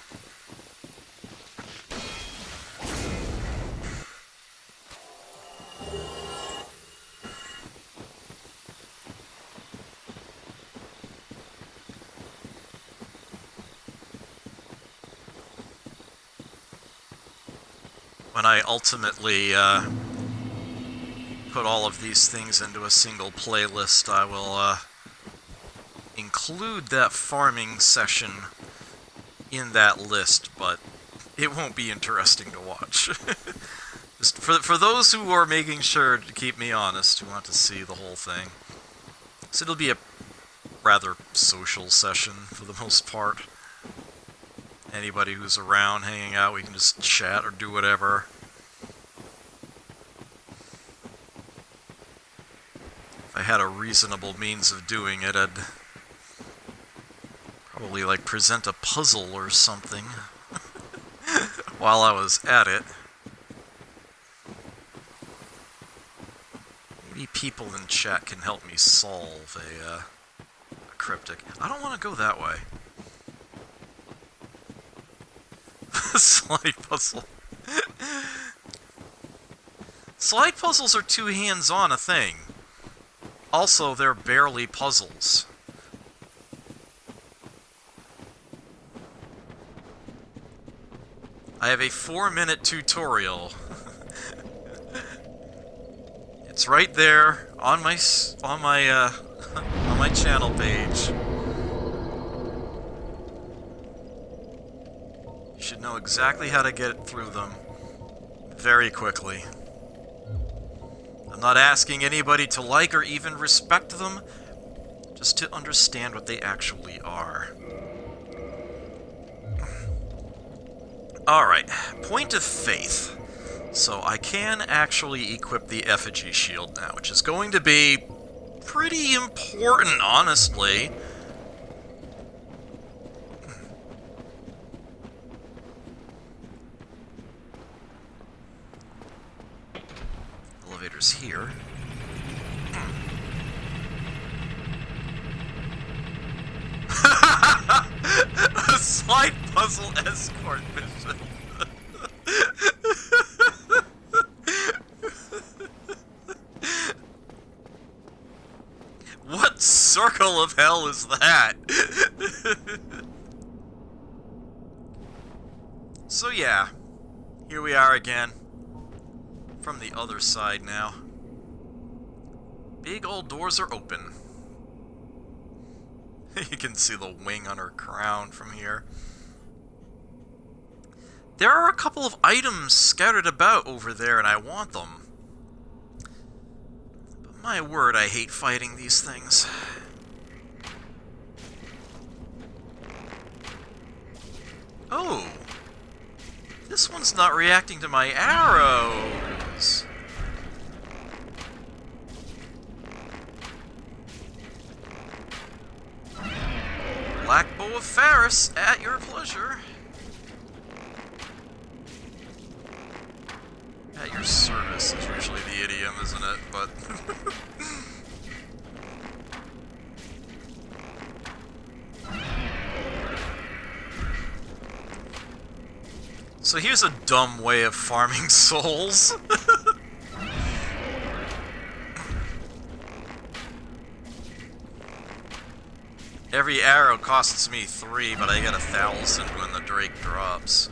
When I ultimately put all of these things into a single playlist, I will include that farming session in that list, but it won't be interesting to watch. Just for those who are making sure to keep me honest, who want to see the whole thing. So it'll be a rather social session for the most part. Anybody who's around hanging out, we can just chat or do whatever. If I had a reasonable means of doing it, I'd probably like present a puzzle or something while I was at it. Maybe people in chat can help me solve a cryptic. I don't want to go that way. Slide puzzle. Slide puzzles are too hands-on a thing. Also, they're barely puzzles. I have a 4-minute tutorial. It's right there on my on my channel page. You should know exactly how to get through them very quickly. I'm not asking anybody to like or even respect them, just to understand what they actually are. Alright, point of faith. So I can actually equip the effigy shield now, which is going to be pretty important, honestly. Elevator's here. A slide puzzle escort mission. What circle of hell is that? So yeah, here we are again. From the other side now. Big old doors are open. You can see the wing on her crown from here. There are a couple of items scattered about over there, and I want them. But my word, I hate fighting these things. Oh! This one's not reacting to my arrows! Black Bow of Ferris, at your pleasure. At your service is usually the idiom, isn't it? But so here's a dumb way of farming souls. Every arrow costs me 3, but I get 1,000 when the Drake drops.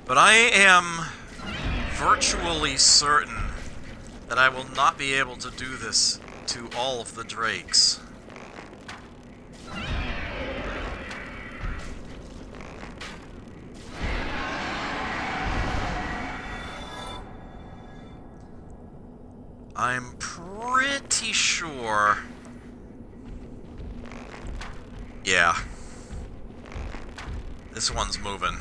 But I am virtually certain that I will not be able to do this to all of the drakes. I'm pretty sure... Yeah. This one's moving.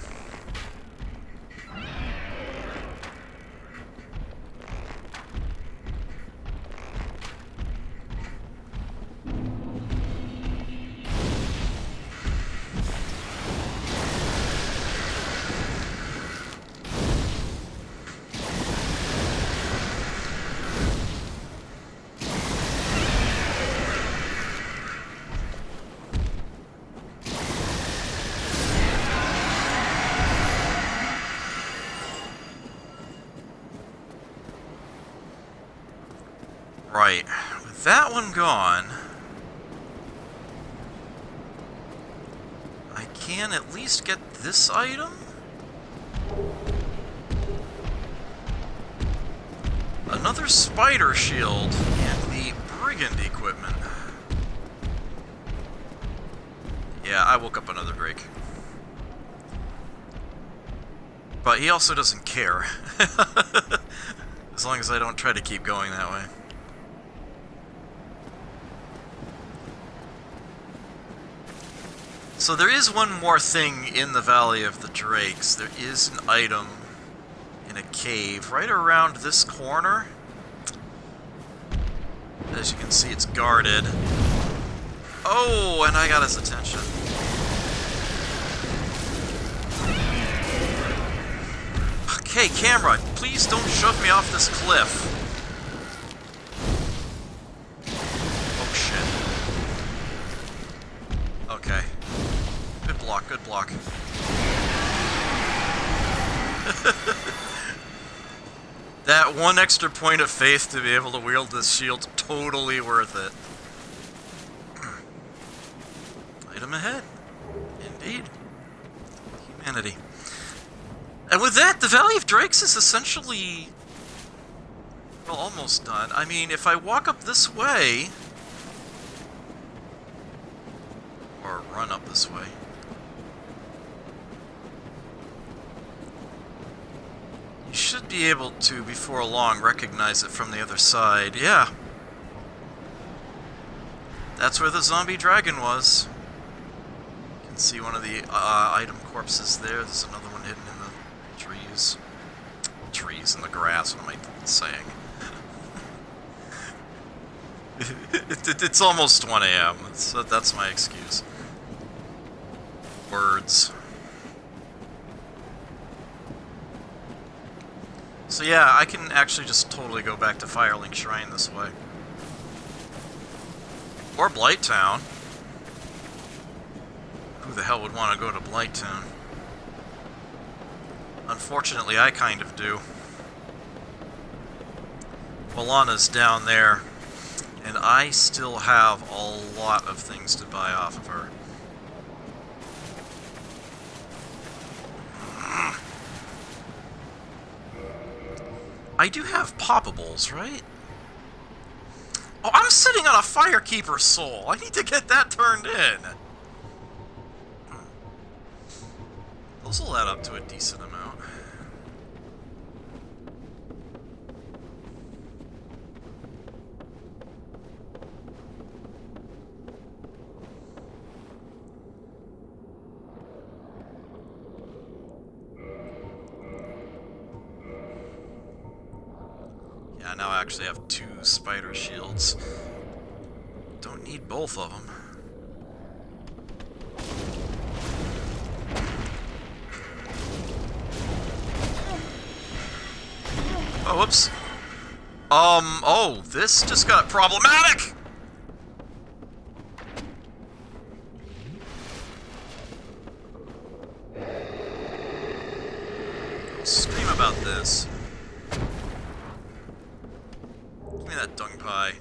Right, with that one gone, I can at least get this item? Another spider shield and the brigand equipment. Yeah, I woke up another drake. But he also doesn't care. As long as I don't try to keep going that way. So there is one more thing in the Valley of the Drakes. There is an item in a cave right around this corner. As you can see, it's guarded. Oh, and I got his attention. Okay, camera, please don't shove me off this cliff. Oh, shit. Okay. Good block, good block. That one extra point of faith to be able to wield this shield, totally worth it. Item ahead. Indeed. Humanity. And with that, the Valley of Drakes is essentially... well, almost done. I mean, if I walk up this way... or run up this way... you should be able to, before long, recognize it from the other side. Yeah. That's where the zombie dragon was. You can see one of the item corpses there. There's another one hidden in the trees. Trees in the grass, what am I saying? It's almost 1 a.m. That's my excuse. Words. So yeah, I can actually just totally go back to Firelink Shrine this way. Or Blighttown. Who the hell would want to go to Blighttown? Unfortunately, I kind of do. Balana's down there, and I still have a lot of things to buy off of her. I do have poppables, right? Oh, I'm sitting on a Firekeeper soul. I need to get that turned in. Those will add up to a decent amount. Yeah, now I actually have 2 spider shields. Don't need both of them. Oh, whoops. Oh, this just got problematic! Scream about this. Give me that dung pie.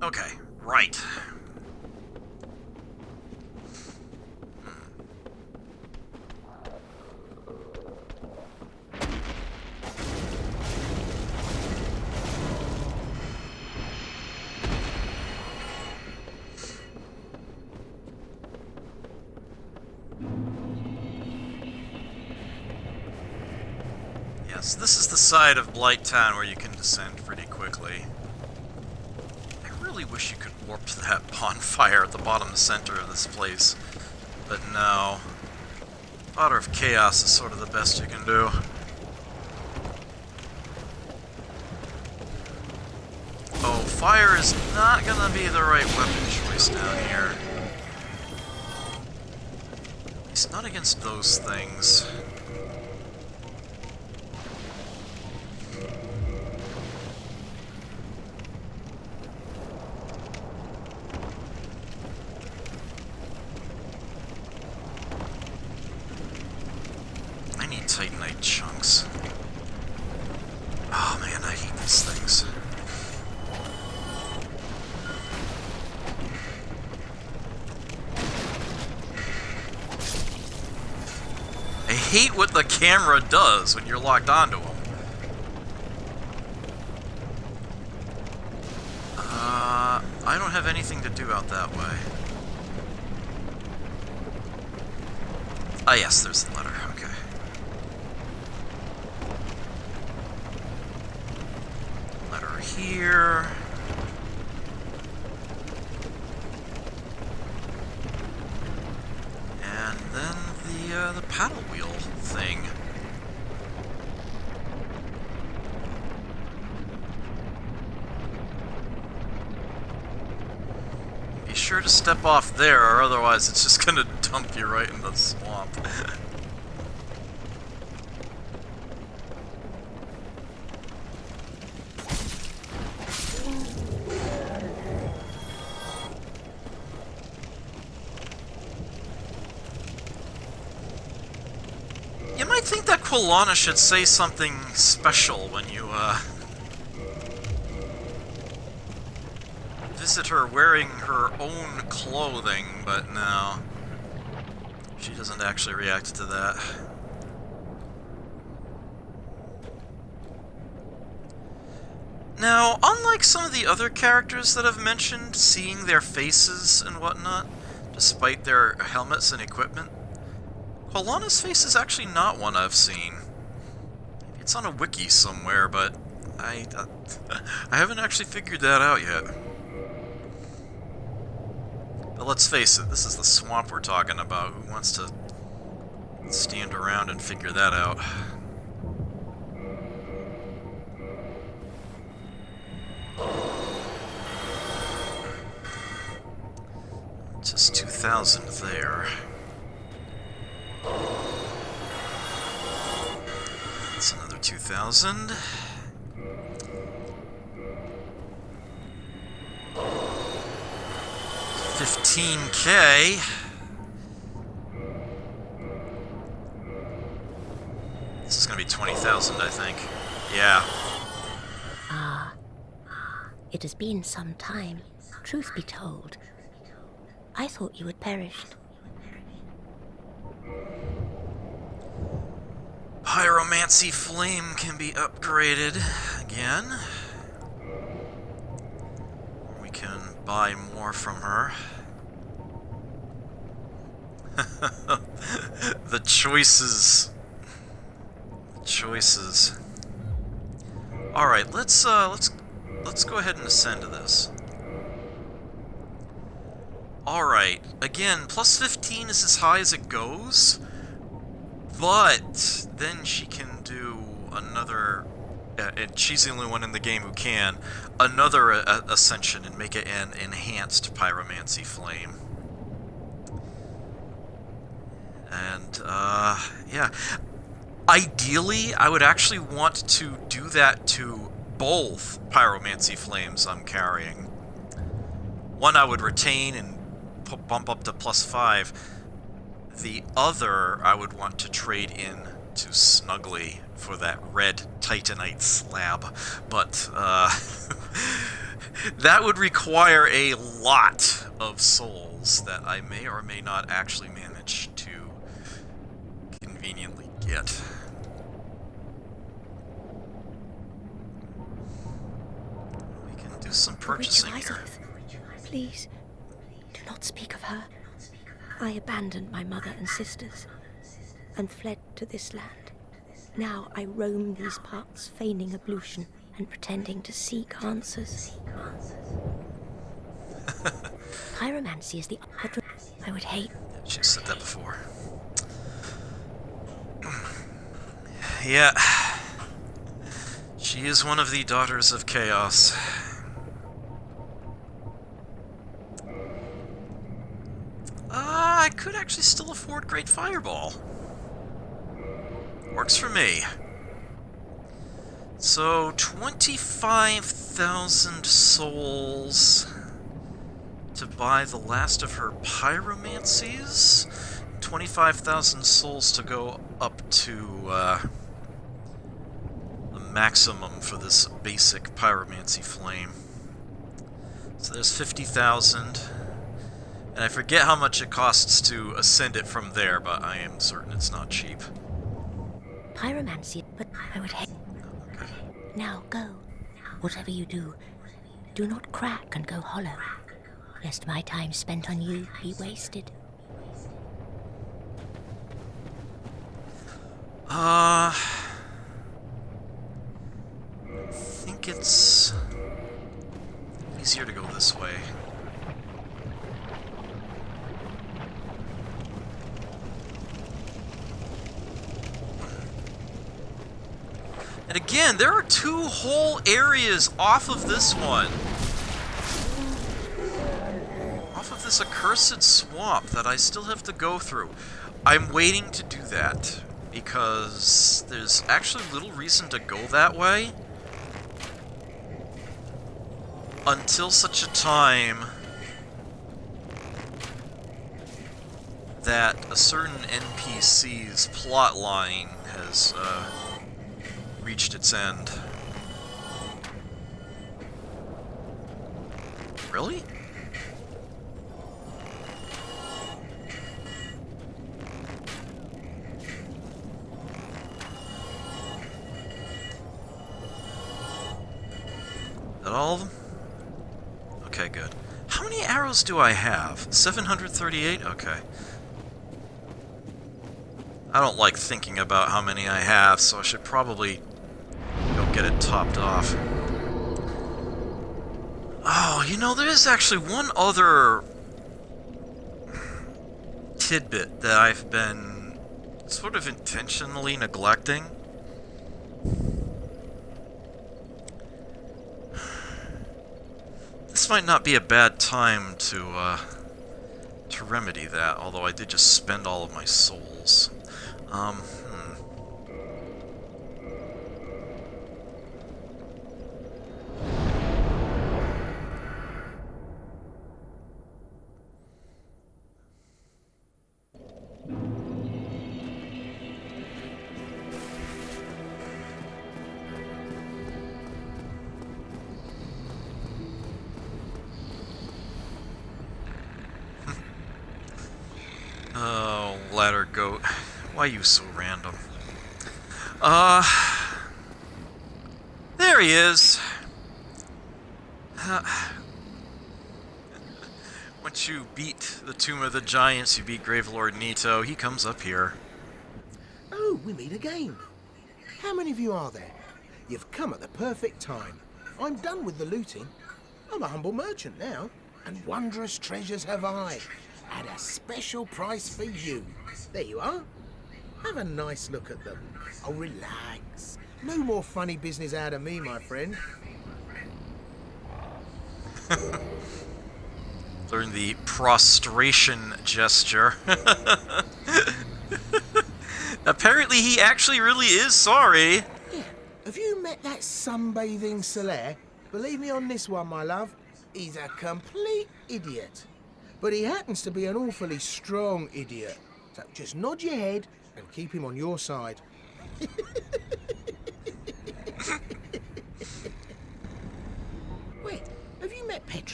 Okay, right. Yes, this is the side of Blight Town where you can descend pretty quickly. I really wish you could warp to that bonfire at the bottom center of this place, but no. Fodder of Chaos is sort of the best you can do. Oh, fire is not gonna be the right weapon choice down here. At least not against those things. I need Titanite chunks. Oh man, I hate these things. I hate what the camera does when you're locked onto them. I don't have anything to do out that way. Ah, yes, there's the letter. Okay. Letter here. And then the paddle wheel thing. Be sure to step off there, or otherwise it's just gonna dump you right in the swamp. You might think that Quilana should say something special when you, visit her wearing her own clothing, but no. She doesn't actually react to that. Now, unlike some of the other characters that I've mentioned, seeing their faces and whatnot, despite their helmets and equipment, Quilana's face is actually not one I've seen. It's on a wiki somewhere, but I haven't actually figured that out yet. But let's face it, this is the swamp we're talking about. Who wants to stand around and figure that out? Just 2,000 there. That's another 2,000. $15K. This is gonna be 20,000, I think. Yeah. Ah, it has been some time, truth be told. I thought you had perished. Pyromancy Flame can be upgraded again. We can buy more from her. The choices. The choices. All right, let's go ahead and ascend to this. All right, again, plus 15 is as high as it goes, but then she can do another, and she's the only one in the game who can, another ascension and make it an enhanced Pyromancy Flame. And, yeah. Ideally, I would actually want to do that to both Pyromancy Flames I'm carrying. One I would retain and bump up to plus 5. The other I would want to trade in to Snuggly for that red Titanite slab. But, That would require a lot of souls that I may or may not actually manage to conveniently get. We can do some purchasing here. Please, do not speak of her. I abandoned my mother and sisters and fled to this land. Now I roam these parts, feigning ablution and pretending to seek answers. Pyromancy is the art I would hate. She said that before. Yeah. She is one of the daughters of chaos. I could actually still afford Great Fireball. Works for me. So, 25,000 souls to buy the last of her pyromancies. 25,000 souls to go up to the maximum for this basic pyromancy flame. So there's 50,000. And I forget how much it costs to ascend it from there, but I am certain it's not cheap. Pyromancy, but I would hate. Okay. Now go. Whatever you do, do not crack and go hollow, lest my time spent on you be wasted. I think it's easier to go this way. And again, there are 2 whole areas off of this one. Off of this accursed swamp that I still have to go through. I'm waiting to do that, because there's actually little reason to go that way until such a time that a certain NPC's plotline has, reached its end. Really? That all of them? Okay, good. How many arrows do I have? 738? Okay. I don't like thinking about how many I have, so I should probably go get it topped off. Oh, you know, there is actually one other tidbit that I've been sort of intentionally neglecting. This might not be a bad time to remedy that, although I did just spend all of my souls. Oh, ladder goat. Why are you so random? There he is. Once you beat the Tomb of the Giants, you beat Gravelord Nito, he comes up here. Oh, we meet again. How many of you are there? You've come at the perfect time. I'm done with the looting. I'm a humble merchant now, and wondrous treasures have I, at a special price for you. There you are. Have a nice look at them. Oh, relax. No more funny business out of me, my friend. Learn the prostration gesture. Apparently he actually really is sorry. Yeah. Have you met that sunbathing Solaire? Believe me on this one, my love. He's a complete idiot. But he happens to be an awfully strong idiot. So just nod your head and keep him on your side. Wait, have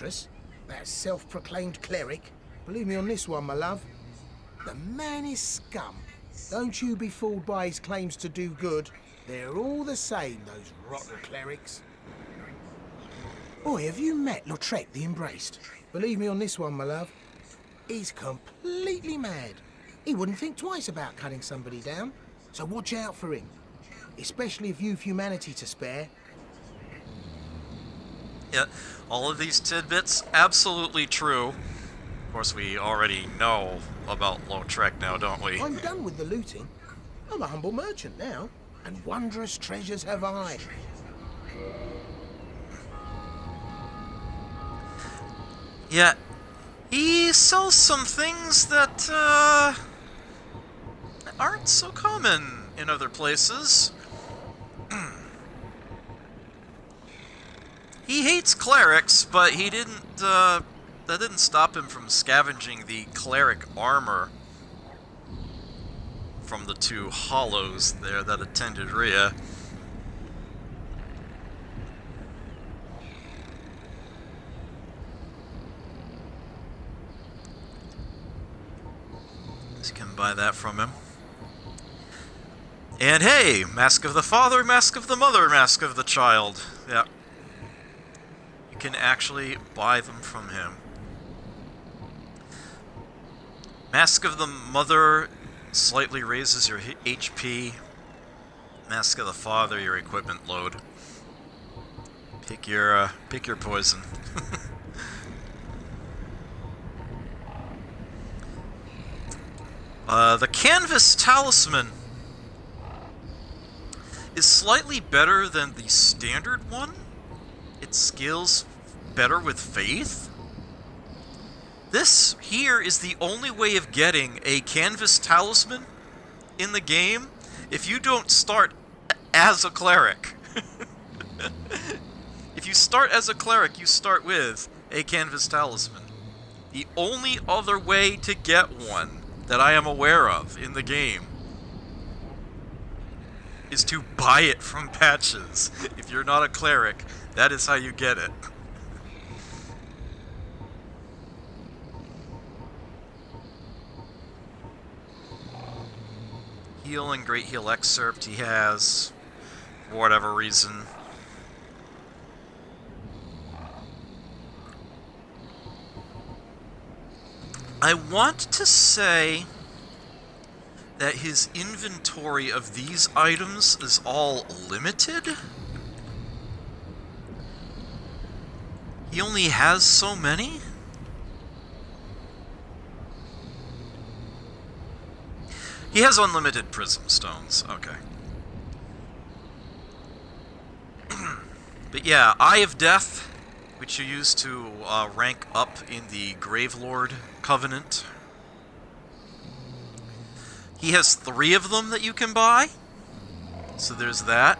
mistress, that self-proclaimed cleric. Believe me on this one, my love. The man is scum. Don't you be fooled by his claims to do good. They're all the same, those rotten clerics. Boy, have you met Lautrec the Embraced? Believe me on this one, my love. He's completely mad. He wouldn't think twice about cutting somebody down. So watch out for him. Especially if you've humanity to spare. Yeah, all of these tidbits, absolutely true. Of course, we already know about Lautrec now, don't we? I'm done with the looting. I'm a humble merchant now, and wondrous treasures have I. Yeah, he sells some things that, aren't so common in other places. He hates clerics, but he didn't, that didn't stop him from scavenging the cleric armor from the two hollows there that attended Rhea. So you can buy that from him. And hey, Mask of the Father, Mask of the Mother, Mask of the Child. Yeah. You can actually buy them from him. Mask of the Mother slightly raises your HP. Mask of the Father, your equipment load. Pick your poison. The Canvas Talisman is slightly better than the standard one. It scales better with faith. This here is the only way of getting a Canvas Talisman in the game if you don't start as a cleric. If you start as a cleric, you start with a Canvas Talisman. The only other way to get one that I am aware of in the game is to buy it from patches. If you're not a cleric, that is how you get it. Heal and Great Heal Excerpt he has, for whatever reason. I want to say that his inventory of these items is all limited. He only has so many? He has unlimited prism stones, okay. But yeah, Eye of Death, which you use to rank up in the Gravelord Covenant. He has 3 of them that you can buy, so there's that.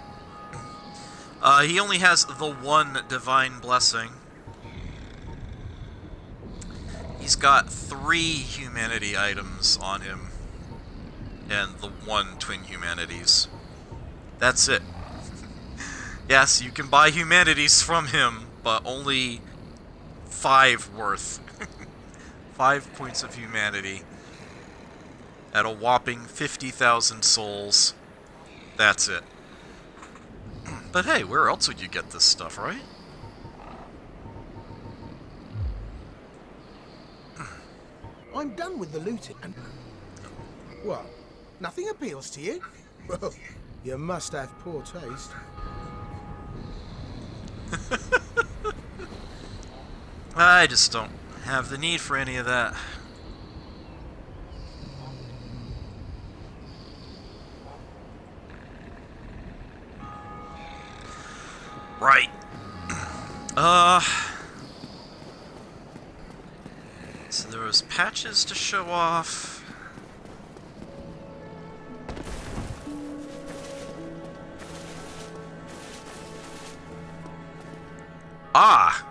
He only has the 1 Divine Blessing. He's got 3 Humanity items on him, and the 1 Twin Humanities. That's it. Yes, you can buy Humanities from him, but only 5 worth. 5 points of Humanity. At a whopping 50,000 souls. That's it. But hey, where else would you get this stuff, right? I'm done with the looting and... What? Nothing appeals to you? Well, you must have poor taste. I just don't have the need for any of that. Right. So there was patches to show off. Ah!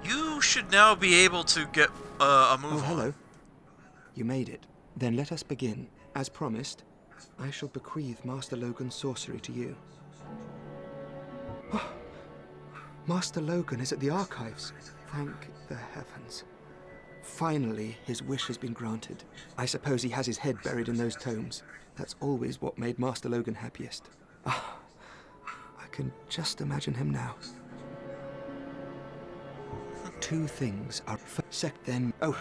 You should now be able to get a move on. Hello. You made it. Then let us begin. As promised, I shall bequeath Master Logan's sorcery to you. Master Logan is at the archives. Thank the heavens. Finally, his wish has been granted. I suppose he has his head buried in those tomes. That's always what made Master Logan happiest. Ah, I can just imagine him now. Two things are then. Oh.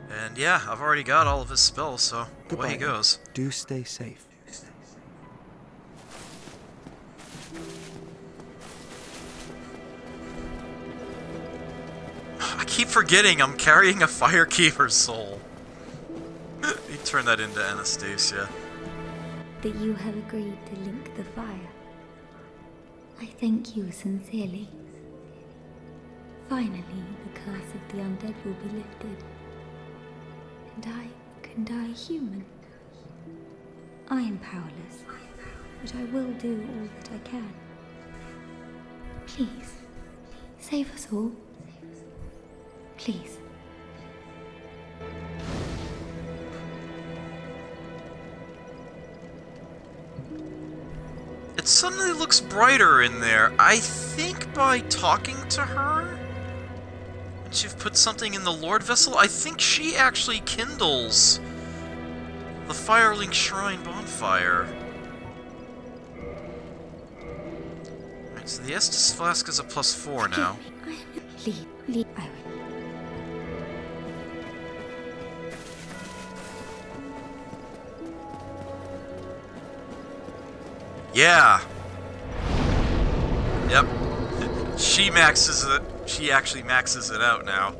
And yeah, I've already got all of his spells, so Goodbye. away he goes. Do stay safe. I keep forgetting I'm carrying a Firekeeper's soul. He turned that into Anastasia. That you have agreed to link the fire. I thank you sincerely. Finally, the curse of the undead will be lifted. And I can die human. I am powerless, but I will do all that I can. Please, save us all. Please. It suddenly looks brighter in there. I think by talking to her, and you've put something in the Lord Vessel, I think she actually kindles the Firelink Shrine bonfire. Alright, so the Estus Flask is a +4 now. Leave. I will. Yeah. Yep. She maxes it. She actually maxes it out now.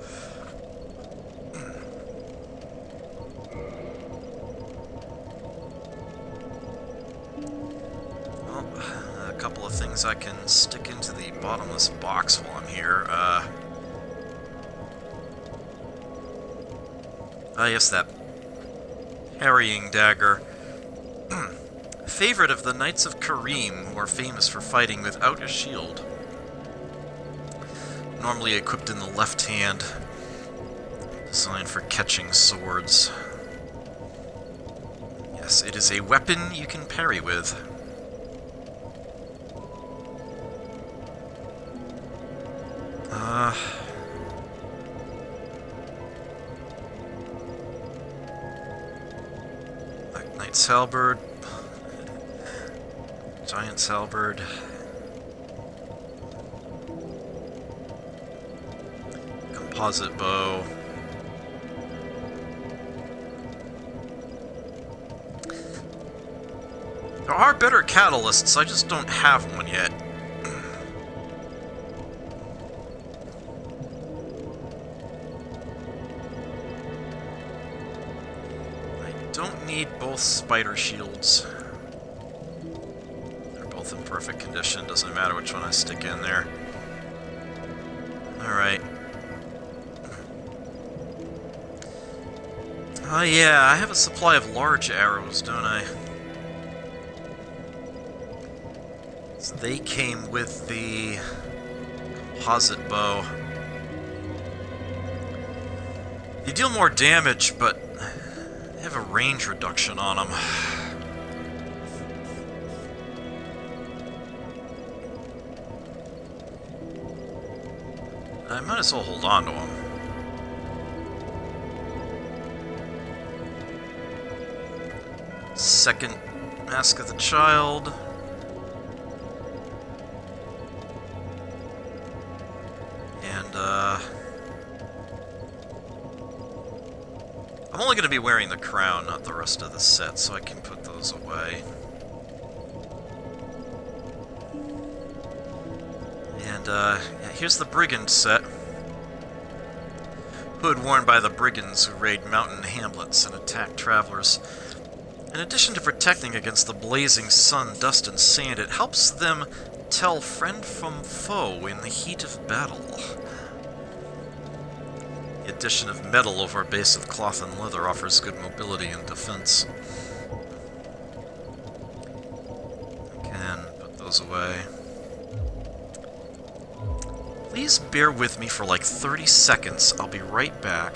Well, a couple of things I can stick into the bottomless box while I'm here. Yes, that harrying dagger. Favorite of the Knights of Kareem, who are famous for fighting without a shield. Normally equipped in the left hand, designed for catching swords. Yes, it is a weapon you can parry with. Knight's Halberd. Giant's Halberd. Composite bow. There are better catalysts, I just don't have one yet. I don't need both spider shields. In perfect condition, doesn't matter which one I stick in there. Alright. Oh yeah, I have a supply of large arrows, don't I? So they came with the composite bow. They deal more damage, but they have a range reduction on them. I might as well hold on to him. Second Mask of the Child. And, I'm only going to be wearing the crown, not the rest of the set, so I can put those away. And, here's the Brigand set. Hood worn by the brigands who raid mountain hamlets and attack travelers. In addition to protecting against the blazing sun, dust, and sand, it helps them tell friend from foe in the heat of battle. The addition of metal over a base of cloth and leather offers good mobility and defense. Again, put those away. Please bear with me for like 30 seconds. I'll be right back.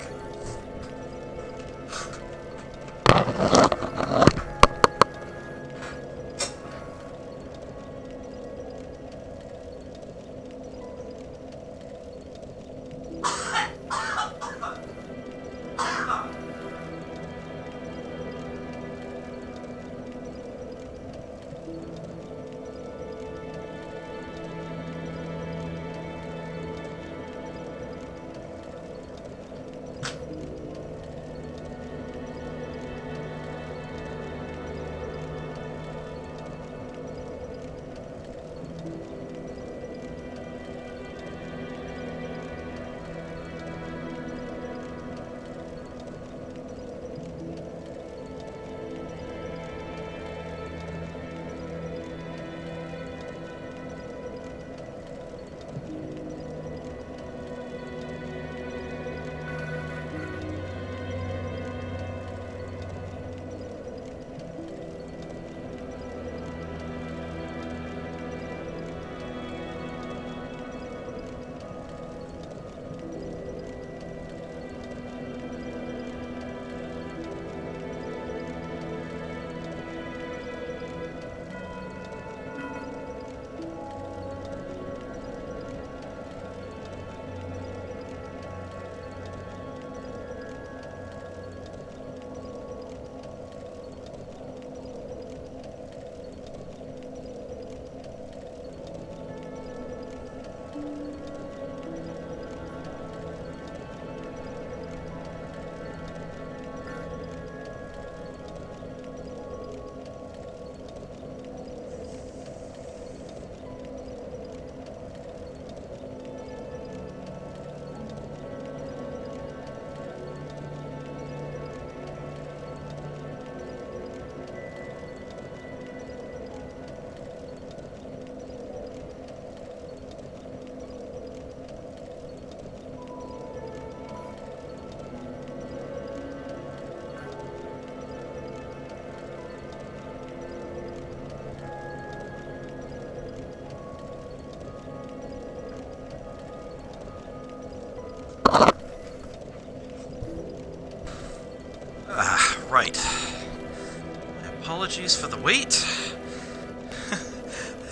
Apologies for the wait.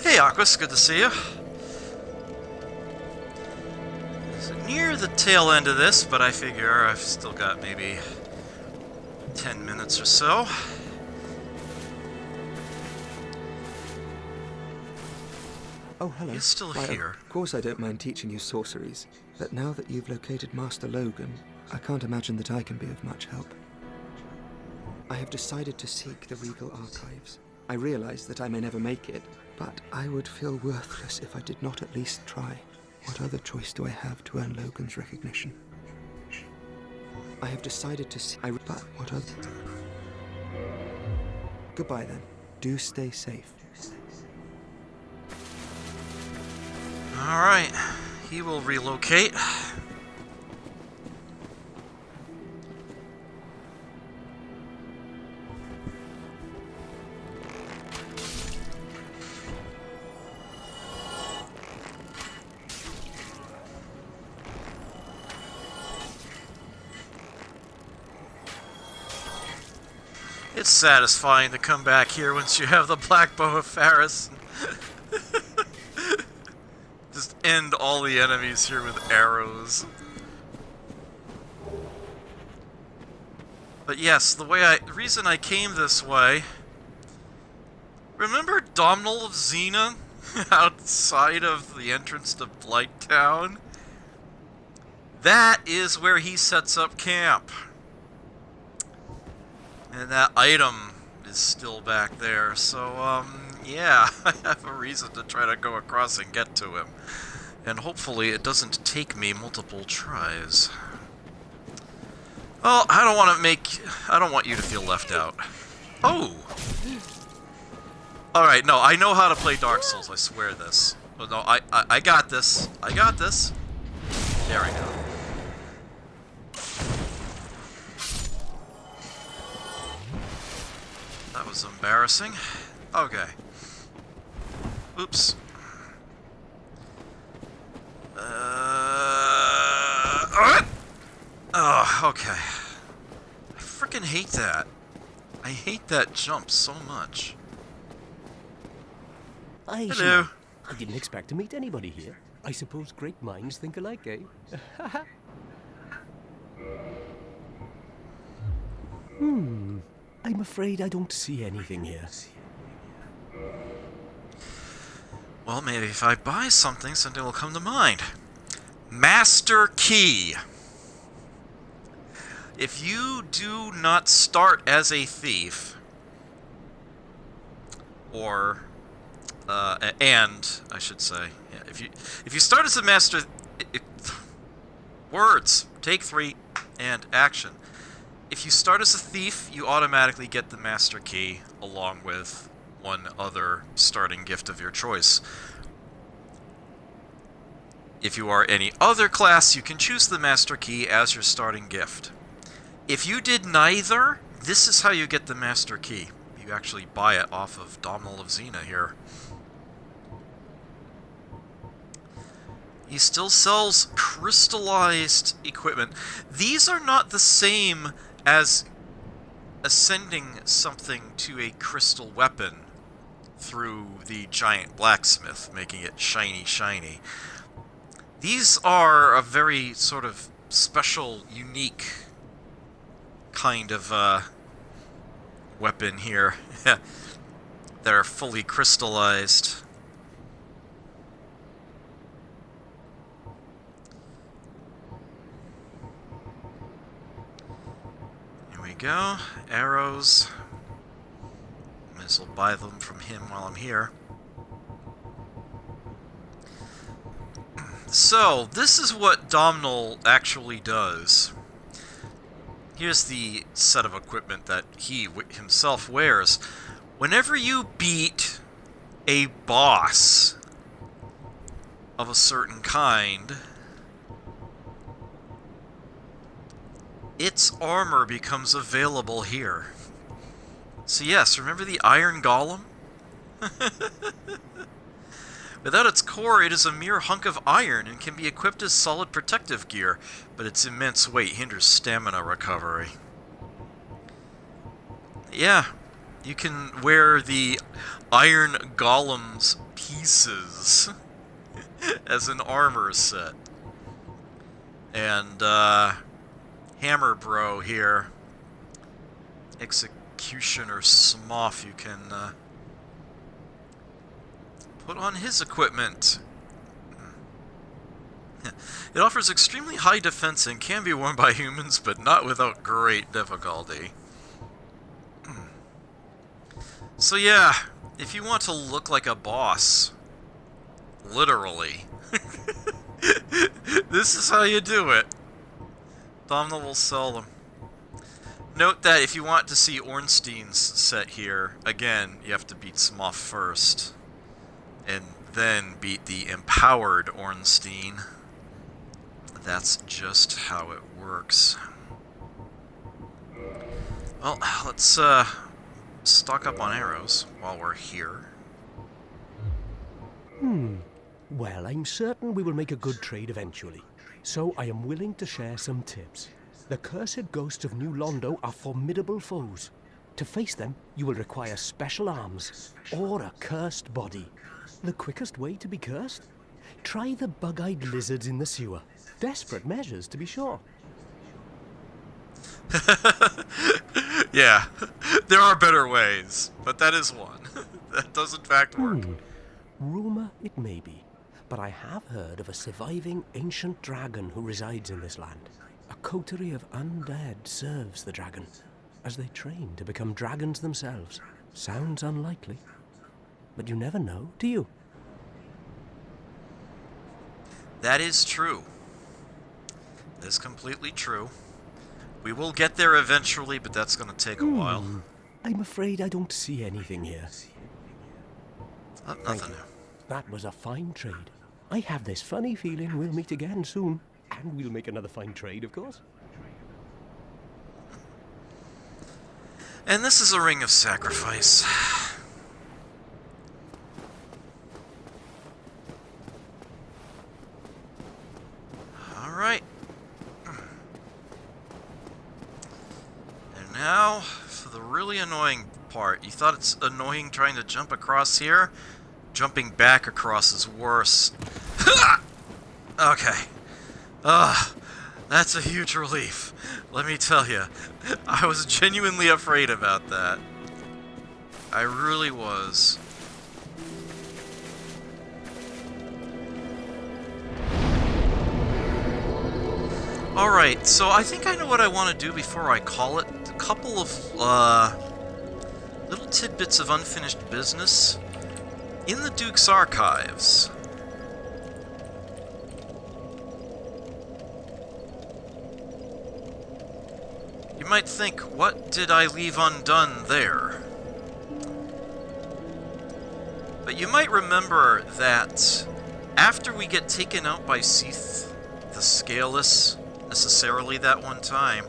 Hey, Aquas, good to see you. So near the tail end of this, but I figure I've still got maybe 10 minutes or so. Oh, hello. He's still Why, here. Of course I don't mind teaching you sorceries, but now that you've located Master Logan, I can't imagine that I can be of much help. I have decided to seek the Regal Archives. I realize that I may never make it, but I would feel worthless if I did not at least try. What other choice do I have to earn Logan's recognition? I have decided to see... But what other... Goodbye then. Do stay safe. Alright, he will relocate. It's satisfying to come back here once you have the Black Bow of Faris. Just end all the enemies here with arrows. But yes, the reason I came this way... Remember Domhnall of Xena? Outside of the entrance to Blighttown? That is where he sets up camp. And that item is still back there, so, yeah, I have a reason to try to go across and get to him. And hopefully it doesn't take me multiple tries. Well, I don't want you to feel left out. Oh! Alright, no, I know how to play Dark Souls, I swear this. But no, I got this. I got this. There we go. That was embarrassing. Okay. Oops. Oh, okay. I freaking hate that. I hate that jump so much. Hi, Hello. Shima. I didn't expect to meet anybody here. I suppose great minds think alike, eh? I'm afraid I don't see anything here. Well, maybe if I buy something, something will come to mind. Master Key. If you do not start as a thief, or, and, I should say, yeah, if you start as a master, words, take 3, and action. If you start as a thief, you automatically get the Master Key, along with one other starting gift of your choice. If you are any other class, you can choose the Master Key as your starting gift. If you did neither, this is how you get the Master Key. You actually buy it off of Domhnall of Xena here. He still sells crystallized equipment. These are not the same as ascending something to a crystal weapon through the giant blacksmith, making it shiny. These are a very sort of special, unique kind of weapon here that are fully crystallized. Here we go. Arrows. Might as well buy them from him while I'm here. So, this is what Domhnall actually does. Here's the set of equipment that he himself wears. Whenever you beat a boss of a certain kind, its armor becomes available here. So yes, remember the Iron Golem? Without its core, it is a mere hunk of iron and can be equipped as solid protective gear, but its immense weight hinders stamina recovery. Yeah, You can wear the Iron Golem's pieces as an armor set. And, Hammer Bro here, Executioner Smoff, you can, put on his equipment. It offers extremely high defense and can be worn by humans, but not without great difficulty. So yeah, if you want to look like a boss, literally, this is how you do it. Domhnall will sell them. Note that if you want to see Ornstein's set here, again, you have to beat Smoff first, and then beat the empowered Ornstein. That's just how it works. Well, let's stock up on arrows while we're here. Well, I'm certain we will make a good trade eventually. So I am willing to share some tips. The cursed ghosts of New Londo are formidable foes. To face them, you will require special arms, or a cursed body. The quickest way to be cursed? Try the bug-eyed lizards in the sewer. Desperate measures, to be sure. Yeah, there are better ways, but that is one. That does in fact work. Rumor it may be, but I have heard of a surviving ancient dragon who resides in this land. A coterie of undead serves the dragon, as they train to become dragons themselves. Sounds unlikely, but you never know, do you? That is true. That is completely true. We will get there eventually, but that's going to take a while. I'm afraid I don't see anything here. Nothing new. That was a fine trade. I have this funny feeling we'll meet again soon. And we'll make another fine trade, of course. And this is a ring of sacrifice. Alright. And now, for the really annoying part. You thought it's annoying trying to jump across here? Jumping back across is worse. Okay. That's a huge relief. Let me tell you. I was genuinely afraid about that. I really was. Alright, so I think I know what I want to do before I call it. A couple of, little tidbits of unfinished business. In the Duke's archives. You might think, what did I leave undone there? But you might remember that after we get taken out by Seath the Scaleless, necessarily that one time,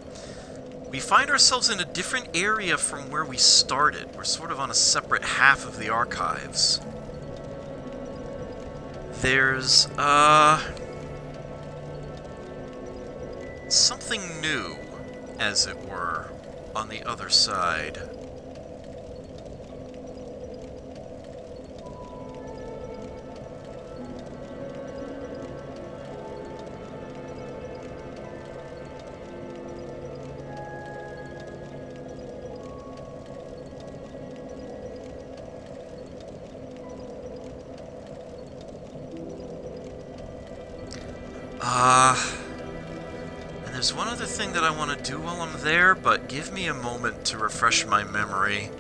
we find ourselves in a different area from where we started. We're sort of on a separate half of the archives. There's, something new, as it were, on the other side. And there's one other thing that I want to do while I'm there, but give me a moment to refresh my memory.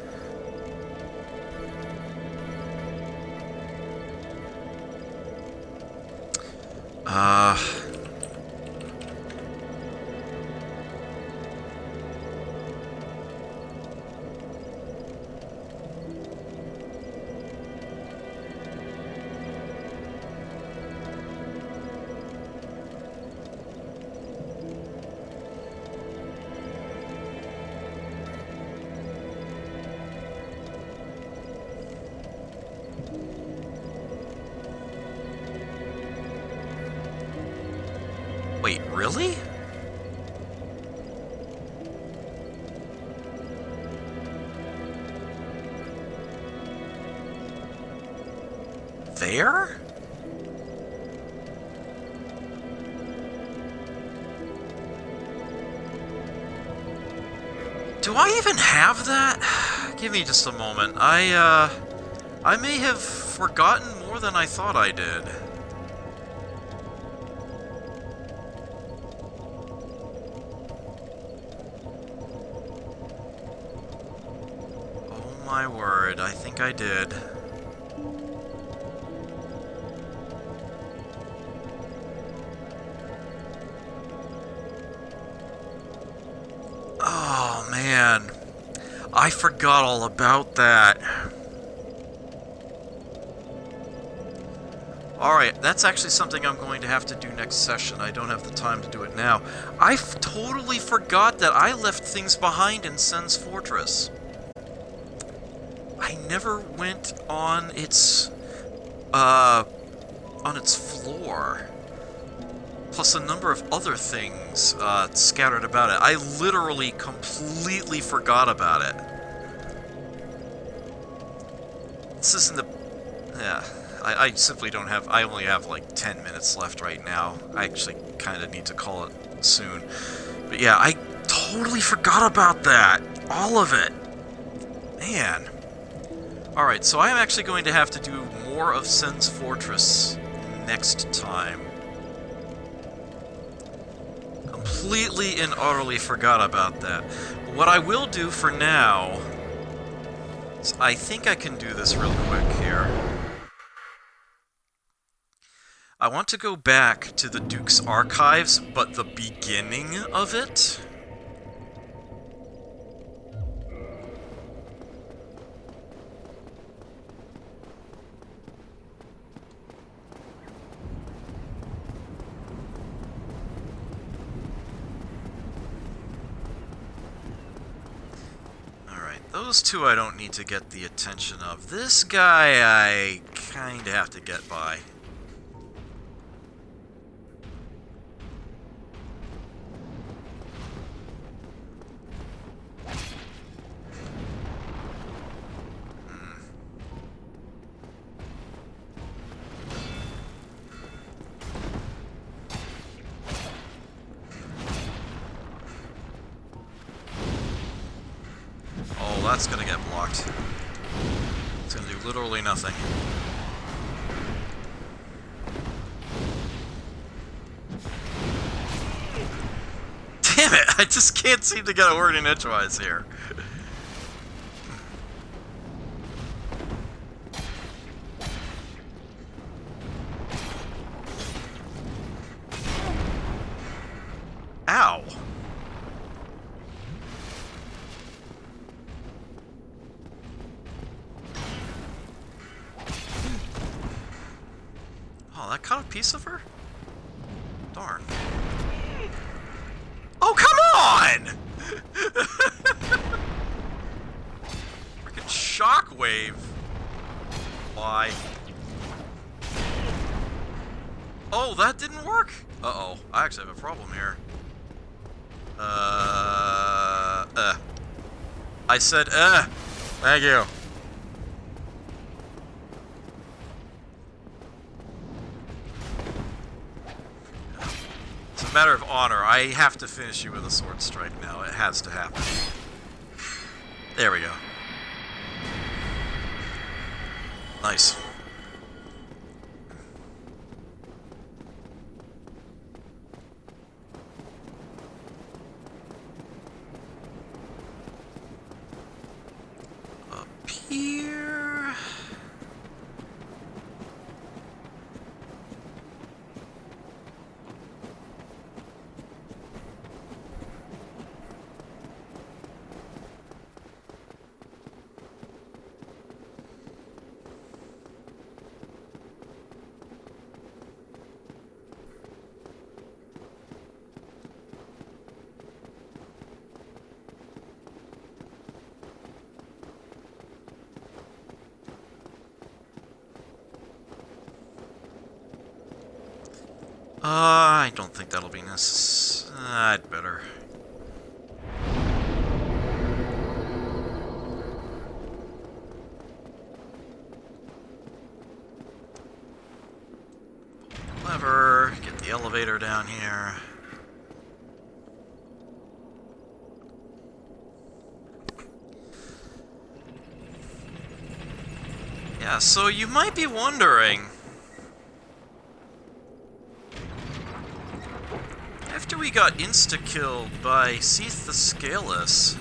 Wait, really? there? Do I even have that? Give me just a moment. I may have forgotten more than I thought I did. Oh my word, I think I did. Oh man, I forgot all about that. Alright, that's actually something I'm going to have to do next session. I don't have the time to do it now. I totally forgot that I left things behind in Sen's Fortress. I never went on its floor. Plus a number of other things scattered about it. I literally completely forgot about it. This isn't the... Yeah, I simply don't have... I only have like 10 minutes left right now. I actually kind of need to call it soon. But yeah, I totally forgot about that. All of it. Man. Alright, so I'm actually going to have to do more of Sen's Fortress next time. Completely and utterly forgot about that. But what I will do for now is I think I can do this real quick here. I want to go back to the Duke's archives, but the beginning of it. Those two I don't need to get the attention of. This guy I kinda have to get by. That's gonna get blocked. It's gonna do literally nothing. Damn it! I just can't seem to get a word in edgewise here. Ow! Oh, that cut a piece of her? Darn. Oh, come on! Freaking shockwave. Why? Oh, that didn't work? Uh-oh. I actually have a problem here. I said, Thank you. It's a matter of honor. I have to finish you with a sword strike now. It has to happen. There we go. Nice. Up here. I don't think that'll be necessary. I'd better. the elevator down here. Yeah, so you might be wondering, after we got insta-killed by Seath the Scaleless,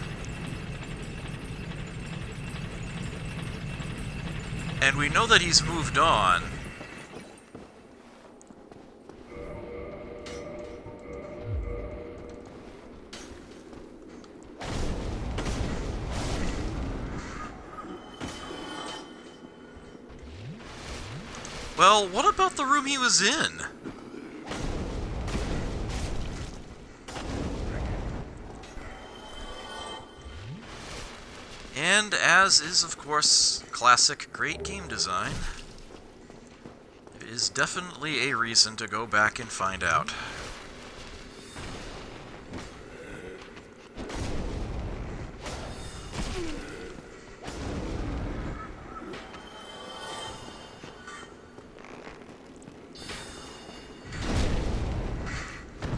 and we know that he's moved on, well, what about the room he was in? And as is, of course, classic great game design, there is definitely a reason to go back and find out.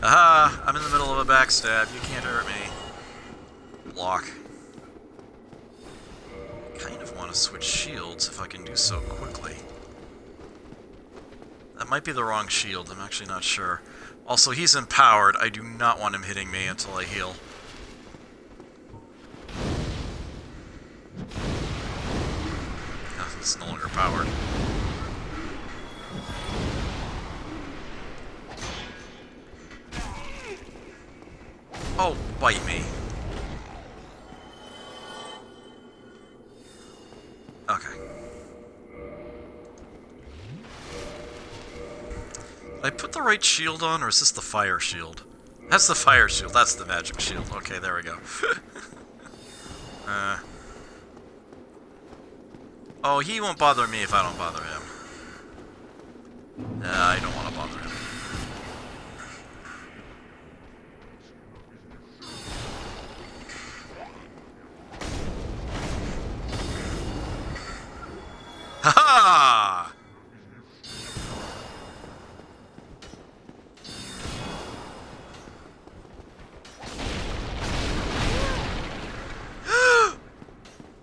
Aha! I'm in the middle of a backstab. You can't hurt me. Block. Kind of want to switch shields if I can do so quickly. That might be the wrong shield. I'm actually not sure. Also, he's empowered. I do not want him hitting me until I heal. Oh, it's no longer powered. Oh, bite me. Okay. Did I put the right shield on, or is this the fire shield? That's the fire shield. That's the magic shield. Okay, there we go. Oh, he won't bother me if I don't bother him. I don't want to bother him. Ha-ha!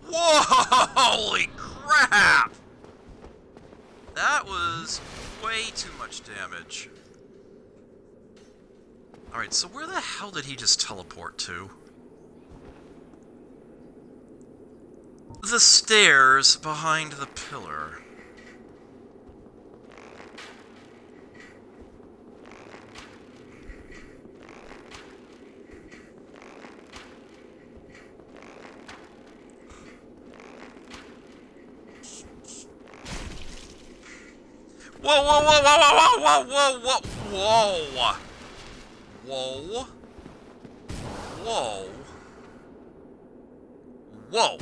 Whoa! Holy crap! That was way too much damage. Alright, so where the hell did he just teleport to? The stairs behind the pillar. Whoa, whoa, whoa, whoa, whoa, whoa, whoa, whoa, whoa, whoa, whoa, whoa.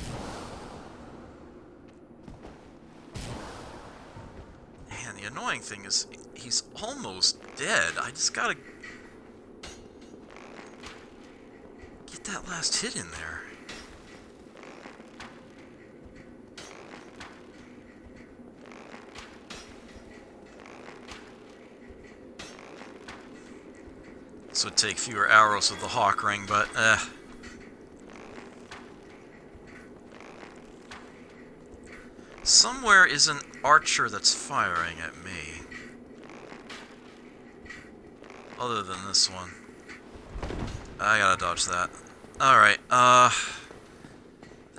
Man, the annoying thing is, he's almost dead. I just gotta get that last hit in there. This would take fewer arrows with the Hawk Ring, but somewhere is an archer that's firing at me. Other than this one. I gotta dodge that. Alright, the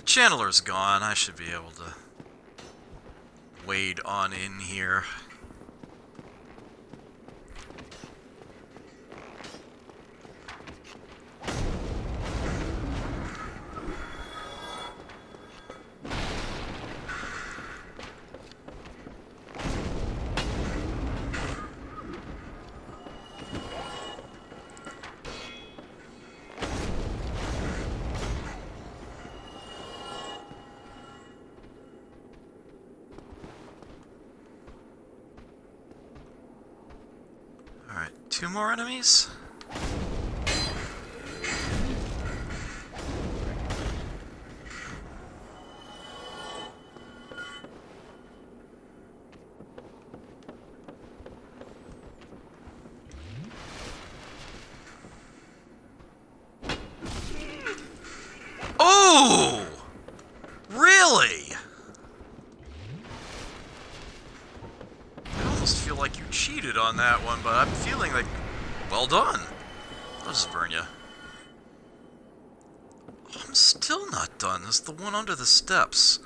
Channeler's gone. I should be able to wade on in here. Two more enemies? feel like you cheated on that one, but I'm feeling like, well done. I'll just burn you. I'm still not done. There's the one under the steps.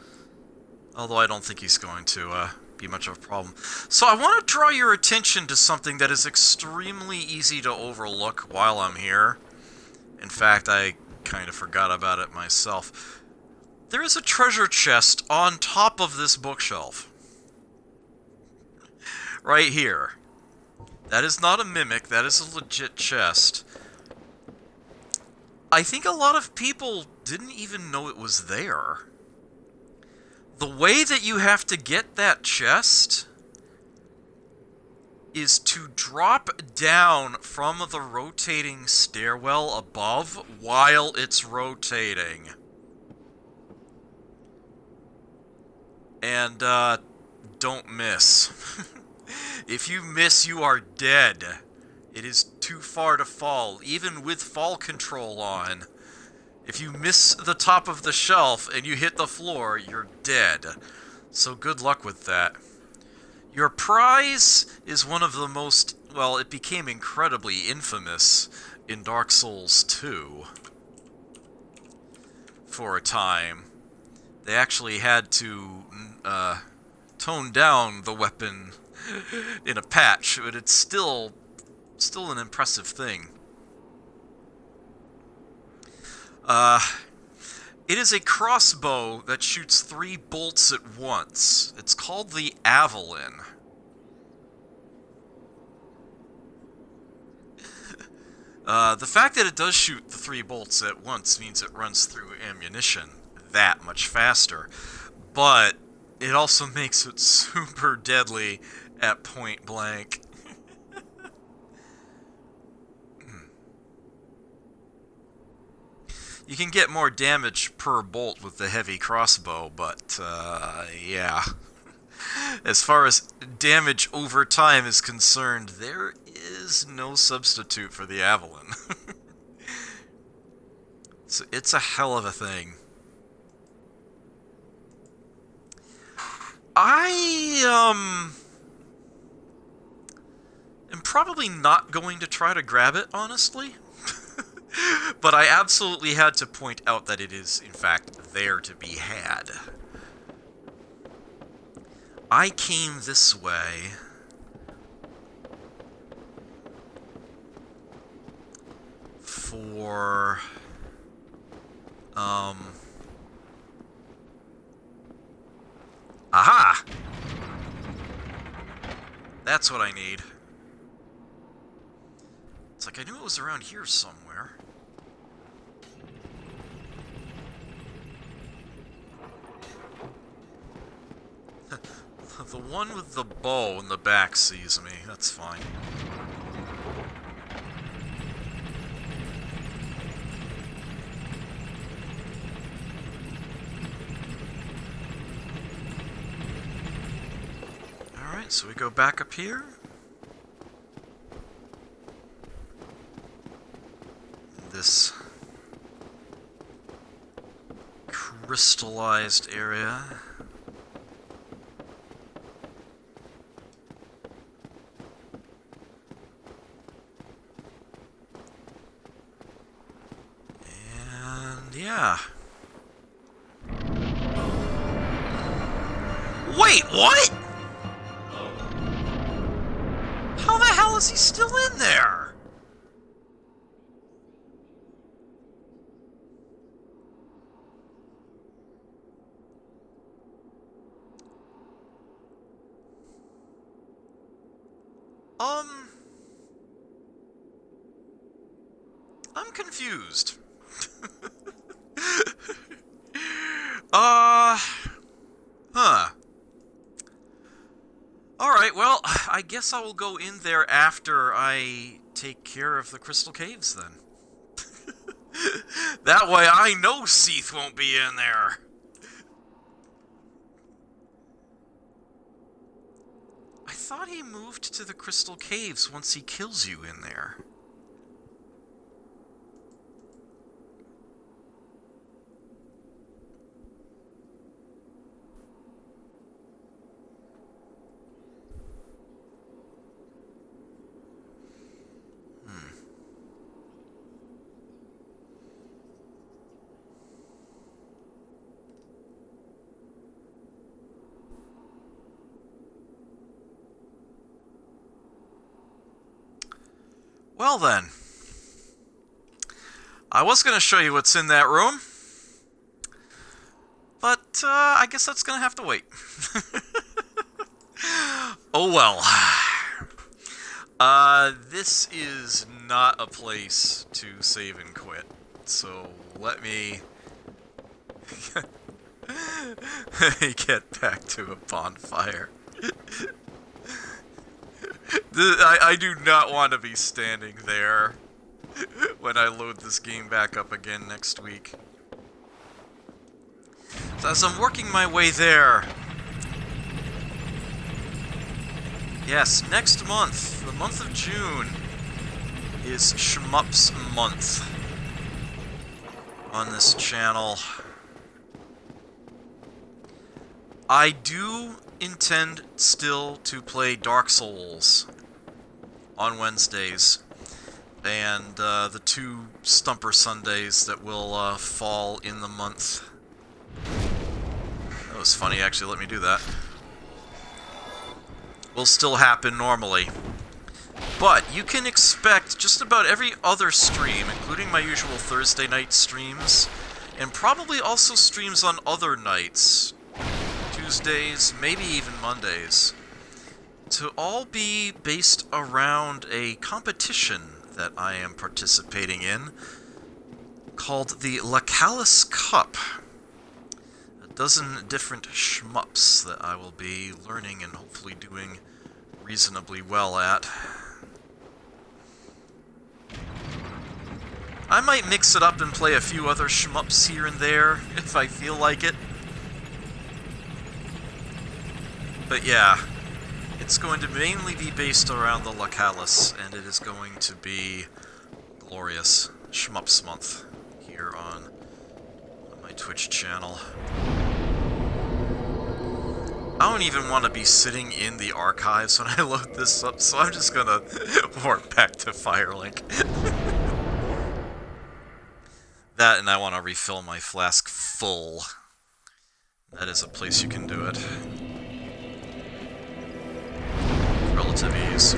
Although I don't think he's going to be much of a problem. So I want to draw your attention to something that is extremely easy to overlook while I'm here. In fact, I kind of forgot about it myself. There is a treasure chest on top of this bookshelf. Right here. That is not a mimic, that is a legit chest. I think a lot of people didn't even know it was there. The way that you have to get that chest is to drop down from the rotating stairwell above while it's rotating. And, don't miss. If you miss, you are dead. It is too far to fall, even with fall control on. If you miss the top of the shelf and you hit the floor, you're dead. So good luck with that. Your prize is one of the most... well, it became incredibly infamous in Dark Souls 2. For a time. They actually had to tone down the weapon in a patch, but it's still an impressive thing. It is a crossbow that shoots 3 bolts at once. It's called the Avalon. The fact that it does shoot the 3 bolts at once means it runs through ammunition that much faster. But it also makes it super deadly at point blank. You can get more damage per bolt with the heavy crossbow, but, yeah. As far as damage over time is concerned, there is no substitute for the Avalon. So it's a hell of a thing. I am probably not going to try to grab it, honestly. But I absolutely had to point out that it is, in fact, there to be had. I came this way for... Aha! That's what I need. It's like I knew it was around here somewhere. The one with the bow in the back sees me. That's fine. Alright, so we go back up here. This crystallized area. And yeah. Wait, what? How the hell is he still in there? I'm confused. Huh. Alright, well, I guess I will go in there after I take care of the Crystal Caves, then. That way I know Seath won't be in there. I thought he moved to the Crystal Caves once he kills you in there. Well then. I was going to show you what's in that room. But, I guess that's going to have to wait. Oh well. This is not a place to save and quit. So, let me get back to a bonfire. I do not want to be standing there when I load this game back up again next week. So as I'm working my way there... Yes, next month, the month of June, is Shmups Month on this channel. I do intend still to play Dark Souls on Wednesdays, and the 2 Stumper Sundays that will fall in the month. That was funny, actually, let me do that. Will still happen normally. But you can expect just about every other stream, including my usual Thursday night streams, and probably also streams on other nights, Tuesdays, maybe even Mondays, to all be based around a competition that I am participating in called the Lacalis Cup. A dozen different shmups that I will be learning and hopefully doing reasonably well at. I might mix it up and play a few other shmups here and there if I feel like it. But yeah, it's going to mainly be based around the Lacalis, and it is going to be glorious Shmups Month here on my Twitch channel. I don't even want to be sitting in the archives when I load this up, so I'm just gonna warp back to Firelink. That, and I want to refill my flask full. That is a place you can do it. Relative ease.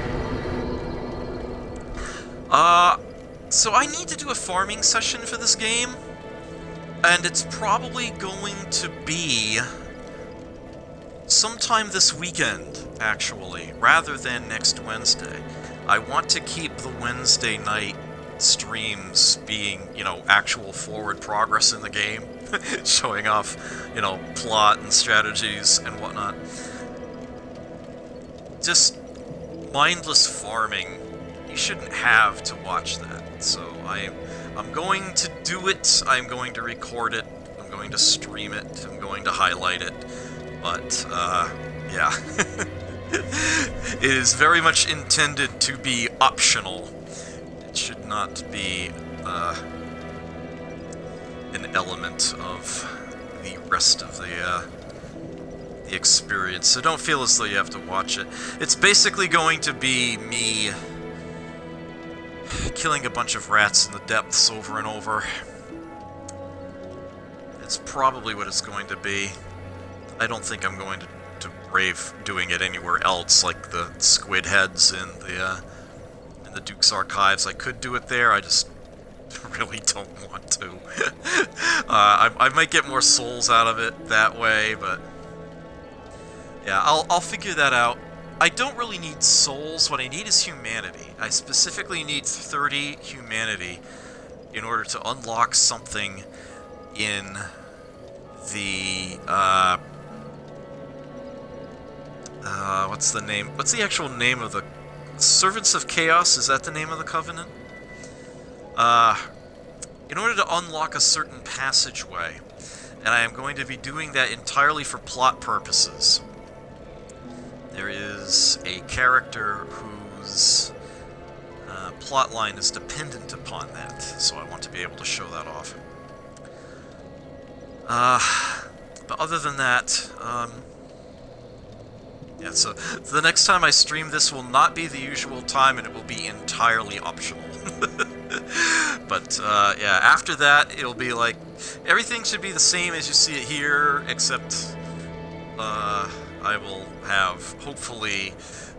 So I need to do a farming session for this game, and it's probably going to be sometime this weekend, actually, rather than next Wednesday. I want to keep the Wednesday night streams being, you know, actual forward progress in the game, showing off, you know, plot and strategies and whatnot. Just mindless farming, you shouldn't have to watch that. So I'm going to do it, I'm going to record it, I'm going to stream it, I'm going to highlight it, but, yeah. It is very much intended to be optional. It should not be, an element of the rest of the experience, so don't feel as though you have to watch it. It's basically going to be me killing a bunch of rats in the depths over and over. It's probably what it's going to be. I don't think I'm going to brave doing it anywhere else, like the squid heads in the Duke's Archives. I could do it there, I just really don't want to. I might get more souls out of it that way, but yeah, I'll figure that out. I don't really need souls, what I need is humanity. I specifically need 30 humanity in order to unlock something in the, what's the name? What's the actual name of the... Servants of Chaos? Is that the name of the Covenant? In order to unlock a certain passageway, and I am going to be doing that entirely for plot purposes. There is a character whose plotline is dependent upon that, so I want to be able to show that off. But other than that, yeah, so the next time I stream this will not be the usual time, and it will be entirely optional. But, yeah, after that, it'll be like, everything should be the same as you see it here, except, I will have, hopefully,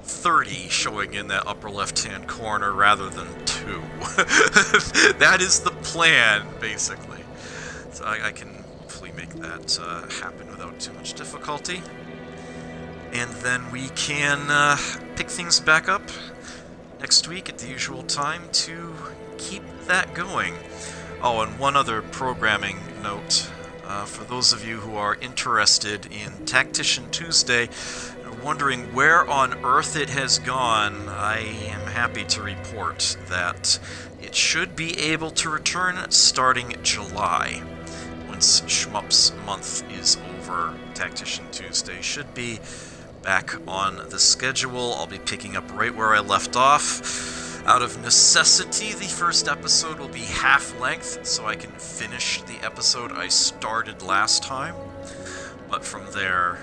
30 showing in that upper left-hand corner rather than 2. That is the plan, basically. So I can hopefully make that happen without too much difficulty. And then we can pick things back up next week at the usual time to keep that going. Oh, and one other programming note. For those of you who are interested in Tactician Tuesday, wondering where on earth it has gone, I am happy to report that it should be able to return starting July. Once Shmups month is over, Tactician Tuesday should be back on the schedule. I'll be picking up right where I left off. Out of necessity, the first episode will be half-length, so I can finish the episode I started last time. But from there,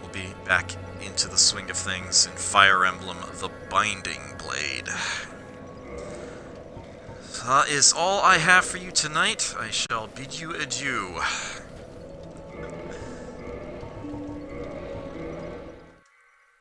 we'll be back into the swing of things in Fire Emblem The Binding Blade. That is all I have for you tonight. I shall bid you adieu.